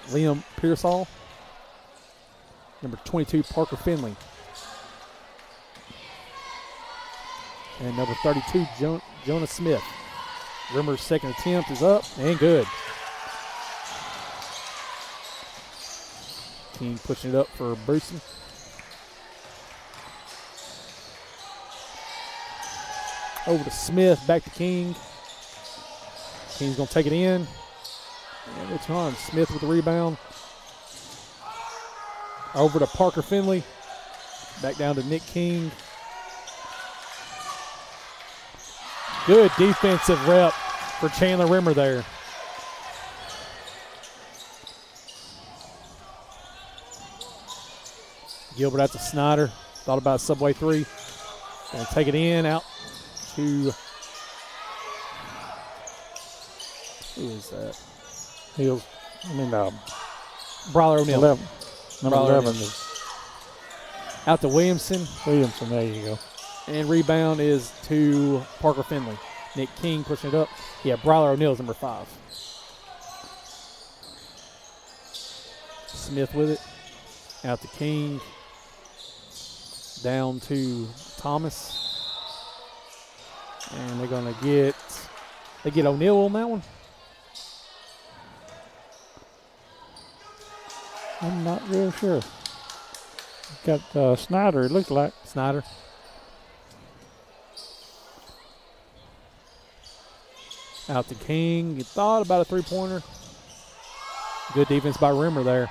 Liam Pearsall. Number 22, Parker Finley. And number 32, Jonah Smith. Rimmer's second attempt is up and good. King pushing it up for Bruceton. Over to Smith, back to King. King's going to take it in. And it's on. Smith with the rebound. Over to Parker Finley. Back down to Nick King. Good defensive rep for Chandler Rimmer there. Gilbert out to Snyder. Thought about a subway three. Going to take it in, out to, who is that? Bryler O'Neal. 11. Number Bryler 11 O'Neal. is Out to Williamson. there you go. And rebound is to Parker Finley. Nick King pushing it up. Yeah, Bryler O'Neal is number 5. Smith with it. Out to King. Down to Thomas. And they're going to get O'Neal on that one. I'm not real sure. Got Snyder, it looks like. Snyder. Out to King. You thought about a three-pointer. Good defense by Rimmer there.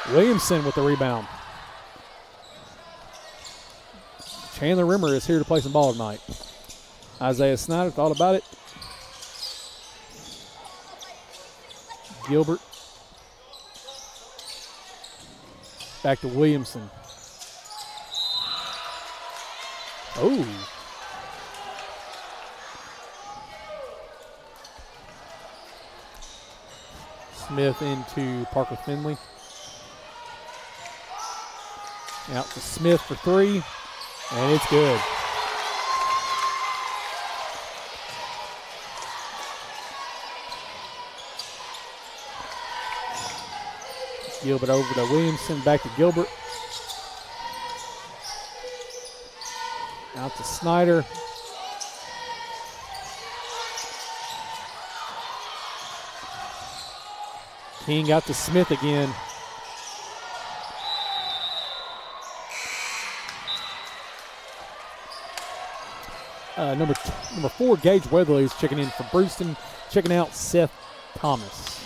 Williamson with the rebound. Chandler Rimmer is here to play some ball tonight. Isaiah Snyder thought about it. Gilbert. Back to Williamson. Oh. Smith into Parker Finley. Out to Smith for three. And it's good. Gilbert over to Williamson, back to Gilbert. Out to Snyder. King out to Smith again. Number 4, Gage Weatherly is checking in for Bruceton. Checking out Seth Thomas.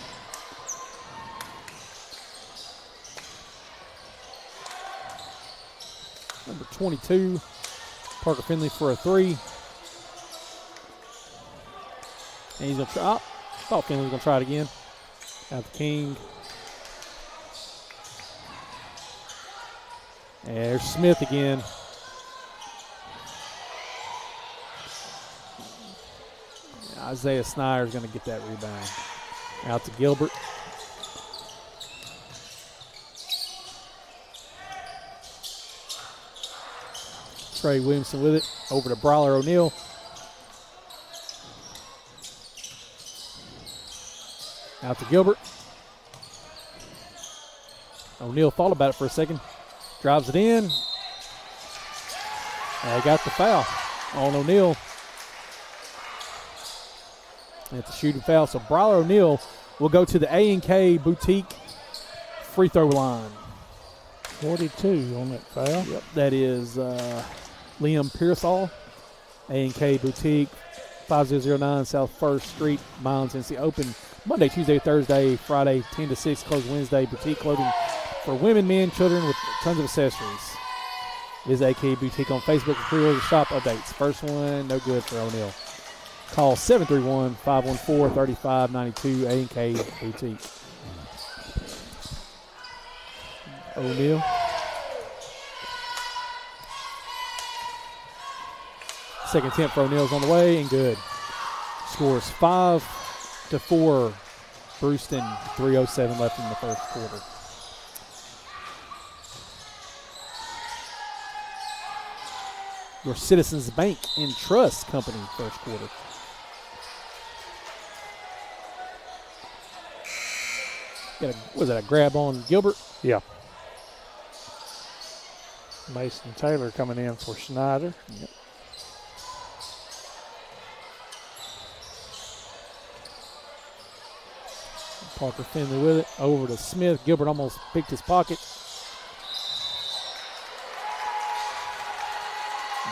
Number 22, Parker Finley for a three. And he's going to try. I thought Finley was going to try it again. Out to King. And there's Smith again. Isaiah Snyder is going to get that rebound. Out to Gilbert. Trey Williamson with it. Over to Bryler O'Neal. Out to Gilbert. O'Neal thought about it for a second. Drives it in. And he got the foul on O'Neal. It's a shooting foul. So Bryler O'Neal will go to the A&K Boutique free throw line. 42 on that foul. Yep, that is Liam Pearsall. A&K Boutique, 5009 South 1st Street, Miles, Tennessee. Open Monday, Tuesday, Thursday, Friday, 10 to 6. Closed Wednesday. Boutique clothing for women, men, children with tons of accessories. It is A&K Boutique on Facebook for pre-order shop updates. First one, no good for O'Neal. Call 731-514-3592, A&K Boutique. O'Neal. Second attempt for O'Neal's on the way, and good. Scores 5-4. Bruceton, 3:07 left in the first quarter. Your Citizens Bank and Trust Company first quarter. Was that a grab on Gilbert? Yeah. Mason Taylor coming in for Snyder. Yep. Parker Finley with it. Over to Smith. Gilbert almost picked his pocket.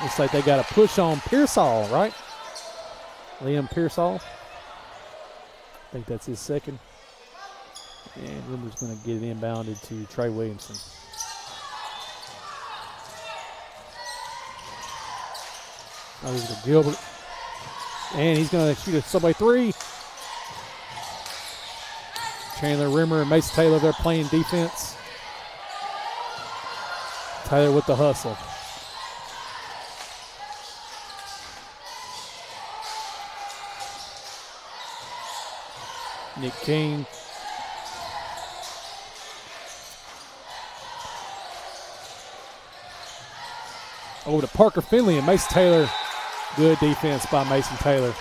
Looks like they got a push on Pearsall, right? Liam Pearsall. I think that's his second. And Rimmer's going to get it inbounded to Trey Williamson. Over to Gilbert. And he's going to shoot a subway three. Chandler Rimmer and Mason Taylor, they're playing defense. Taylor with the hustle. Nick King. Over to Parker Finley and Mason Taylor. Good defense by Mason Taylor.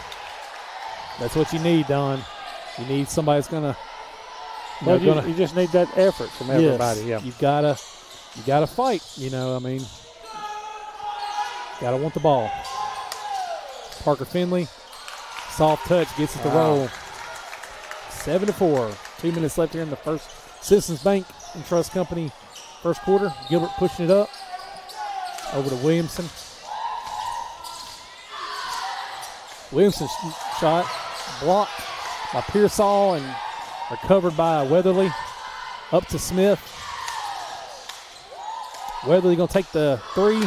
That's what you need, Don. You need somebody that's going to. You just need that effort from everybody. Yes, Yeah, you gotta fight. Gotta want the ball. Parker Finley, soft touch, gets it to roll. 7-4. 2 minutes left here in the first Citizens Bank and Trust Company first quarter. Gilbert pushing it up. Over to Williamson. Williamson shot blocked by Pearsall and recovered by Weatherly. Up to Smith. Weatherly going to take the three.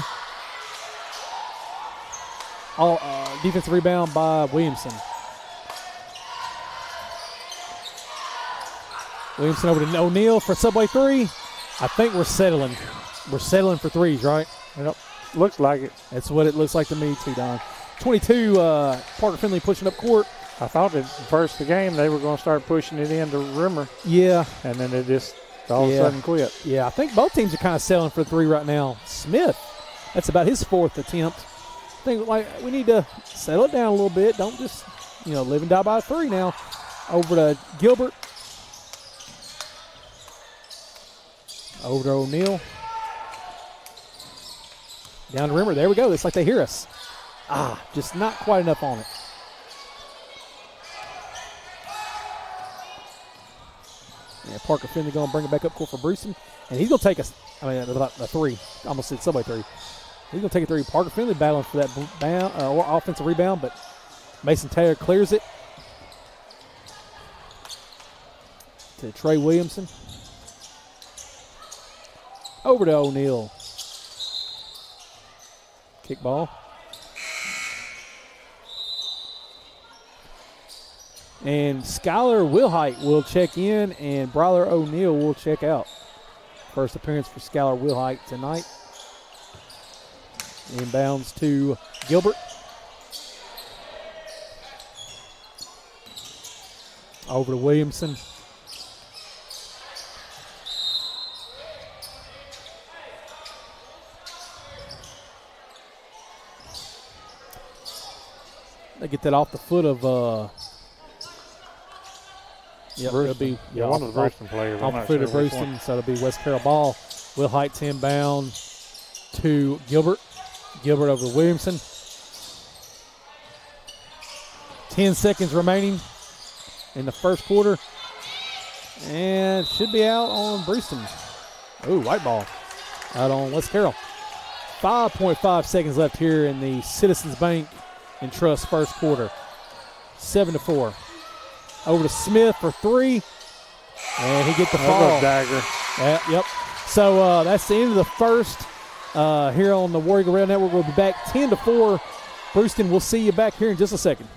Defensive rebound by Williamson. Williamson over to O'Neal for subway three. I think we're settling. We're settling for threes, right? Yep. Looks like it. That's what it looks like to me too, Don. 22, Parker Finley pushing up court. I thought at first the game they were going to start pushing it into Rimmer. Yeah. And then it just all of a sudden quit. Yeah, I think both teams are kind of settling for three right now. Smith, that's about his fourth attempt. I think we need to settle it down a little bit. Don't just, live and die by three now. Over to Gilbert. Over to O'Neal. Down to Rimmer. There we go. Looks like they hear us. Just not quite enough on it. Yeah, Parker Finley going to bring it back up court for Bruceton. And he's going to take a three. Almost said subway three. He's going to take a three. Parker Finley battling for that offensive rebound, but Mason Taylor clears it to Trey Williamson. Over to O'Neal. Kick ball. And Skylar Wilhite will check in, and Bryler O'Neal will check out. First appearance for Skylar Wilhite tonight. Inbounds to Gilbert. Over to Williamson. They get that off the foot of Yep, it'll be one of the Bruceton players. I'm Off not the foot sure of which one. Bruceton, so it'll be West Carroll ball. Will Height's inbound to Gilbert. Gilbert over to Williamson. 10 seconds remaining in the first quarter. And should be out on Bruceton. Ooh, white ball out on West Carroll. 5.5 seconds left here in the Citizens Bank and Trust first quarter. 7-4. Over to Smith for three. And he gets the foul. Dagger. Yep. So that's the end of the first here on the War Eagle Rail Network. We'll be back 10-4. Bruceton, we'll see you back here in just a second.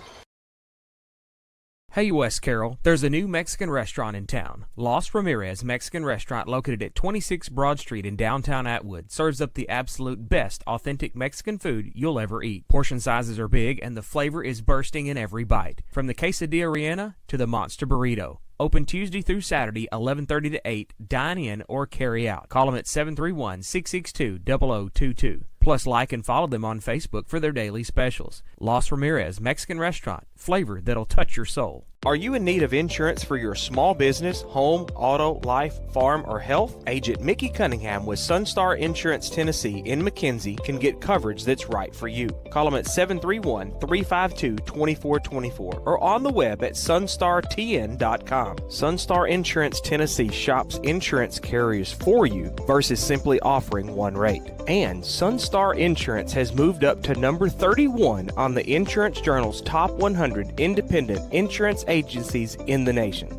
Hey, West Carroll, there's a new Mexican restaurant in town. Los Ramirez Mexican Restaurant, located at 26 Broad Street in downtown Atwood, serves up the absolute best authentic Mexican food you'll ever eat. Portion sizes are big, and the flavor is bursting in every bite. From the quesadilla rellena to the monster burrito. Open Tuesday through Saturday, 11:30 to 8. Dine in or carry out. Call them at 731-662-0022. Plus, like and follow them on Facebook for their daily specials. Los Ramirez Mexican Restaurant. Flavor that'll touch your soul. Are you in need of insurance for your small business, home, auto, life, farm, or health? Agent Mickey Cunningham with Sunstar Insurance Tennessee in McKenzie can get coverage that's right for you. Call them at 731-352-2424 or on the web at sunstartn.com. Sunstar Insurance Tennessee shops insurance carriers for you versus simply offering one rate. And Sunstar Insurance has moved up to number 31 on the Insurance Journal's top 100 independent insurance agencies in the nation.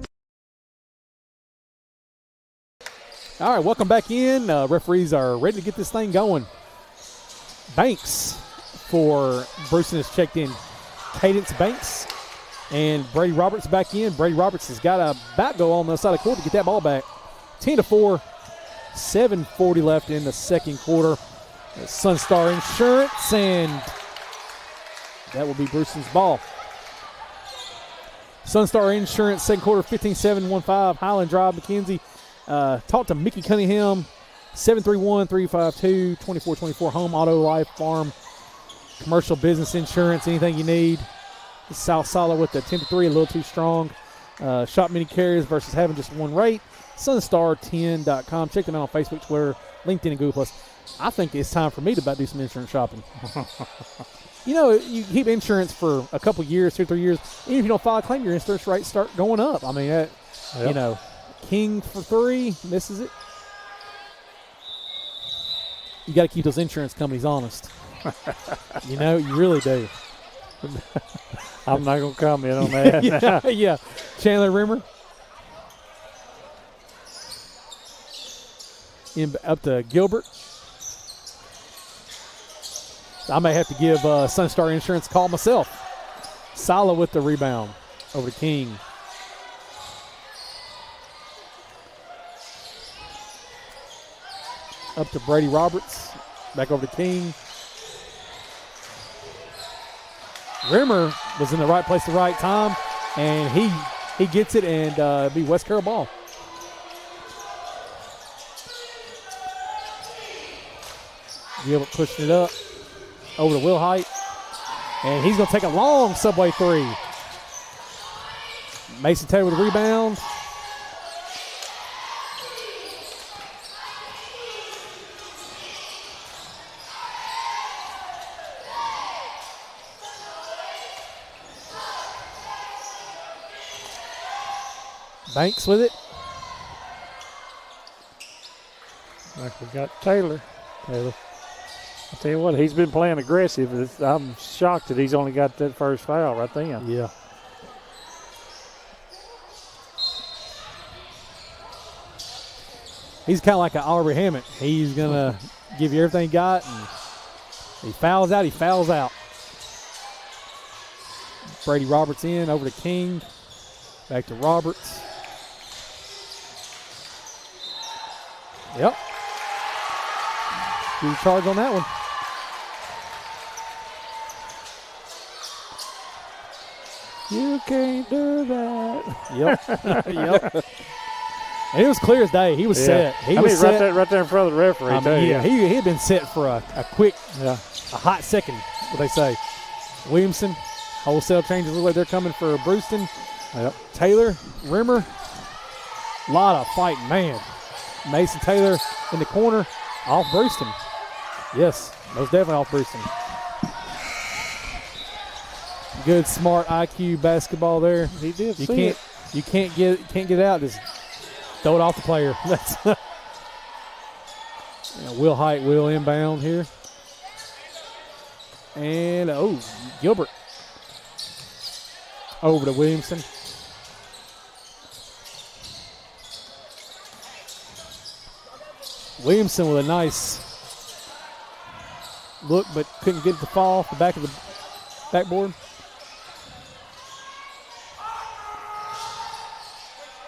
All right, welcome back in. Referees are ready to get this thing going. Banks for Bruceton has checked in. Cadence Banks and Brady Roberts back in. Brady Roberts has got a back goal on the side of the court to get that ball back. 10-4, 7:40 left in the second quarter. Sunstar Insurance, and that will be Bruceton's ball. Sunstar Insurance, second quarter, 15-7-1-5, Highland Drive, McKenzie. Talk to Mickey Cunningham, 731-352-2424, home, auto, life, farm, commercial business insurance, anything you need. South Sala with the 10-3, a little too strong. Shop many carriers versus having just one rate. Sunstar10.com. Check them out on Facebook, Twitter, LinkedIn, and Google+. I think it's time for me to do some insurance shopping. You know, you keep insurance for a couple years, 2 or 3 years. Even if you don't file a claim, your insurance rates start going up. I mean, you know, King for 3, misses it. You got to keep those insurance companies honest. You know, you really do. I'm not going to comment on that. yeah. Chandler Rimmer. Up to Gilbert. I may have to give Sunstar Insurance a call myself. Sala with the rebound over to King. Up to Brady Roberts. Back over to King. Rimmer was in the right place at the right time, and he gets it, and be West Carroll ball. Gilbert pushing it up over to Will Height, and he's going to take a long subway three. Mason Taylor with a rebound. Banks with it. Like we got Taylor. I tell you what, he's been playing aggressive. I'm shocked that he's only got that first foul right then. Yeah. He's kind of like an Aubrey Hammett. He's going to give you everything he got, and he fouls out, he fouls out. Brady Roberts in, over to King. Back to Roberts. Yep. Good charge on that one. You can't do that. Yep. Yep. And it was clear as day. He was set. He was set. Right there in front of the referee, too. Yeah, he had been set for a quick, a hot second, what they say. Williamson, wholesale changes look like they're coming for Bruceton. Yep. Taylor, Rimmer. Lot of fighting, man. Mason Taylor in the corner. Off Bruceton. Yes, most definitely off Bruceton. Good, smart IQ basketball there. He did. You can't get it out. Just throw it off the player. That's Will Height will inbound here. And Gilbert over to Williamson. Williamson with a nice look, but couldn't get it to fall off the back of the backboard.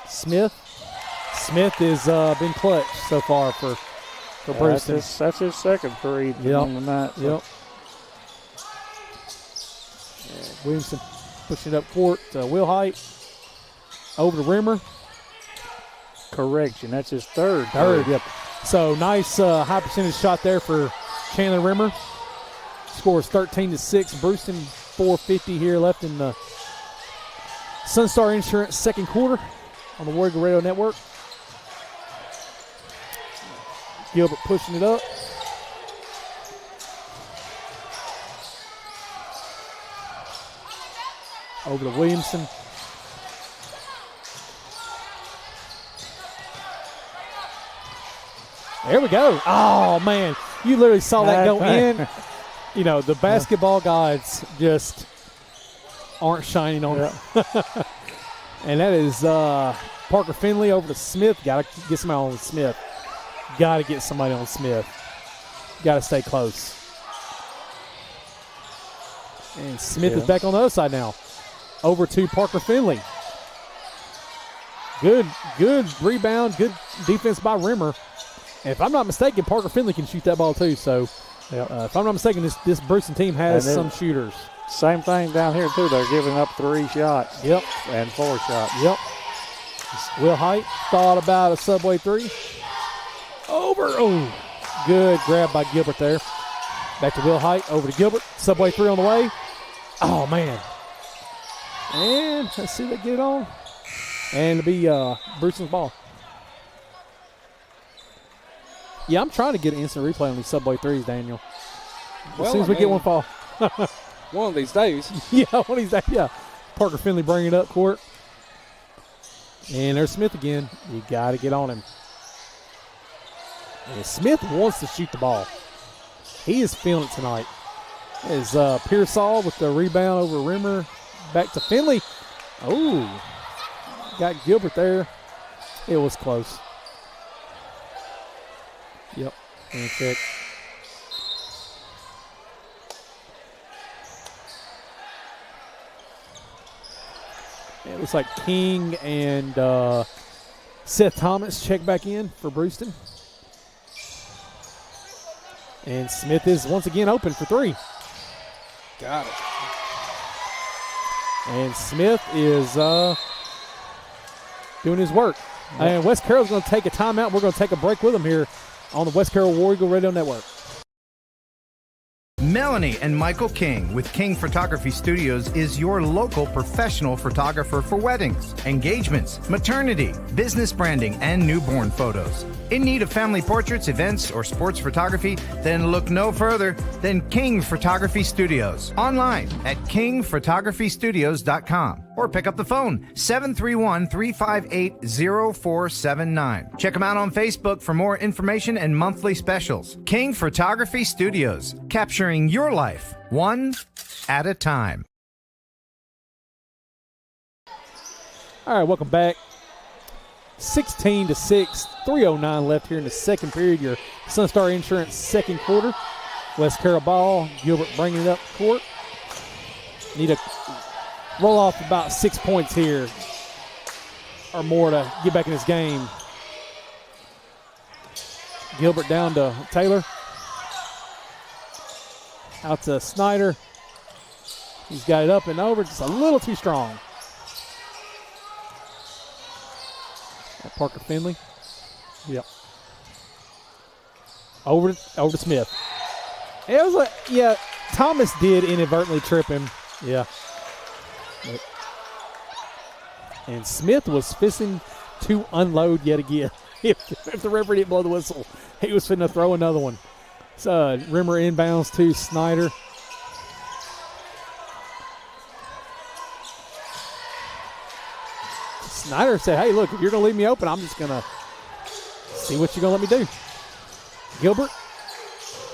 Smith has been clutch so far for Bruceton. That's his second three on the night. So. Yep. Williamson pushing it up court to Will Height. Over to Rimmer. Correction, that's his third. Yep. So nice high percentage shot there for Chandler Rimmer. Scores 13-6. Bruceton 4:50 here left in the Sunstar Insurance second quarter on the War Eagle Radio Network. Gilbert pushing it up. Over to Williamson. There we go. Oh, man. You literally saw that go in. You know, the basketball gods just aren't shining on it. And that is Parker Finley over to Smith. Got to get somebody on Smith. Got to get somebody on Smith. Got to stay close. And Smith is back on the other side now. Over to Parker Finley. Good rebound, good defense by Rimmer. And if I'm not mistaken, Parker Finley can shoot that ball too. So, if I'm not mistaken, this Bruceton team has some shooters. Same thing down here too. They're giving up 3 shots. Yep. And 4 shots. Yep. Will Height thought about a subway 3. Over. Oh, good grab by Gilbert there. Back to Will Height. Over to Gilbert. Subway 3 on the way. Oh, man. And let's see if they get it on. And it'll be Bruceton's ball. Yeah, I'm trying to get an instant replay on these Subway 3s, Daniel. As soon as we get one fall. One of these days. Yeah, one of these days. Yeah. Parker Finley bringing it up court. And there's Smith again. You got to get on him. And Smith wants to shoot the ball. He is feeling it tonight. Is Pearsall with the rebound over Rimmer. Back to Finley. Oh, got Gilbert there. It was close. Yep. And check. It looks like King and Seth Thomas check back in for Bruceton. And Smith is once again open for 3. Got it. And Smith is doing his work. Yep. And West Carroll's going to take a timeout. We're going to take a break with them here on the West Carroll War Eagle Radio Network. Melanie and Michael King with King Photography Studios is your local professional photographer for weddings, engagements, maternity, business branding, and newborn photos. In need of family portraits, events, or sports photography? Then look no further than King Photography Studios. Online at kingphotographystudios.com or pick up the phone 731-358-0479. Check them out on Facebook for more information and monthly specials. King Photography Studios, capturing your life one at a time. All right, welcome back. 16-6, 3:09 left here in the second period. Your Sunstar Insurance second quarter. West Carroll ball. Gilbert bringing it up court. Need to roll off about 6 points here or more to get back in this game. Gilbert down to Taylor. Out to Snyder. He's got it up and over, just a little too strong. Parker Finley. Yep. Over to Smith. It was like, yeah, Thomas did inadvertently trip him. Yeah. And Smith was fixing to unload yet again. if the referee didn't blow the whistle, he was finna throw another one. So Rimmer inbounds to Snyder. Snyder said, hey, look, if you're going to leave me open, I'm just going to see what you're going to let me do. Gilbert.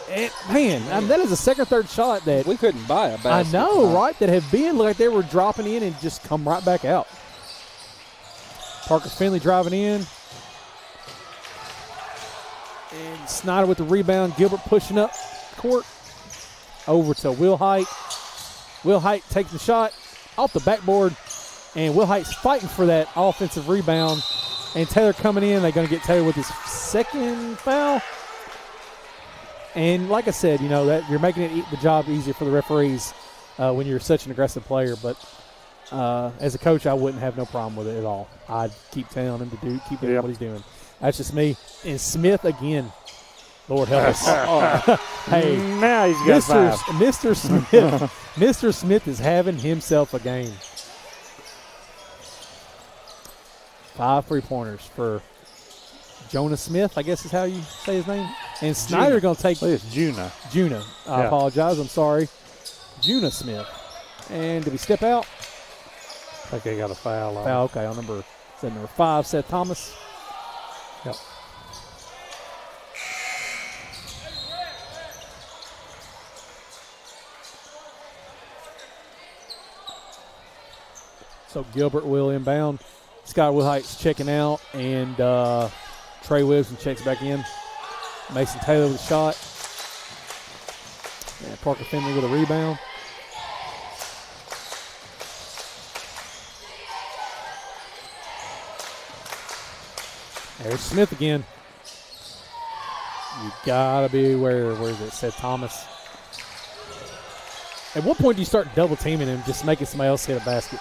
And, man, I mean, that is a second, third shot that we couldn't buy a basket. I know, right? That have been like they were dropping in and just come right back out. Parker Finley driving in. And Snyder with the rebound. Gilbert pushing up court. Over to Will Height. Will Height takes the shot off the backboard. And Will Height's fighting for that offensive rebound. And Taylor coming in. They're going to get Taylor with his second foul. And like I said, you know, that you're making the job easier for the referees when you're such an aggressive player. But as a coach, I wouldn't have no problem with it at all. I'd keep telling him to keep doing what he's doing. That's just me. And Smith again. Lord help us. Hey, now he's got five. Mr. Smith. Mr. Smith is having himself a game. 5 3-pointers for Jonah Smith, I guess is how you say his name. And Snyder going to take. It's Juna. I apologize. I'm sorry. Juna Smith. And did he step out? I think they got a foul on. Foul, okay, on number 5, Seth Thomas. Yep. So Gilbert will inbound. Scott Wilhite's checking out, and Trey Wilson checks back in. Mason Taylor with a shot. And Parker Finley with a rebound. There's Smith again. You gotta be aware. Where is it? Seth Thomas. At what point do you start double teaming him, just making somebody else hit a basket?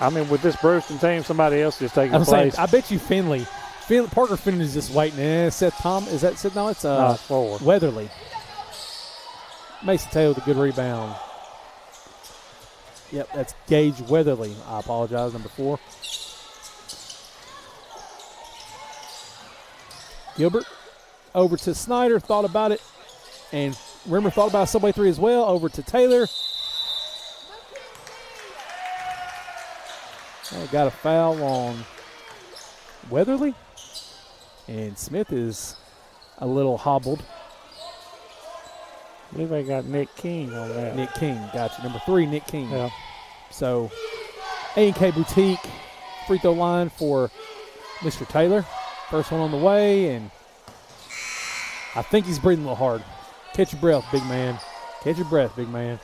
I mean, with this Bruceton team, somebody else is taking place. I bet you Parker Finley is just waiting. Seth Thomas, is that Seth? No, it's forward. Weatherly. Mason Taylor with a good rebound. Yep, that's Gage Weatherly. I apologize, number 4. Gilbert over to Snyder, thought about it. And Rimmer thought about a Subway 3 as well. Over to Taylor. Got a foul on Weatherly. And Smith is a little hobbled. I believe they got Nick King on that. Nick King, gotcha. Number 3, Nick King. Yeah. So, A&K Boutique free throw line for Mr. Taylor. First one on the way, and I think he's breathing a little hard. Catch your breath, big man. Catch your breath, big man.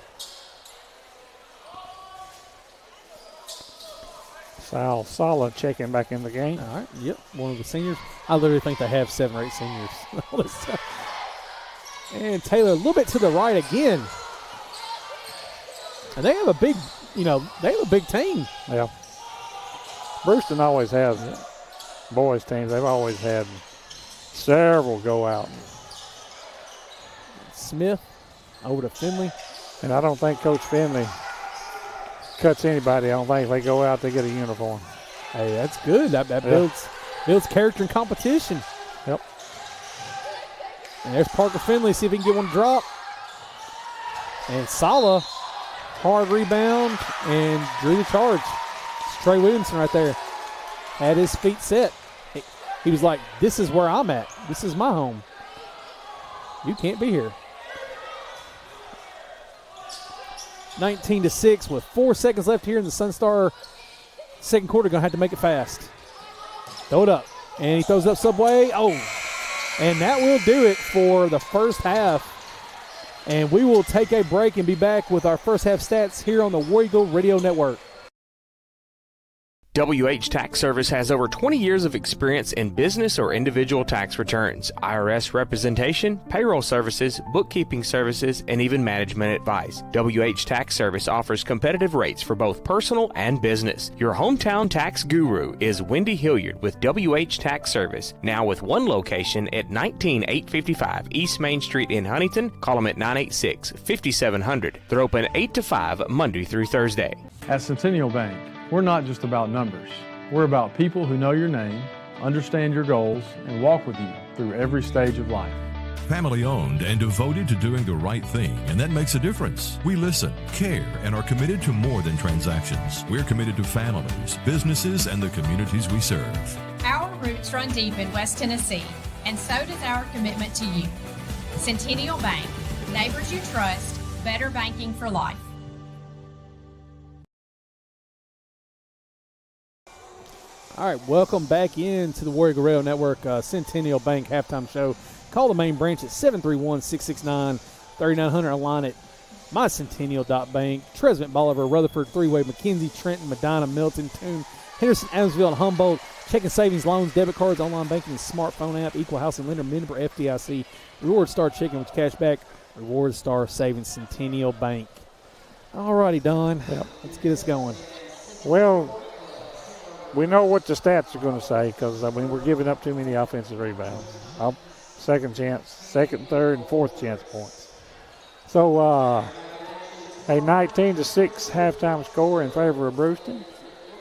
Sal Sala checking back in the game. All right, yep, one of the seniors. I literally think they have 7 or 8 seniors. And Taylor a little bit to the right again. And they have a big, they have a big team. Yeah. Bruceton always has boys teams. They've always had several go out. Smith over to Finley. And I don't think Coach Finley cuts anybody. I don't think if they go out, they get a uniform. Hey, that's good. That builds character and competition. Yep. And there's Parker Finley. See if he can get one to drop. And Sala, hard rebound, and drew the charge. It's Trey Williamson right there. Had his feet set. He was like, this is where I'm at. This is my home. You can't be here. 19-6 with 4 seconds left here in the Sunstar second quarter. Going to have to make it fast. Throw it up. And he throws it up Subway. Oh. And that will do it for the first half. And we will take a break and be back with our first half stats here on the War Eagle Radio Network. WH Tax Service has over 20 years of experience in business or individual tax returns, IRS representation, payroll services, bookkeeping services, and even management advice. WH Tax Service offers competitive rates for both personal and business. Your hometown tax guru is Wendy Hilliard with WH Tax Service, now with one location at 19855 East Main Street in Huntington. Call them at 986-5700. They're open 8 to 5 Monday through Thursday. At Centennial Bank, we're not just about numbers. We're about people who know your name, understand your goals, and walk with you through every stage of life. Family owned and devoted to doing the right thing, and that makes a difference. We listen, care, and are committed to more than transactions. We're committed to families, businesses, and the communities we serve. Our roots run deep in West Tennessee, and so does our commitment to you. Centennial Bank, neighbors you trust, better banking for life. All right, welcome back into the Warrior Radio Network Centennial Bank halftime show. Call the main branch at 731-669-3900. Online at mycentennial.bank. Tresvant, Bolivar, Rutherford, Three-Way, McKenzie, Trenton, Medina, Milton, Toone, Henderson, Adamsville, and Humboldt. Checking, savings, loans, debit cards, online banking, smartphone app, equal housing lender, member FDIC. Reward Star Checking with cash back. Reward Star Savings, Centennial Bank. All righty, Don. Yep. Let's get us going. Well, we know what the stats are going to say because, we're giving up too many offensive rebounds. Second chance, second, third, and fourth chance points. So, a 19-6 halftime score in favor of Bruceton.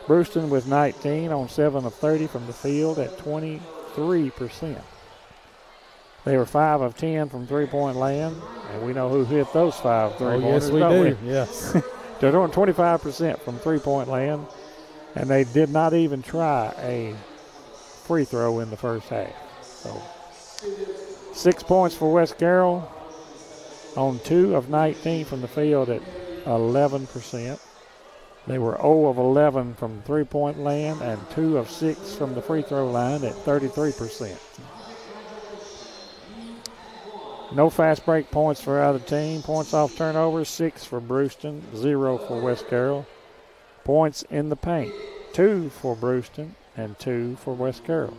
Bruceton with 19 on 7 of 30 from the field at 23%. They were 5 of 10 from three-point land, and we know who hit those 5 three-pointers. Yes, we do. Yes. They're doing 25% from three-point land, and they did not even try a free throw in the first half. So 6 points for West Carroll on 2 of 19 from the field at 11%. They were 0 of 11 from three-point land and 2 of 6 from the free throw line at 33%. No fast break points for either team. Points off turnovers, 6 for Bruceton, 0 for West Carroll. Points in the paint, 2 for Bruceton and 2 for West Carroll.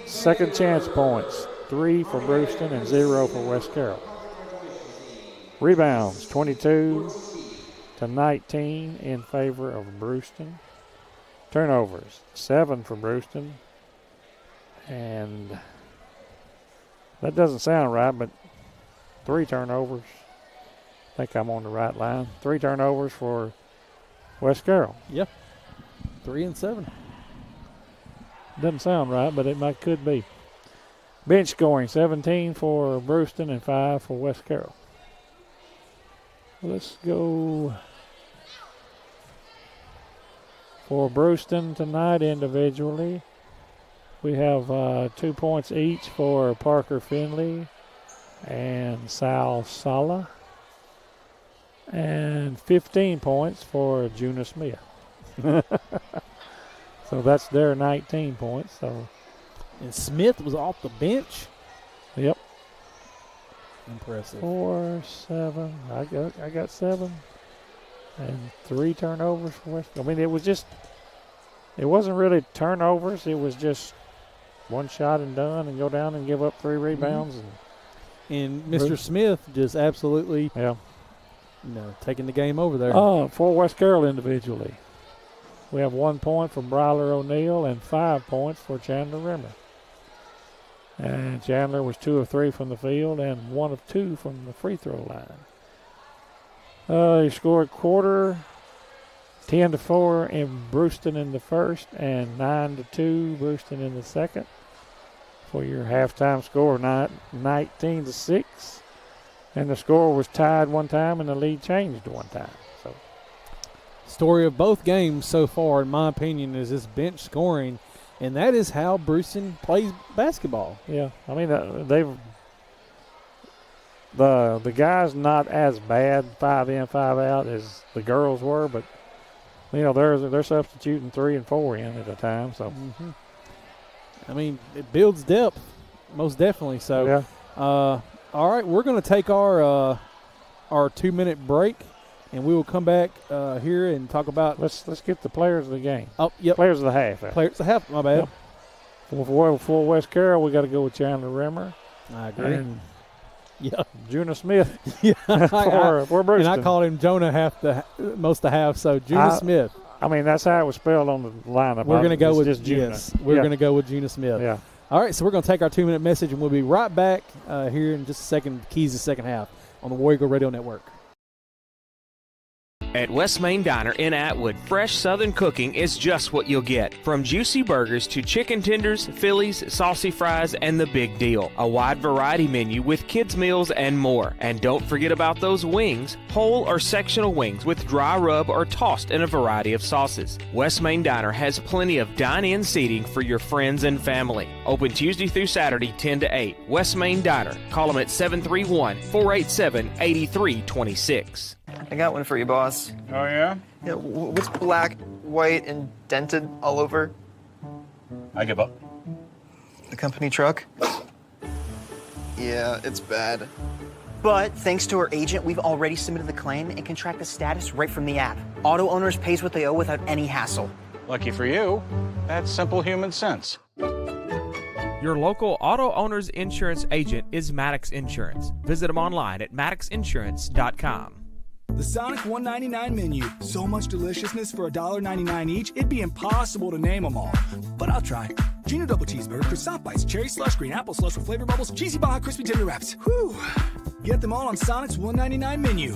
Second chance points, 3 for Bruceton and 0 for West Carroll. Rebounds, 22-19 in favor of Bruceton. Turnovers, 7 for Bruceton. And that doesn't sound right, but 3 turnovers. I think I'm on the right line. 3 turnovers for West Carroll. Yep. 3 and 7. Doesn't sound right, but it could be. Bench scoring, 17 for Bruceton and 5 for West Carroll. Let's go for Bruceton tonight individually. We have 2 points each for Parker Finley and Sal Sala. And 15 points for Juna Smith. So that's their 19 points. So, and Smith was off the bench. Yep. Impressive. 4, 7. I got 7, and 3 turnovers for West. It wasn't really turnovers. It was just one shot and done, and go down and give up 3 rebounds. And Mr. Smith just absolutely, taking the game over there. For West Carroll individually, we have 1 point from Bryler O'Neill and 5 points for Chandler Rimmer. And Chandler was 2 of 3 from the field and 1 of 2 from the free throw line. He scored quarter, 10-4 in Bruceton in the first and 9-2 Bruceton in the second. For your halftime score, 19-6. And the score was tied one time and the lead changed one time. So, story of both games so far, in my opinion, is this bench scoring. And that is how Bruceton plays basketball. Yeah, I mean, the guys not as bad 5 in, 5 out as the girls were, but they're substituting 3 and 4 in at a time. So, I mean, it builds depth, most definitely. So, yeah. All right, we're going to take our 2-minute break. And we will come back here and talk about. Let's get the players of the game. Oh, yep. Players of the half. Players of the half. My bad. Yep. For West Carroll, we got to go with Chandler Rimmer. I agree. And Juna Smith. Yeah. for Bruceton. And I called him Jonah most of the half. So Juna Smith. I mean, that's how it was spelled on the lineup. We're going to go with Juna. Yes. We're going to go with Juna Smith. Yeah. All right. So we're going to take our 2-minute message, and we'll be right back here in just a second. Keys to second half on the Warrior Radio Network. At West Main Diner in Atwood, fresh Southern cooking is just what you'll get. From juicy burgers to chicken tenders, Phillies, saucy fries, and the big deal. A wide variety menu with kids' meals and more. And don't forget about those wings, whole or sectional wings with dry rub or tossed in a variety of sauces. West Main Diner has plenty of dine-in seating for your friends and family. Open Tuesday through Saturday, 10 to 8. West Main Diner. Call them at 731-487-8326. I got one for you, boss. Oh, yeah? Yeah, what's black, white, and dented all over? I give up. The company truck? Yeah, it's bad. But thanks to our agent, we've already submitted the claim and can track the status right from the app. Auto owners pays what they owe without any hassle. Lucky for you, that's simple human sense. Your local auto owner's insurance agent is Maddox Insurance. Visit them online at maddoxinsurance.com. The Sonic $1.99 menu. So much deliciousness for $1.99 each, it'd be impossible to name them all. But I'll try. Junior double cheeseburger, croissant bites, cherry slush, green apple slush with flavor bubbles, cheesy Baja crispy tender wraps. Whew. Get them all on Sonic's $1.99 menu.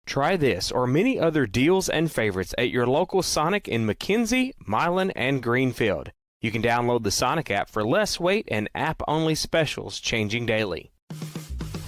Try this or many other deals and favorites at your local Sonic in McKenzie, Milan, and Greenfield. You can download the Sonic app for less weight and app-only specials changing daily.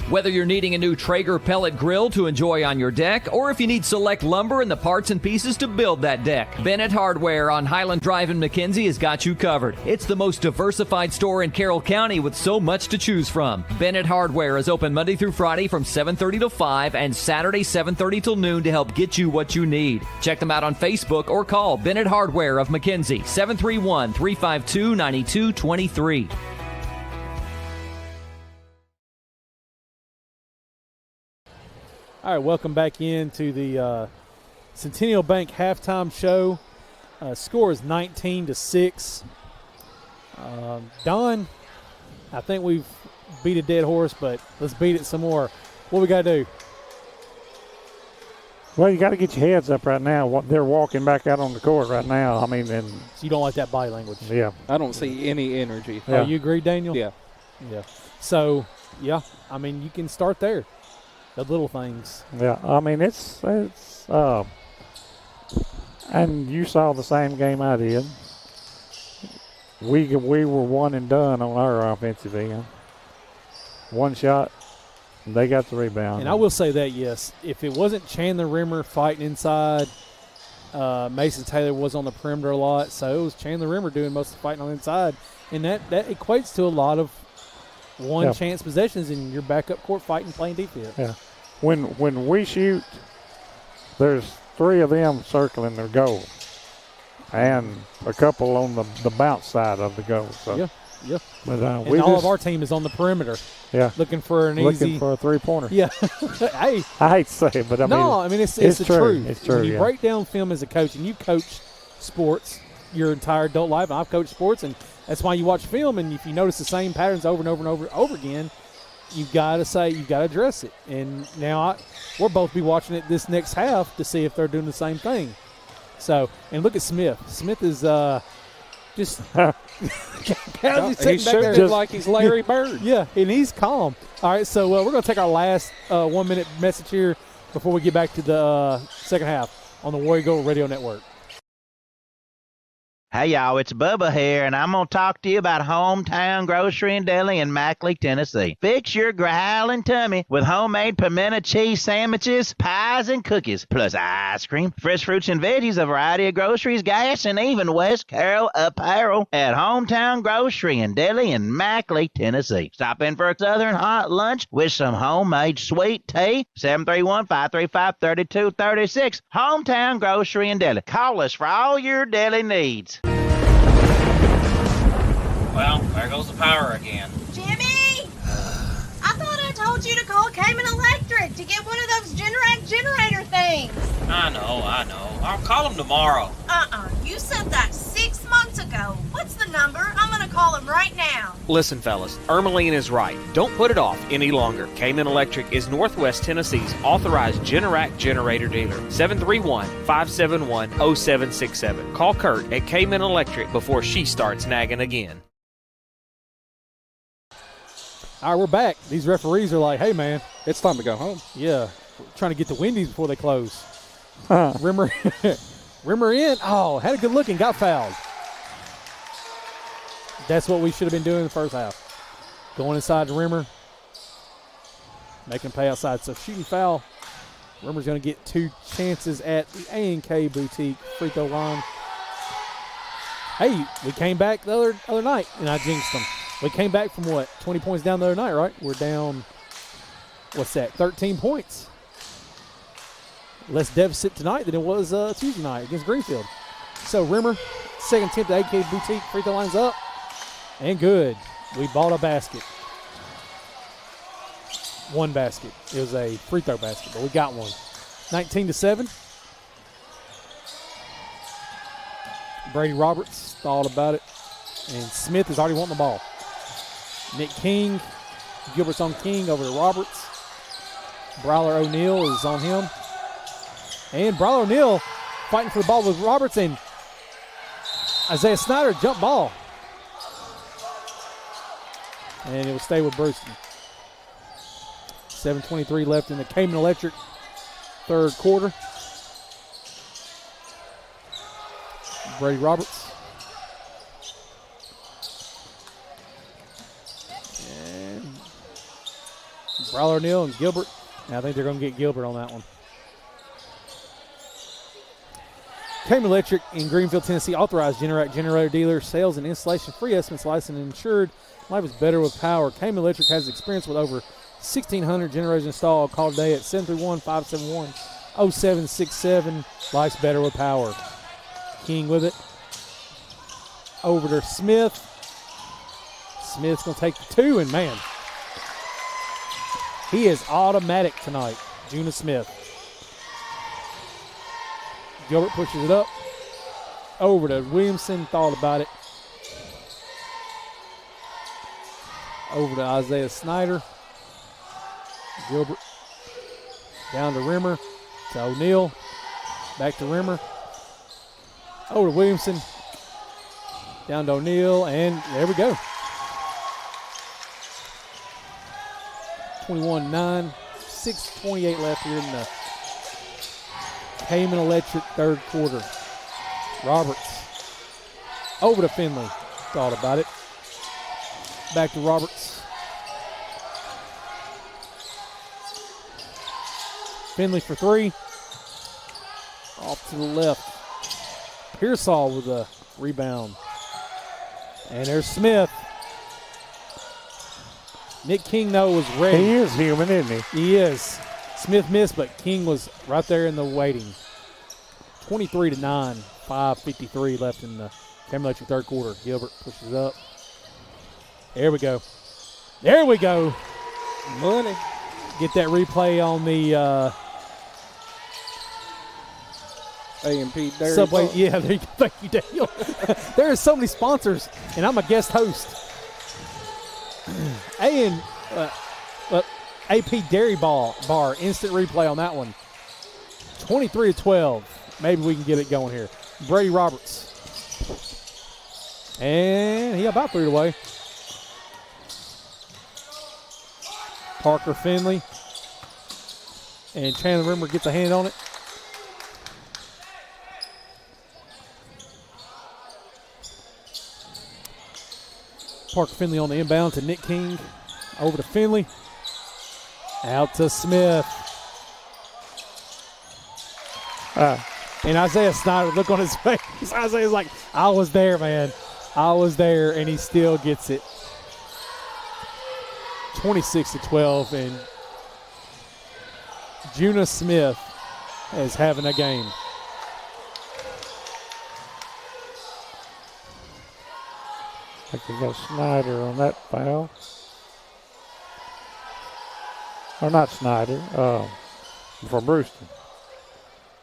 Whether you're needing a new Traeger pellet grill to enjoy on your deck, or if you need select lumber and the parts and pieces to build that deck, Bennett Hardware on Highland Drive in McKenzie has got you covered. It's the most diversified store in Carroll County with so much to choose from. Bennett Hardware is open Monday through Friday from 7:30 to 5 and Saturday 7:30 till noon to help get you what you need. Check them out on Facebook or call Bennett Hardware of McKenzie, 731-352-9223. All right, welcome back into the Centennial Bank halftime show. Score is 19-6. Don, I think we've beat a dead horse, but let's beat it some more. What we got to do? Well, you got to get your heads up right now. They're walking back out on the court right now. I mean, and so you don't like that body language? Yeah. I don't see any energy. Yeah. Oh, you agree, Daniel? Yeah. Yeah. So, yeah, I mean, you can start there. The little things. Yeah, I mean, it's and you saw the same game I did. We were one and done on our offensive end. One shot, they got the rebound. And I will say that, yes, if it wasn't Chandler Rimmer fighting inside, Mason Taylor was on the perimeter a lot, so it was Chandler Rimmer doing most of the fighting on the inside, and that equates to a lot of one-chance possessions in your backup court fighting, playing defense. Yeah. When we shoot, there's three of them circling their goal and a couple on the bounce side of the goal. So. Yeah. But and all of our team is on the perimeter. Yeah. Looking for looking for a three-pointer. Yeah. Hey. I hate to say it, but I mean. It's the truth. It's true, When you break down film as a coach, and you coach sports your entire adult life, and I've coached sports, and that's why you watch film, and if you notice the same patterns over and over and over again, you've got to address it. And now we'll both be watching it this next half to see if they're doing the same thing. So, and look at Smith. Smith is just he's sitting like he's Larry Bird. Yeah, and he's calm. All right, so we're going to take our last 1 minute message here before we get back to the second half on the War Eagle Radio Network. Hey, y'all, it's Bubba here, and I'm going to talk to you about Hometown Grocery and Deli in Mackley, Tennessee. Fix your growling tummy with homemade pimento cheese sandwiches, pies, and cookies, plus ice cream, fresh fruits and veggies, a variety of groceries, gas, and even West Carroll apparel at Hometown Grocery and Deli in Mackley, Tennessee. Stop in for a southern hot lunch with some homemade sweet tea. 731-535-3236. Hometown Grocery and Deli. Call us for all your deli needs. Well, there goes the power again. Jimmy! I thought I told you to call Cayman Electric to get one of those generator things. I know. I'll call them tomorrow. You said that 6 months ago. What's the number? I'm going to call him right now. Listen, fellas, Ermeline is right. Don't put it off any longer. Cayman Electric is Northwest Tennessee's authorized Generac generator dealer. 731-571-0767. Call Kurt at Cayman Electric before she starts nagging again. All right, we're back. These referees are like, hey, man. It's time to go home. Yeah, we're trying to get the Wendy's before they close. Rimmer in. Oh, had a good look and got fouled. That's what we should have been doing in the first half. Going inside to Rimmer. Making a play outside. So shooting foul. Rimmer's going to get 2 chances at the A&K Boutique free throw line. Hey, we came back the other night, and I jinxed them. We came back from, 20 points down the other night, right? We're down, 13 points. Less deficit tonight than it was Tuesday night against Greenfield. So Rimmer, second attempt at A&K Boutique, free throw line's up, and good. We bought a basket. 1 basket. It was a free throw basket, but we got one. 19-7. Brady Roberts thought about it, and Smith is already wanting the ball. Nick King, Gilbert's on King over to Roberts. Brawler O'Neal is on him. And Brawler O'Neal fighting for the ball with Roberts, and Isaiah Snyder jump ball. And it will stay with Bruceton. 7:23 left in the Cayman Electric third quarter. Brady Roberts. And Brawler O'Neal and Gilbert. And I think they're going to get Gilbert on that one. Cayman Electric in Greenfield, Tennessee, authorized generator dealer, sales and installation, free estimates, licensed and insured. Life is better with power. Cayman Electric has experience with over 1,600 generators installed. Call today at 731-571-0767. Life's better with power. King with it. Over to Smith. Smith's going to take the 2, and man, he is automatic tonight. Juna Smith. Gilbert pushes it up. Over to Williamson. Thought about it. Over to Isaiah Snyder. Gilbert. Down to Rimmer. To O'Neal. Back to Rimmer. Over to Williamson. Down to O'Neal. And there we go. 21-9. 6:28 left here in the Cayman Electric third quarter. Roberts. Over to Finley. Thought about it. Back to Roberts. Finley for 3. Off to the left. Pearsall with a rebound. And there's Smith. Nick King, though, was ready. He is human, isn't he? He is. Smith missed, but King was right there in the waiting. 23-9. 5:53 left in the Cayman Electric third quarter. Gilbert pushes up. There we go. There we go. Money. Get that replay on the A&P Dairy Subway. Bar. Yeah, there you go. Thank you, Daniel. There are so many sponsors, and I'm a guest host. AP Dairy Bar. Instant replay on that one. 23-12. Maybe we can get it going here. Brady Roberts. And he about threw it away. Parker Finley. And Chandler Rimmer gets a hand on it. Parker Finley on the inbound to Nick King. Over to Finley. Out to Smith. And Isaiah Snyder, look on his face. Isaiah's like, I was there, man. I was there, and he still gets it. 26-12, and Juna Smith is having a game. I think we got Snyder on that foul. Or not Snyder, for Bruceton.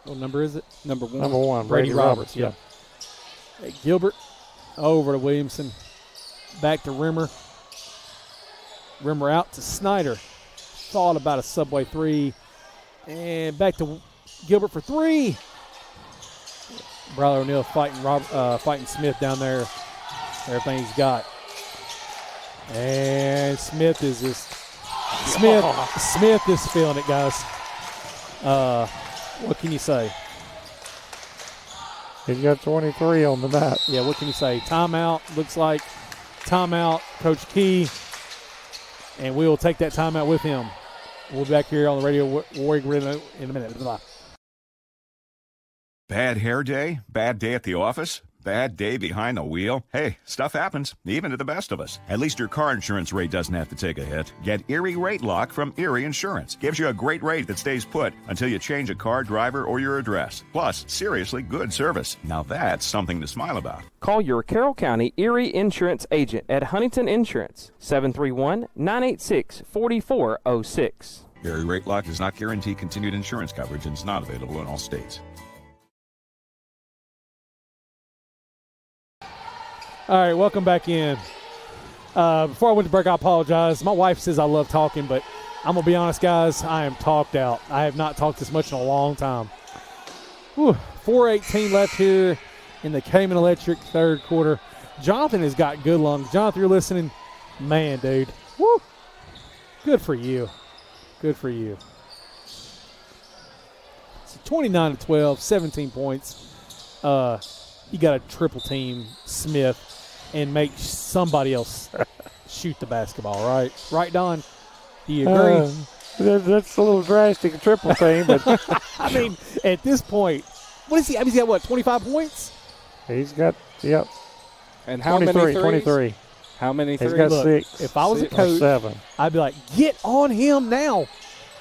What number is it? Number 1. Number 1, Brady Roberts, yeah. Hey, Gilbert over to Williamson. Back to Rimmer. Rimmer out to Snyder. Thought about a Subway 3. And back to Gilbert for 3. Brawler O'Neal fighting Smith down there. Everything he's got. And Smith is just Smith is feeling it, guys. What can you say? He's got 23 on the night. Yeah, what can you say? Timeout, looks like timeout, Coach Key. And we will take that timeout with him. We'll be back here on the Radio Warrior in a minute. Bye. Bad hair day? Bad day at the office? Bad day behind the wheel? Hey, stuff happens, even to the best of us. At least your car insurance rate doesn't have to take a hit. Get Erie Rate Lock from Erie Insurance. Gives you a great rate that stays put until you change a car, driver, or your address. Plus, seriously good service. Now that's something to smile about. Call your Carroll County Erie Insurance agent at Huntington Insurance, 731-986-4406. Erie Rate Lock does not guarantee continued insurance coverage and is not available in all states. All right, welcome back in. Before I went to break, I apologize. My wife says I love talking, but I'm going to be honest, guys. I am talked out. I have not talked this much in a long time. 4:18 left here in the Cayman Electric third quarter. Jonathan has got good lungs. Jonathan, you're listening. Man, dude. Woo. Good for you. Good for you. So 29-12, 17 points. You got to triple team Smith and make somebody else shoot the basketball, right? Right, Don? Do you agree? That's a little drastic, a triple team, but I mean, at this point, what is he? I mean, he's got what, 25 points? He's got, yep. And how many threes? 23. How many threes? He's got Look, 6. If I was a coach, 7. I'd be like, get on him now.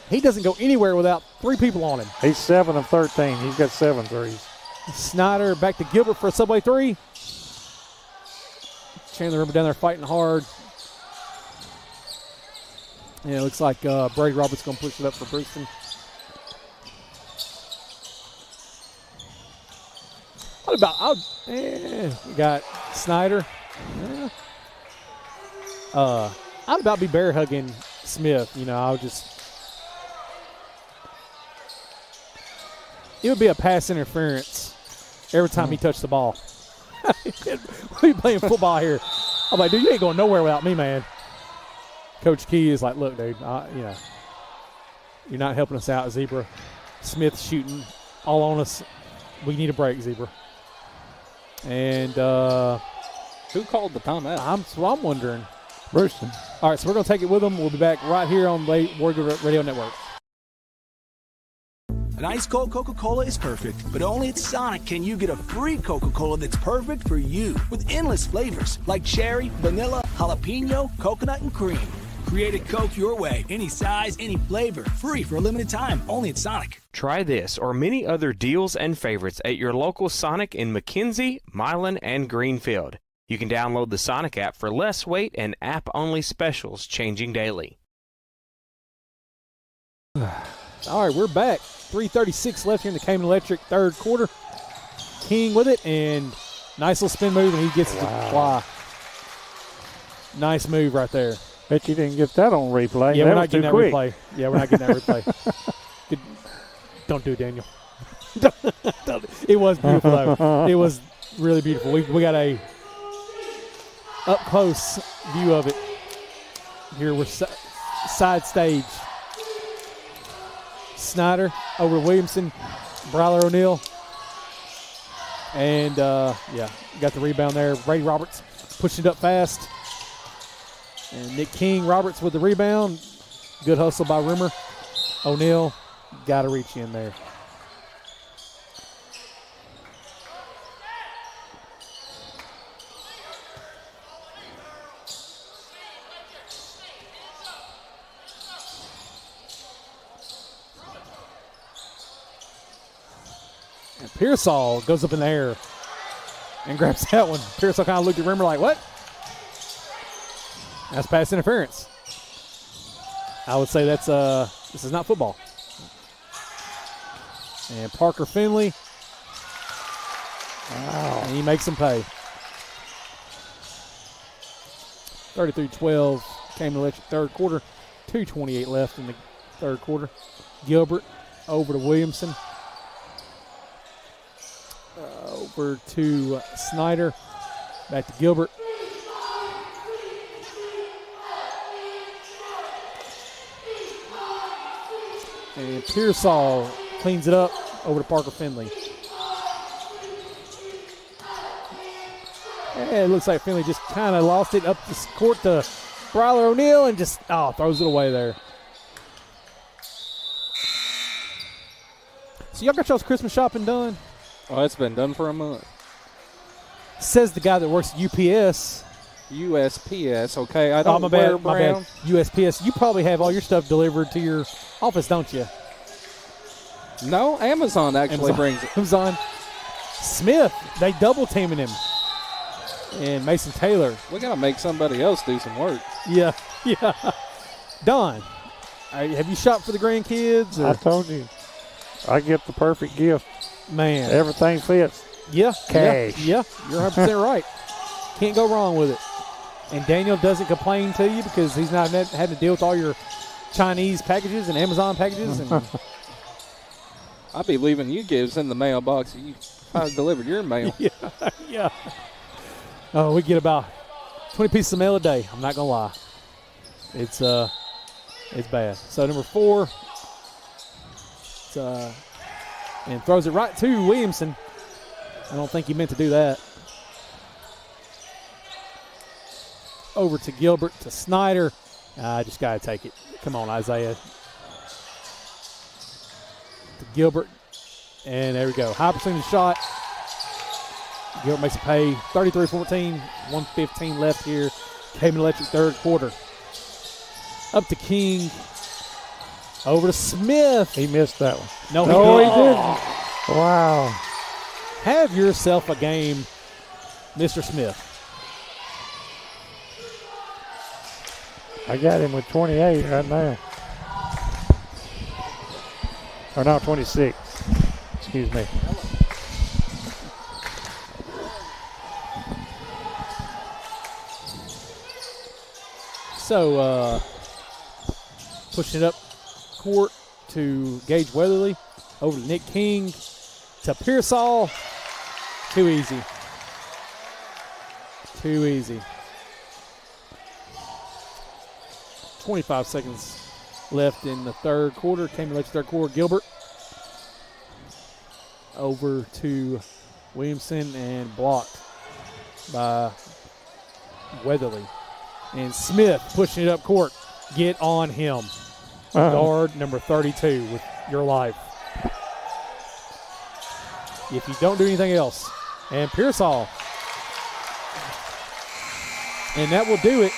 He doesn't go anywhere without 3 people on him. He's 7 of 13. He's got 7 threes. Snyder back to Gilbert for a subway 3. Chandler River down there fighting hard. Yeah, it looks like Brady Roberts going to push it up for Bruceton. What about we got Snyder. Yeah. I'd about be bear hugging Smith. You know, it would be a pass interference every time he touched the ball. We playing football here. I'm like, dude, you ain't going nowhere without me, man. Coach Key is like, look, dude, you're not helping us out, Zebra. Smith shooting all on us. We need a break, Zebra. And who called the timeout? I'm wondering. Bruceton. All right, so we're going to take it with them. We'll be back right here on the Warrior Radio Network. An ice cold Coca-Cola is perfect, but only at Sonic can you get a free Coca-Cola that's perfect for you with endless flavors like cherry, vanilla, jalapeno, coconut, and cream. Create a Coke your way, any size, any flavor, free for a limited time, only at Sonic. Try this or many other deals and favorites at your local Sonic in McKenzie, Milan, and Greenfield. You can download the Sonic app for less weight and app-only specials changing daily. All right, we're back. 3:36 left here in the Cayman Electric third quarter. King with it, and nice little spin move, and he gets it to fly. Nice move right there. Bet you didn't get that on replay. Yeah, that we're not getting that quick. replay. Yeah, we're not getting that replay. Good. Don't do it, Daniel. It was beautiful, though. It was really beautiful. We got a up-close view of it. Here we're side stage. Snyder over Williamson, Bryler O'Neal. And, got the rebound there. Ray Roberts pushing it up fast. And Nick King Roberts with the rebound. Good hustle by Rimmer. O'Neal got to reach in there. And Pearsall goes up in the air and grabs that one. Pearsall kind of looked at Rimmer like, what? That's pass interference. I would say that's this is not football. And Parker Finley. Wow. And he makes him pay. 33-12 Cayman Electric third quarter. 2:28 left in the third quarter. Gilbert over to Williamson. Over to Snyder. Back to Gilbert. And Pearsall cleans it up over to Parker Finley. And it looks like Finley just kind of lost it up the court to Bryler O'Neal and just, throws it away there. So y'all got y'all's Christmas shopping done? Oh, it's been done for a month. Says the guy that works at UPS. USPS, okay. I don't my wear bad, my brown. bad. USPS. You probably have all your stuff delivered to your office, don't you? No, Amazon actually brings it. Amazon. Smith, they double teaming him. And Mason Taylor. We got to make somebody else do some work. Yeah. Don, have you shopped for the grandkids? I told you. I get the perfect gift. Man. Everything fits. Yeah. Cash. Yeah, you're 100% right. Can't go wrong with it. And Daniel doesn't complain to you because he's not having to deal with all your Chinese packages and Amazon packages. And I'll be leaving you gifts in the mailbox. I delivered your mail. Yeah. Oh, we get about 20 pieces of mail a day. I'm not going to lie. It's bad. So number 4, and throws it right to Williamson. I don't think he meant to do that. Over to Gilbert, to Snyder. I just got to take it. Come on, Isaiah. To Gilbert. And there we go. High percentage shot. Gilbert makes it pay. 33-14. 1:15 left here. Cayman Electric third quarter. Up to King. Over to Smith. He missed that one. No, he didn't. Wow. Have yourself a game, Mr. Smith. I got him with 28 right now. Or no, 26. Excuse me. So, pushing it up court to Gage Weatherly. Over to Nick King. To Pearsall. Too easy. 25 seconds left in the third quarter. Cayman Electric third quarter. Gilbert over to Williamson and blocked by Weatherly. And Smith pushing it up court. Get on him. Guard number 32 with your life. If you don't do anything else. And Pearsall. And that will do it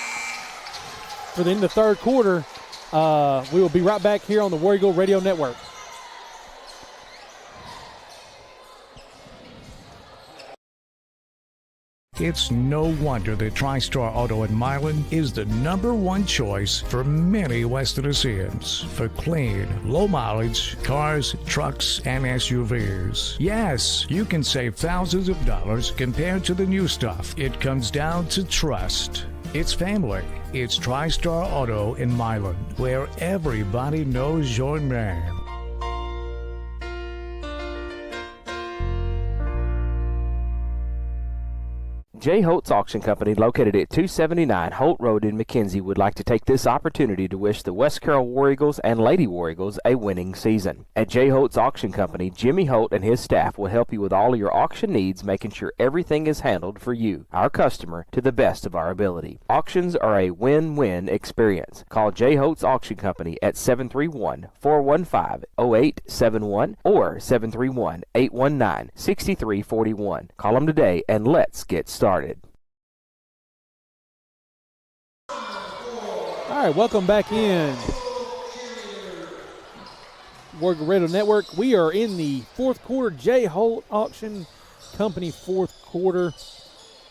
for the end of the third quarter. We will be right back here on the War Eagle Radio Network. It's no wonder that TriStar Auto in Milan is the #1 choice for many West Tennesseans for clean, low mileage cars, trucks, and SUVs. Yes, you can save thousands of dollars compared to the new stuff. It comes down to trust. It's family. It's TriStar Auto in Milan, where everybody knows your name. J. Holt's Auction Company, located at 279 Holt Road in McKenzie, would like to take this opportunity to wish the West Carroll War Eagles and Lady War Eagles a winning season. At J. Holt's Auction Company, Jimmy Holt and his staff will help you with all your auction needs, making sure everything is handled for you, our customer, to the best of our ability. Auctions are a win-win experience. Call J. Holt's Auction Company at 731-415-0871 or 731-819-6341. Call them today and let's get started. All right, welcome back in. War Eagle Radio Network. We are in the fourth quarter. J. Holt Auction Company fourth quarter.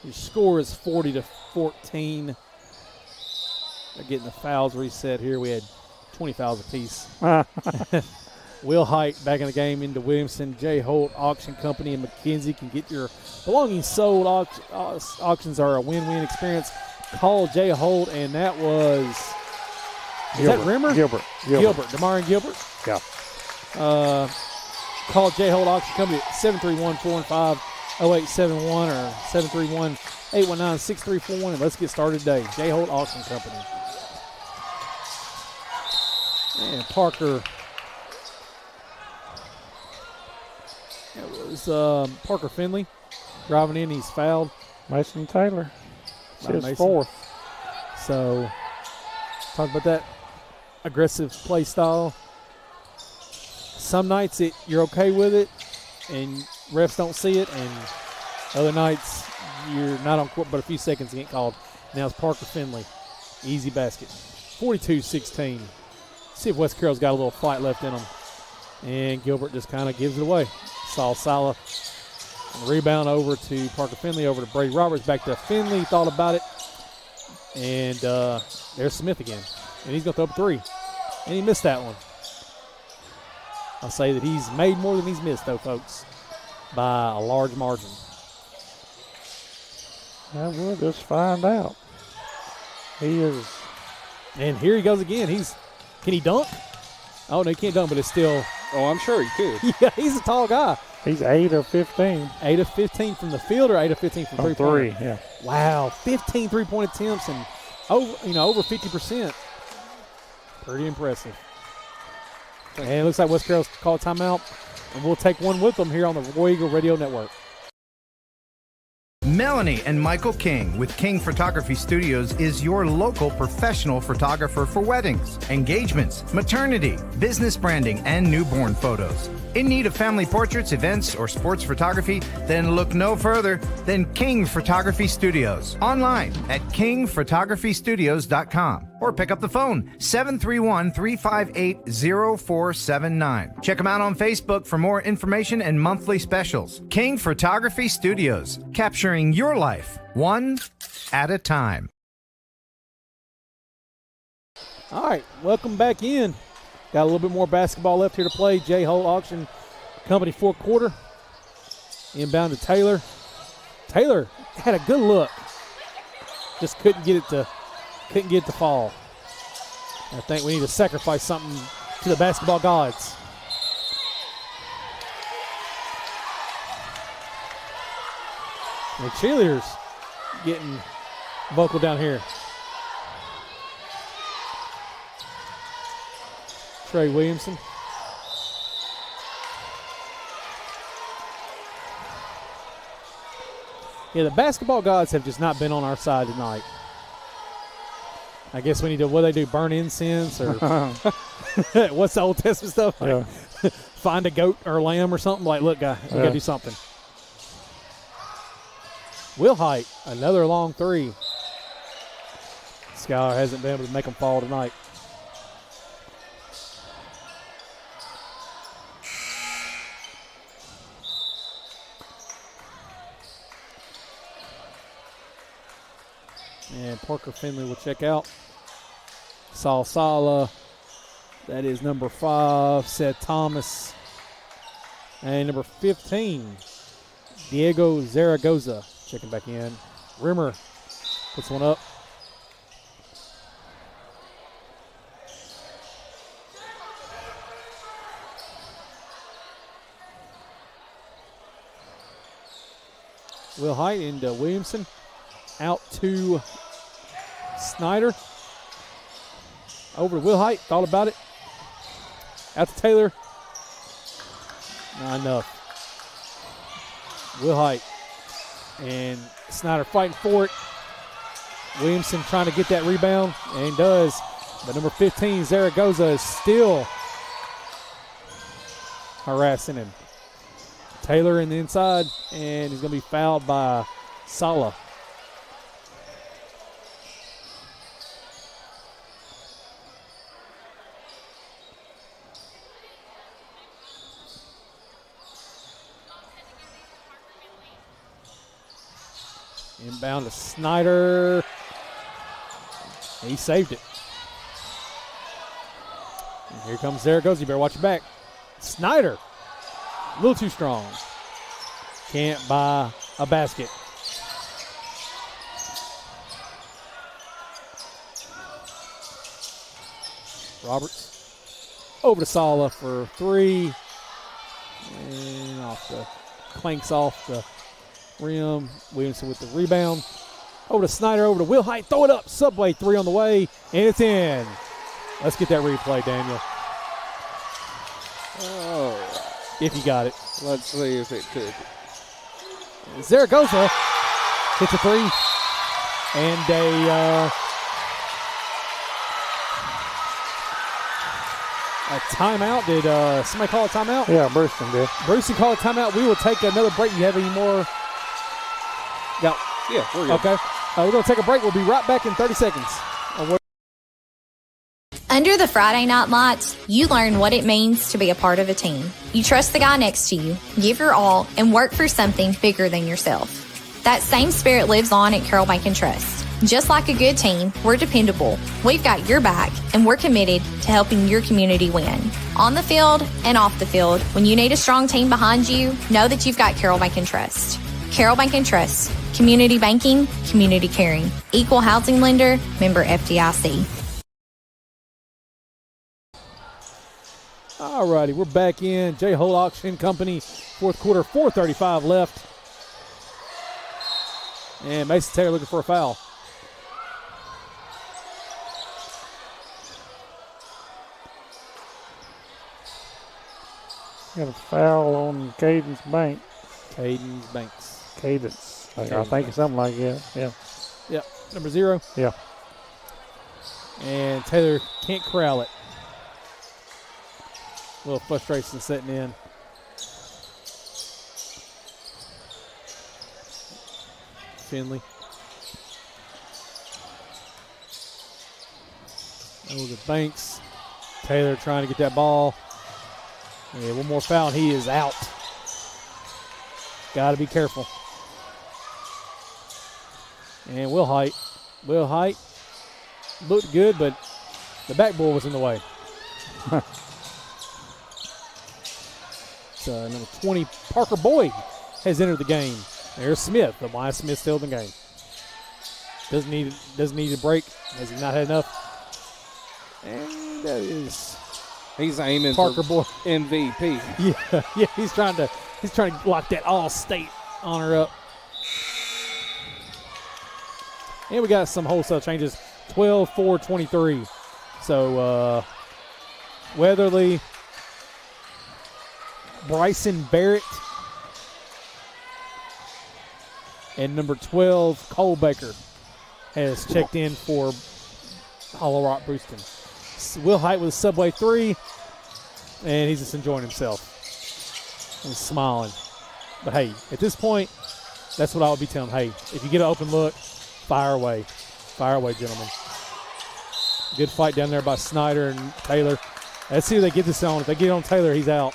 Your score is 40-14. They're getting the fouls reset here. We had 20 fouls apiece. Will Height back in the game into Williamson. J. Holt Auction Company in McKenzie can get your belongings sold. Auctions are a win-win experience. Call J. Holt, and that was Gilbert. Is that Rimmer? Gilbert. DeMarion Gilbert. Yeah. Call J. Holt Auction Company at 731-415-0871 or 731-819-6341, and let's get started today. J. Holt Auction Company. And Parker. It was Parker Finley driving in. He's fouled. Mason Taylor. It's By his Mason. fourth. So, talk about that aggressive play style. Some nights you're okay with it, and refs don't see it, and other nights you're not on court, but a few seconds to get called. Now it's Parker Finley. Easy basket. 42-16. See if West Carroll's got a little fight left in them. And Gilbert just kind of gives it away. Saul Sala. Rebound over to Parker Finley, over to Brady Roberts. Back to Finley. Thought about it. And there's Smith again. And he's going to throw up a three. And he missed that one. I'll say that he's made more than he's missed, though, folks, by a large margin. Yeah, we'll just find out. He is. And here he goes again. Can he dunk? Oh, no, he can't dunk, but it's still. Oh, I'm sure he could. Yeah, he's a tall guy. He's 8 of 15. 8 of 15 from the field or 8 of 15 from From three-pointer? three, yeah. Wow, 15 three-point attempts and over 50%. Pretty impressive. And it looks like West Carroll's called timeout, and we'll take one with them here on the Roy Eagle Radio Network. Melanie and Michael King with King Photography Studios is your local professional photographer for weddings, engagements, maternity, business branding, and newborn photos. In need of family portraits, events, or sports photography? Then look no further than King Photography Studios. Online at kingphotographystudios.com or pick up the phone 731-358-0479. Check them out on Facebook for more information and monthly specials. King Photography Studios, capturing your life one at a time. All right, welcome back in. Got a little bit more basketball left here to play. Jay Holt Auction Company fourth quarter. Inbound to Taylor. Taylor had a good look. Just couldn't get it to fall. I think we need to sacrifice something to the basketball gods. And the cheerleaders getting vocal down here. Trey Williamson. Yeah, the basketball gods have just not been on our side tonight. I guess we need to, what do they do, burn incense or what's the Old Testament stuff? Like, find a goat or a lamb or something. Like, look, guy, we got to do something. Will Height, another long three. Skylar hasn't been able to make them fall tonight. And Parker Finley will check out. Saul Sala. That is number 5, Seth Thomas. And number 15, Diego Zaragoza checking back in. Rimmer puts one up. Will Height into Williamson. Out to Snyder. Over to Will Height. Thought about it. Out to Taylor. Not enough. Will Height and Snyder fighting for it. Williamson trying to get that rebound, and does. But number 15, Zaragoza, is still harassing him. Taylor in the inside, and he's going to be fouled by Sala. Inbound to Snyder. He saved it. And here comes Zaragoza. You better watch your back. Snyder. A little too strong. Can't buy a basket. Roberts. Over to Sala for 3. And off the clanks off the rim. Williamson with the rebound. Over to Snyder, over to Will Height. Throw it up. Subway 3 on the way. And it's in. Let's get that replay, Daniel. Oh. If you got it. Let's see if it could. Zaragoza hits a three. And a timeout. Did somebody call a timeout? Yeah, Bruceton did. Bruceton called a timeout. We will take another break. You have any more? Got? Yeah, we're good. Okay. We're going to take a break. We'll be right back in 30 seconds. Under the Friday Night Lights, you learn what it means to be a part of a team. You trust the guy next to you, give your all, and work for something bigger than yourself. That same spirit lives on at Carroll Bank & Trust. Just like a good team, we're dependable. We've got your back, and we're committed to helping your community win. On the field and off the field, when you need a strong team behind you, know that you've got Carroll Bank & Trust. Carroll Bank & Trust. Community banking, community caring. Equal housing lender, member FDIC. All righty, we're back in. J. Holt Auction Company, fourth quarter, 4:35 left. And Mason Taylor looking for a foul. Got a foul on Cadence Banks. Cadence Banks. Cadence. I think it's something like that. Yeah. Yep. Number 0. Yeah. And Taylor can't corral it. A little frustration setting in. Finley. Over the Banks. Taylor trying to get that ball. Yeah, one more foul and he is out. Got to be careful. And Will Height. Will Height looked good, but the backboard was in the way. So number 20, Parker Boyd, has entered the game. There's Smith, but why is Smith still in the game? Doesn't need a break. Has he not had enough? And that is he's aiming Parker for Boyd MVP. Yeah, he's trying to lock that All-State honor up. And we got some wholesale changes. 12-4-23. So Weatherly, Bryson Barrett, and number 12, Cole Baker, has checked in for Hollow Rock Bruceton. Will Height with a Subway 3, and he's just enjoying himself and smiling. But hey, at this point, that's what I would be telling him. Hey, if you get an open look, fire away. Fire away, gentlemen. Good fight down there by Snyder and Taylor. Let's see if they get this on. If they get on Taylor, he's out.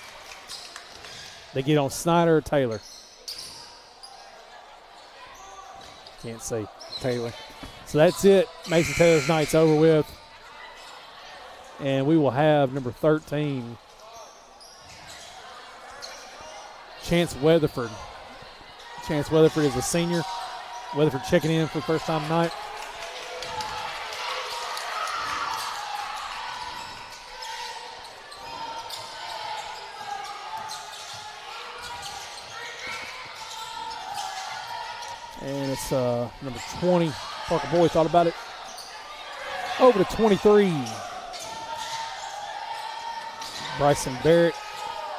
They get on Snyder or Taylor. Can't see. Taylor. So that's it. Mason Taylor's night's over with. And we will have number 13, Chance Weatherford. Chance Weatherford is a senior. Weatherford checking in for the first time tonight. And it's number 20. Parker Boyd thought about it. Over to 23. Bryson Barrett.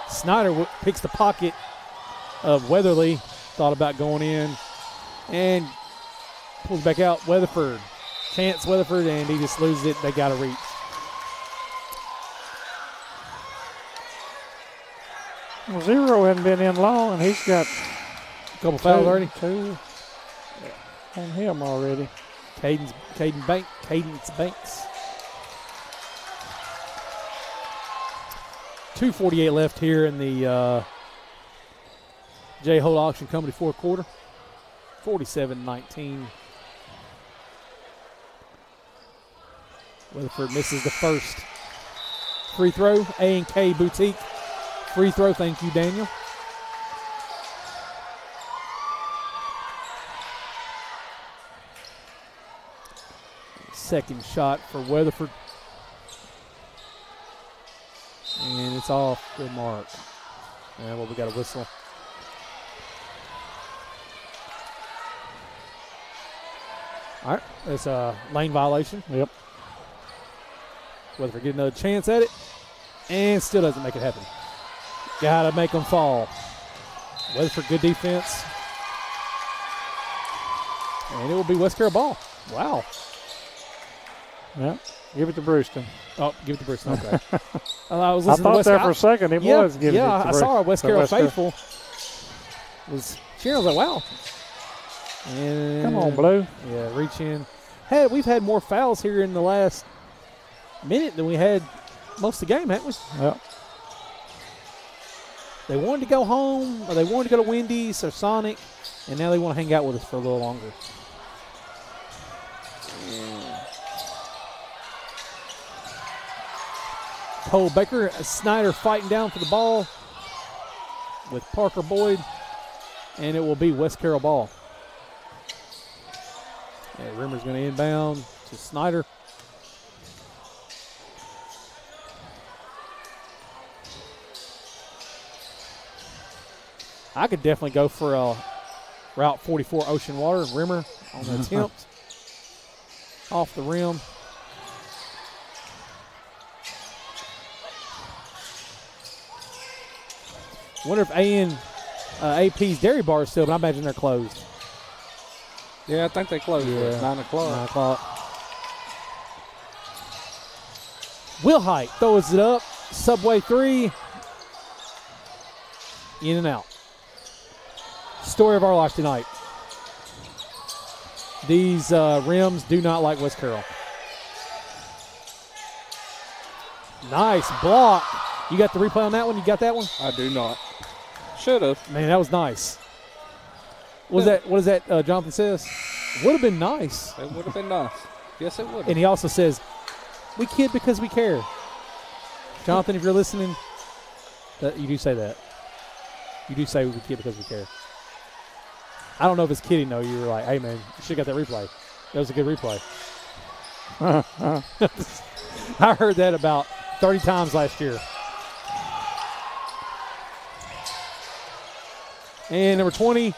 Snyder picks the pocket of Weatherly. Thought about going in. And pulls back out Weatherford. Chance Weatherford, and he just loses it. They got to reach. Well, Zero hadn't been in long, and he's got a couple fouls already. Two on him already. Cadence Banks. 2:48 left here in the J. Holt Auction Company fourth quarter. 47-19. Weatherford misses the first free throw. A&K Boutique free throw. Thank you, Daniel. Second shot for Weatherford. And it's off the mark. And we got a whistle. All right, it's a lane violation. Yep. Weatherford get another chance at it, and still doesn't make it happen. Got to make them fall. Weatherford, good defense. And it will be West Carroll ball. Wow. Yeah, give it to Bruceton. Oh, give it to Bruceton. Okay. I was I listening to thought West there for a second it was giving it to I saw our West to Carroll faithful was cheering. I was like, wow. And Come on, Blue. Yeah, reach in. Hey, we've had more fouls here in the last minute than we had most of the game, haven't we? Yeah. They wanted to go home, or they wanted to go to Wendy's or Sonic, and now they want to hang out with us for a little longer. Cole Baker, Snyder fighting down for the ball with Parker Boyd, and it will be West Carroll ball. And Rimmer's going to inbound to Snyder. I could definitely go for a Route 44 Ocean Water. Rimmer on the attempt. Off the rim. Wonder if AP's Dairy Bar is still, but I imagine they're closed. Yeah, I think they closed at 9 o'clock. 9 o'clock. Wilhite throws it up. Subway 3. In and out. Story of our life tonight. These rims do not like West Carroll. Nice block. You got the replay on that one? You got that one? I do not. Should have. Man, that was nice. What is that Jonathan says? Would have been nice. It would have been nice. Yes, it would have. And he also says, we kid because we care. Jonathan, if you're listening, you do say that. You do say we kid because we care. I don't know if it's kidding, though. You were like, hey, man, you should have got that replay. That was a good replay. I heard that about 30 times last year. And number 20,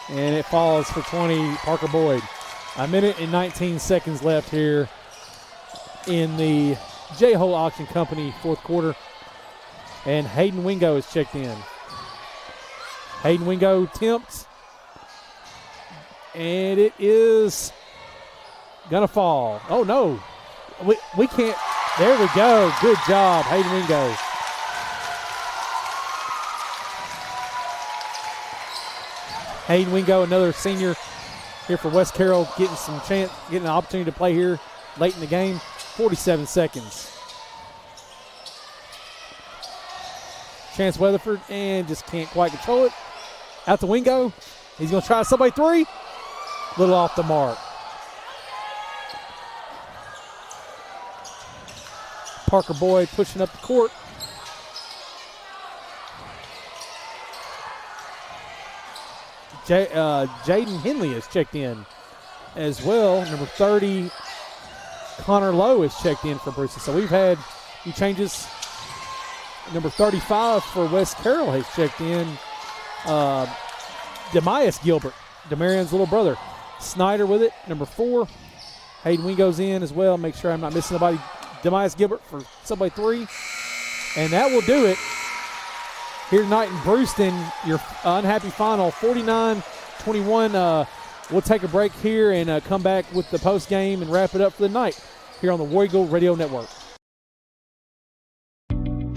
and it falls for 20, Parker Boyd. A minute and 19 seconds left here in the J-Hole Auction Company fourth quarter. And Hayden Wingo is checked in. Hayden Wingo attempts. And it is going to fall. Oh, no. We can't. There we go. Good job, Hayden Wingo. Hayden Wingo, another senior here for West Carroll, getting an opportunity to play here late in the game. 47 seconds. Chance Weatherford, and just can't quite control it. Out to Wingo. He's going to try Subway 3. Little off the mark. Parker Boyd pushing up the court. Jaden Henley is checked in as well. Number 30, Connor Lowe is checked in for Bruceton. So we've had a few changes. Number 35 for West Carroll has checked in. Demias Gilbert, Demarion's little brother. Snyder with it, number 4. Hayden Wingo's in as well. Make sure I'm not missing nobody. Demias Gilbert for Subway 3. And that will do it here tonight in Bruceton. Your unhappy final, 49-21. We'll take a break here and come back with the post game and wrap it up for the night here on the War Eagle Radio Network.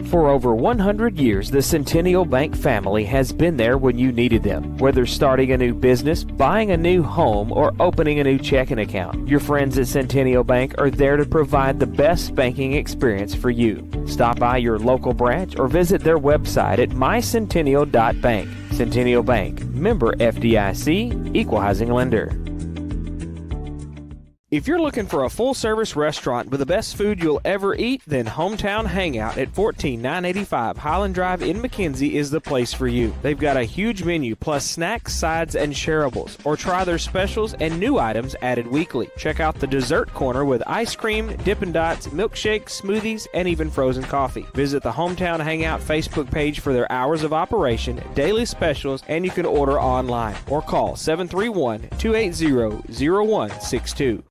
For over 100 years, the Centennial Bank family has been there when you needed them. Whether starting a new business, buying a new home, or opening a new checking account, your friends at Centennial Bank are there to provide the best banking experience for you. Stop by your local branch or visit their website at mycentennial.bank. Centennial Bank, member FDIC, equal housing lender. If you're looking for a full-service restaurant with the best food you'll ever eat, then Hometown Hangout at 14985 Highland Drive in McKenzie is the place for you. They've got a huge menu plus snacks, sides, and shareables. Or try their specials and new items added weekly. Check out the dessert corner with ice cream, Dippin' Dots, milkshakes, smoothies, and even frozen coffee. Visit the Hometown Hangout Facebook page for their hours of operation, daily specials, and you can order online. Or call 731-280-0162.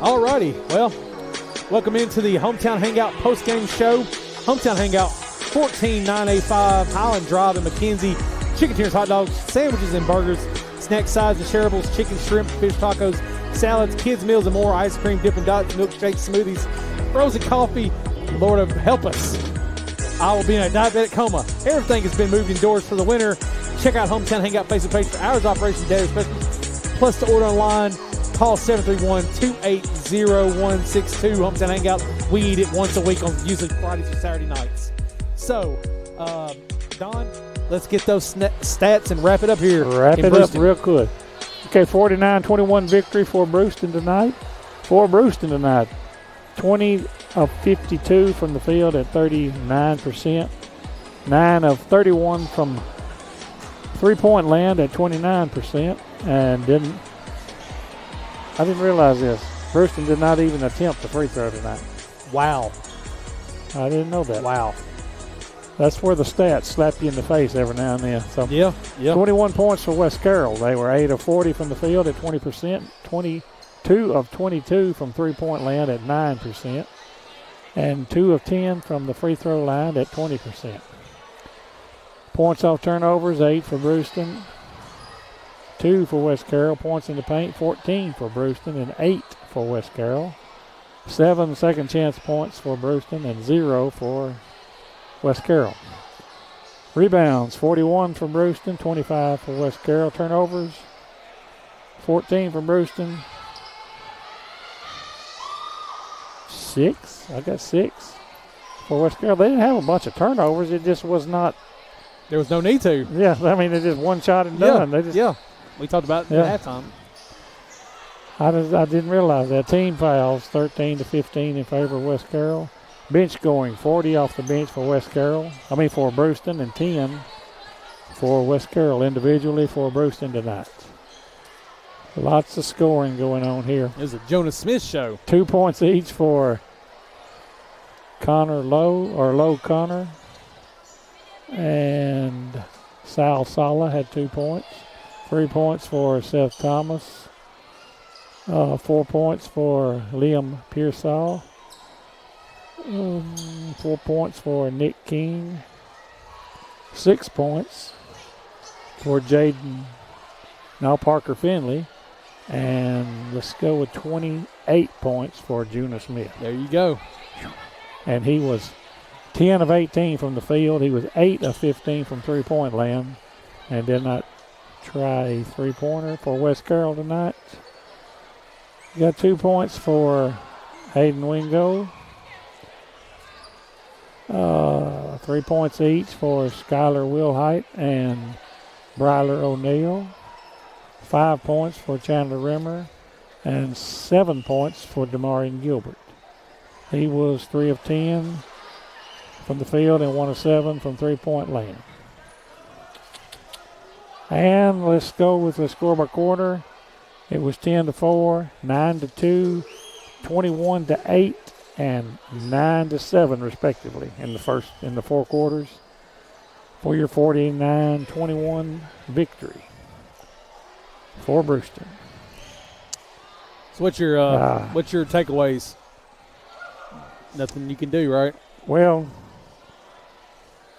Alrighty, well, Welcome into the Hometown Hangout postgame show. Hometown Hangout, 14985 Highland Drive in McKenzie. Chicken tenders, hot dogs, sandwiches, and burgers. Snack sides and shareables, chicken, shrimp, fish tacos, salads, kids' meals, and more. Ice cream, Dippin' Dots, milkshakes, smoothies, frozen coffee. Lord help us. I will be in a diabetic coma. Everything has been moved indoors for the winter. Check out Hometown Hangout Facebook page for hours of operation, daily specials. Plus to order online, call 731-280-162. Hometown Hangout. We eat it once a week on usually Fridays or Saturday nights. So, Don, let's get those stats and wrap it up here. Wrap it up real quick. Okay, 49-21 victory for Bruceton tonight. 20 of 52 from the field at 39%. 9 of 31 from three-point land at 29%. And I didn't realize this. Bruceton did not even attempt the free throw tonight. Wow. I didn't know that. Wow. That's where the stats slap you in the face every now and then. So yeah. 21 points for West Carroll. They were 8 of 40 from the field at 20%. 22 of 22 from three-point land at 9%. And 2 of 10 from the free throw line at 20%. Points off turnovers, 8 for Bruceton. 2 for West Carroll. Points in the paint, 14 for Bruceton and 8 for West Carroll. 7 second chance points for Bruceton and 0 for West Carroll. Rebounds, 41 for Bruceton, 25 for West Carroll. Turnovers, 14 for Bruceton. 6. I got 6 for West Carroll. They didn't have a bunch of turnovers. It just was not. There was no need to. Yeah, I mean, it's just one shot and done. We talked about it at halftime. I didn't realize that. Team fouls, 13 to 15 in favor of West Carroll. Bench scoring, 40 off the bench for for Bruceton, and 10 for West Carroll individually for Bruceton tonight. Lots of scoring going on here. It was a Jonas Smith show. 2 points each for Low Connor. And Sal Sala had 2 points. 3 points for Seth Thomas. 4 points for Liam Pearsall. 4 points for Nick King. 6 points for Parker Finley. And let's go with 28 points for Jonas Smith. There you go. And he was 10 of 18 from the field. He was 8 of 15 from three-point land. And did not try a three-pointer for West Carroll tonight. Got 2 points for Hayden Wingo. 3 points each for Skylar Wilhite and Bryler O'Neill. 5 points for Chandler Rimmer. And 7 points for Demarion Gilbert. He was 3 of 10 from the field and 1 of 7 from three-point land. And let's go with the score by quarter. It was 10-4, 9-2, 21-8, and 9-7 respectively in the 4 quarters for your 49-21 victory for Bruceton. So what's your takeaways? Nothing you can do, right? Well,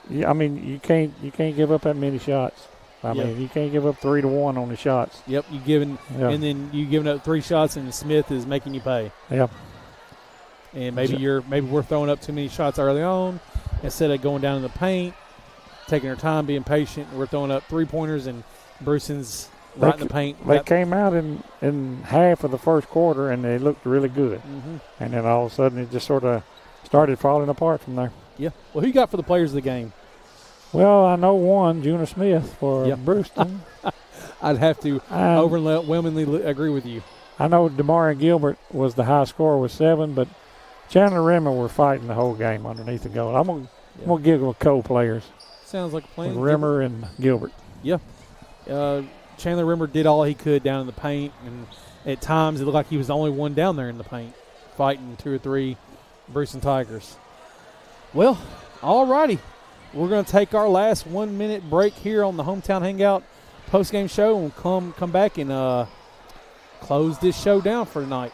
yeah, I mean you can't give up that many shots. I mean, you can't give up 3-1 on the shots. Yep, and then you giving up 3 shots, and Smith is making you pay. Yep. And maybe we're throwing up too many shots early on instead of going down in the paint, taking our time, being patient. We're throwing up 3-pointers, and Bruceton's right in the paint. They came out in half of the first quarter, and they looked really good. Mm-hmm. And then all of a sudden, it just sort of started falling apart from there. Yeah. Well, who you got for the players of the game? Well, I know one, Jonas Smith for Bruceton. I'd have to overwhelmingly agree with you. I know Demarion Gilbert was the high scorer with 7, but Chandler Rimmer were fighting the whole game underneath the goal. I'm gonna give them co-players. Sounds like a plan. Rimmer and Gilbert. Yeah. Chandler Rimmer did all he could down in the paint, and at times it looked like he was the only one down there in the paint fighting 2 or 3 Bruceton Tigers. Well, all righty. We're going to take our last 1-minute break here on the Hometown Hangout postgame show, and we'll come back and close this show down for tonight.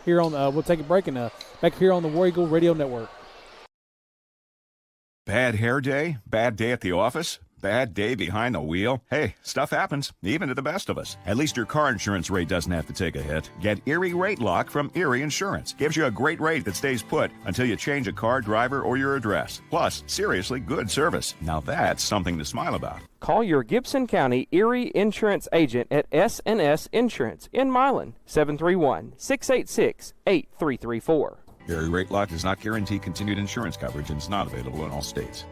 here on we'll take a break and back here on the War Eagle Radio Network. Bad hair day? Bad day at the office? Bad day behind the wheel? Hey, stuff happens, even to the best of us. At least your car insurance rate doesn't have to take a hit. Get Erie Rate Lock from Erie Insurance. Gives you a great rate that stays put until you change a car, driver, or your address. Plus, seriously good service. Now that's something to smile about. Call your Gibson County Erie Insurance agent at S&S Insurance in Milan, 731-686-8334. Erie Rate Lock does not guarantee continued insurance coverage and is not available in all states.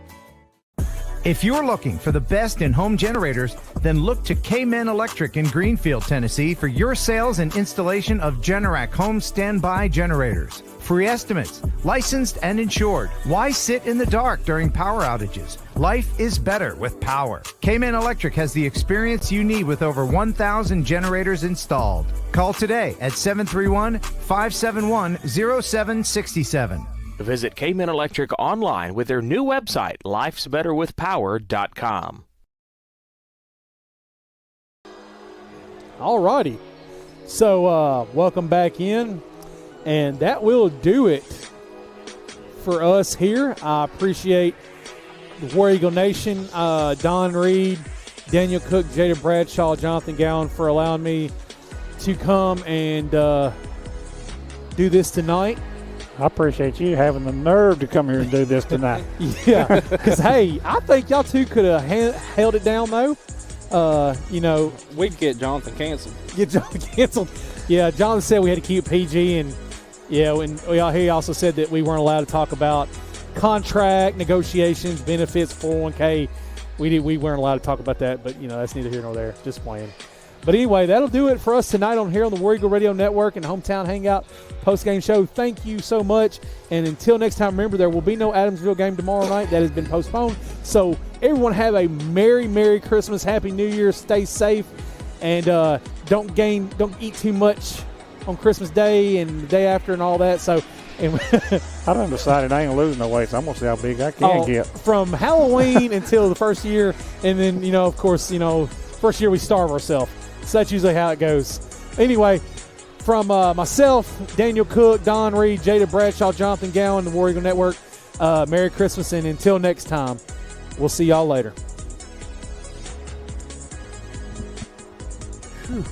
If you're looking for the best in home generators, then look to K-Men Electric in Greenfield, Tennessee for your sales and installation of Generac home standby generators. Free estimates, licensed and insured. Why sit in the dark during power outages? Life is better with power. K-Men Electric has the experience you need with over 1,000 generators installed. Call today at 731-571-0767. Visit K-Men Electric online with their new website, lifesbetterwithpower.com. All righty. So welcome back in. And that will do it for us here. I appreciate the War Eagle Nation, Don Reed, Daniel Cook, Jada Bradshaw, Jonathan Gowan for allowing me to come and do this tonight. I appreciate you having the nerve to come here and do this tonight. Yeah, because, hey, I think y'all two could have held it down, though. We'd get Jonathan canceled. Get Jonathan canceled. Yeah, Jonathan said we had to keep PG, and, and he also said that we weren't allowed to talk about contract, negotiations, benefits, 401k. We weren't allowed to talk about that, but, that's neither here nor there. Just playing. But anyway, that'll do it for us tonight on here on the War Eagle Radio Network and Hometown Hangout post-game show. Thank you so much. And until next time, remember, there will be no Adamsville game tomorrow night. That has been postponed. So everyone have a Merry, Merry Christmas. Happy New Year. Stay safe. And don't eat too much on Christmas Day and the day after and all that. So I done decided I ain't losing no weight, so I'm going to see how big I can get. From Halloween until the first year. And then, of course, first year we starve ourselves. So that's usually how it goes. Anyway, from myself, Daniel Cook, Don Reed, Jada Bradshaw, Jonathan Gowan, the War Eagle Network, Merry Christmas, and until next time, we'll see y'all later. Whew.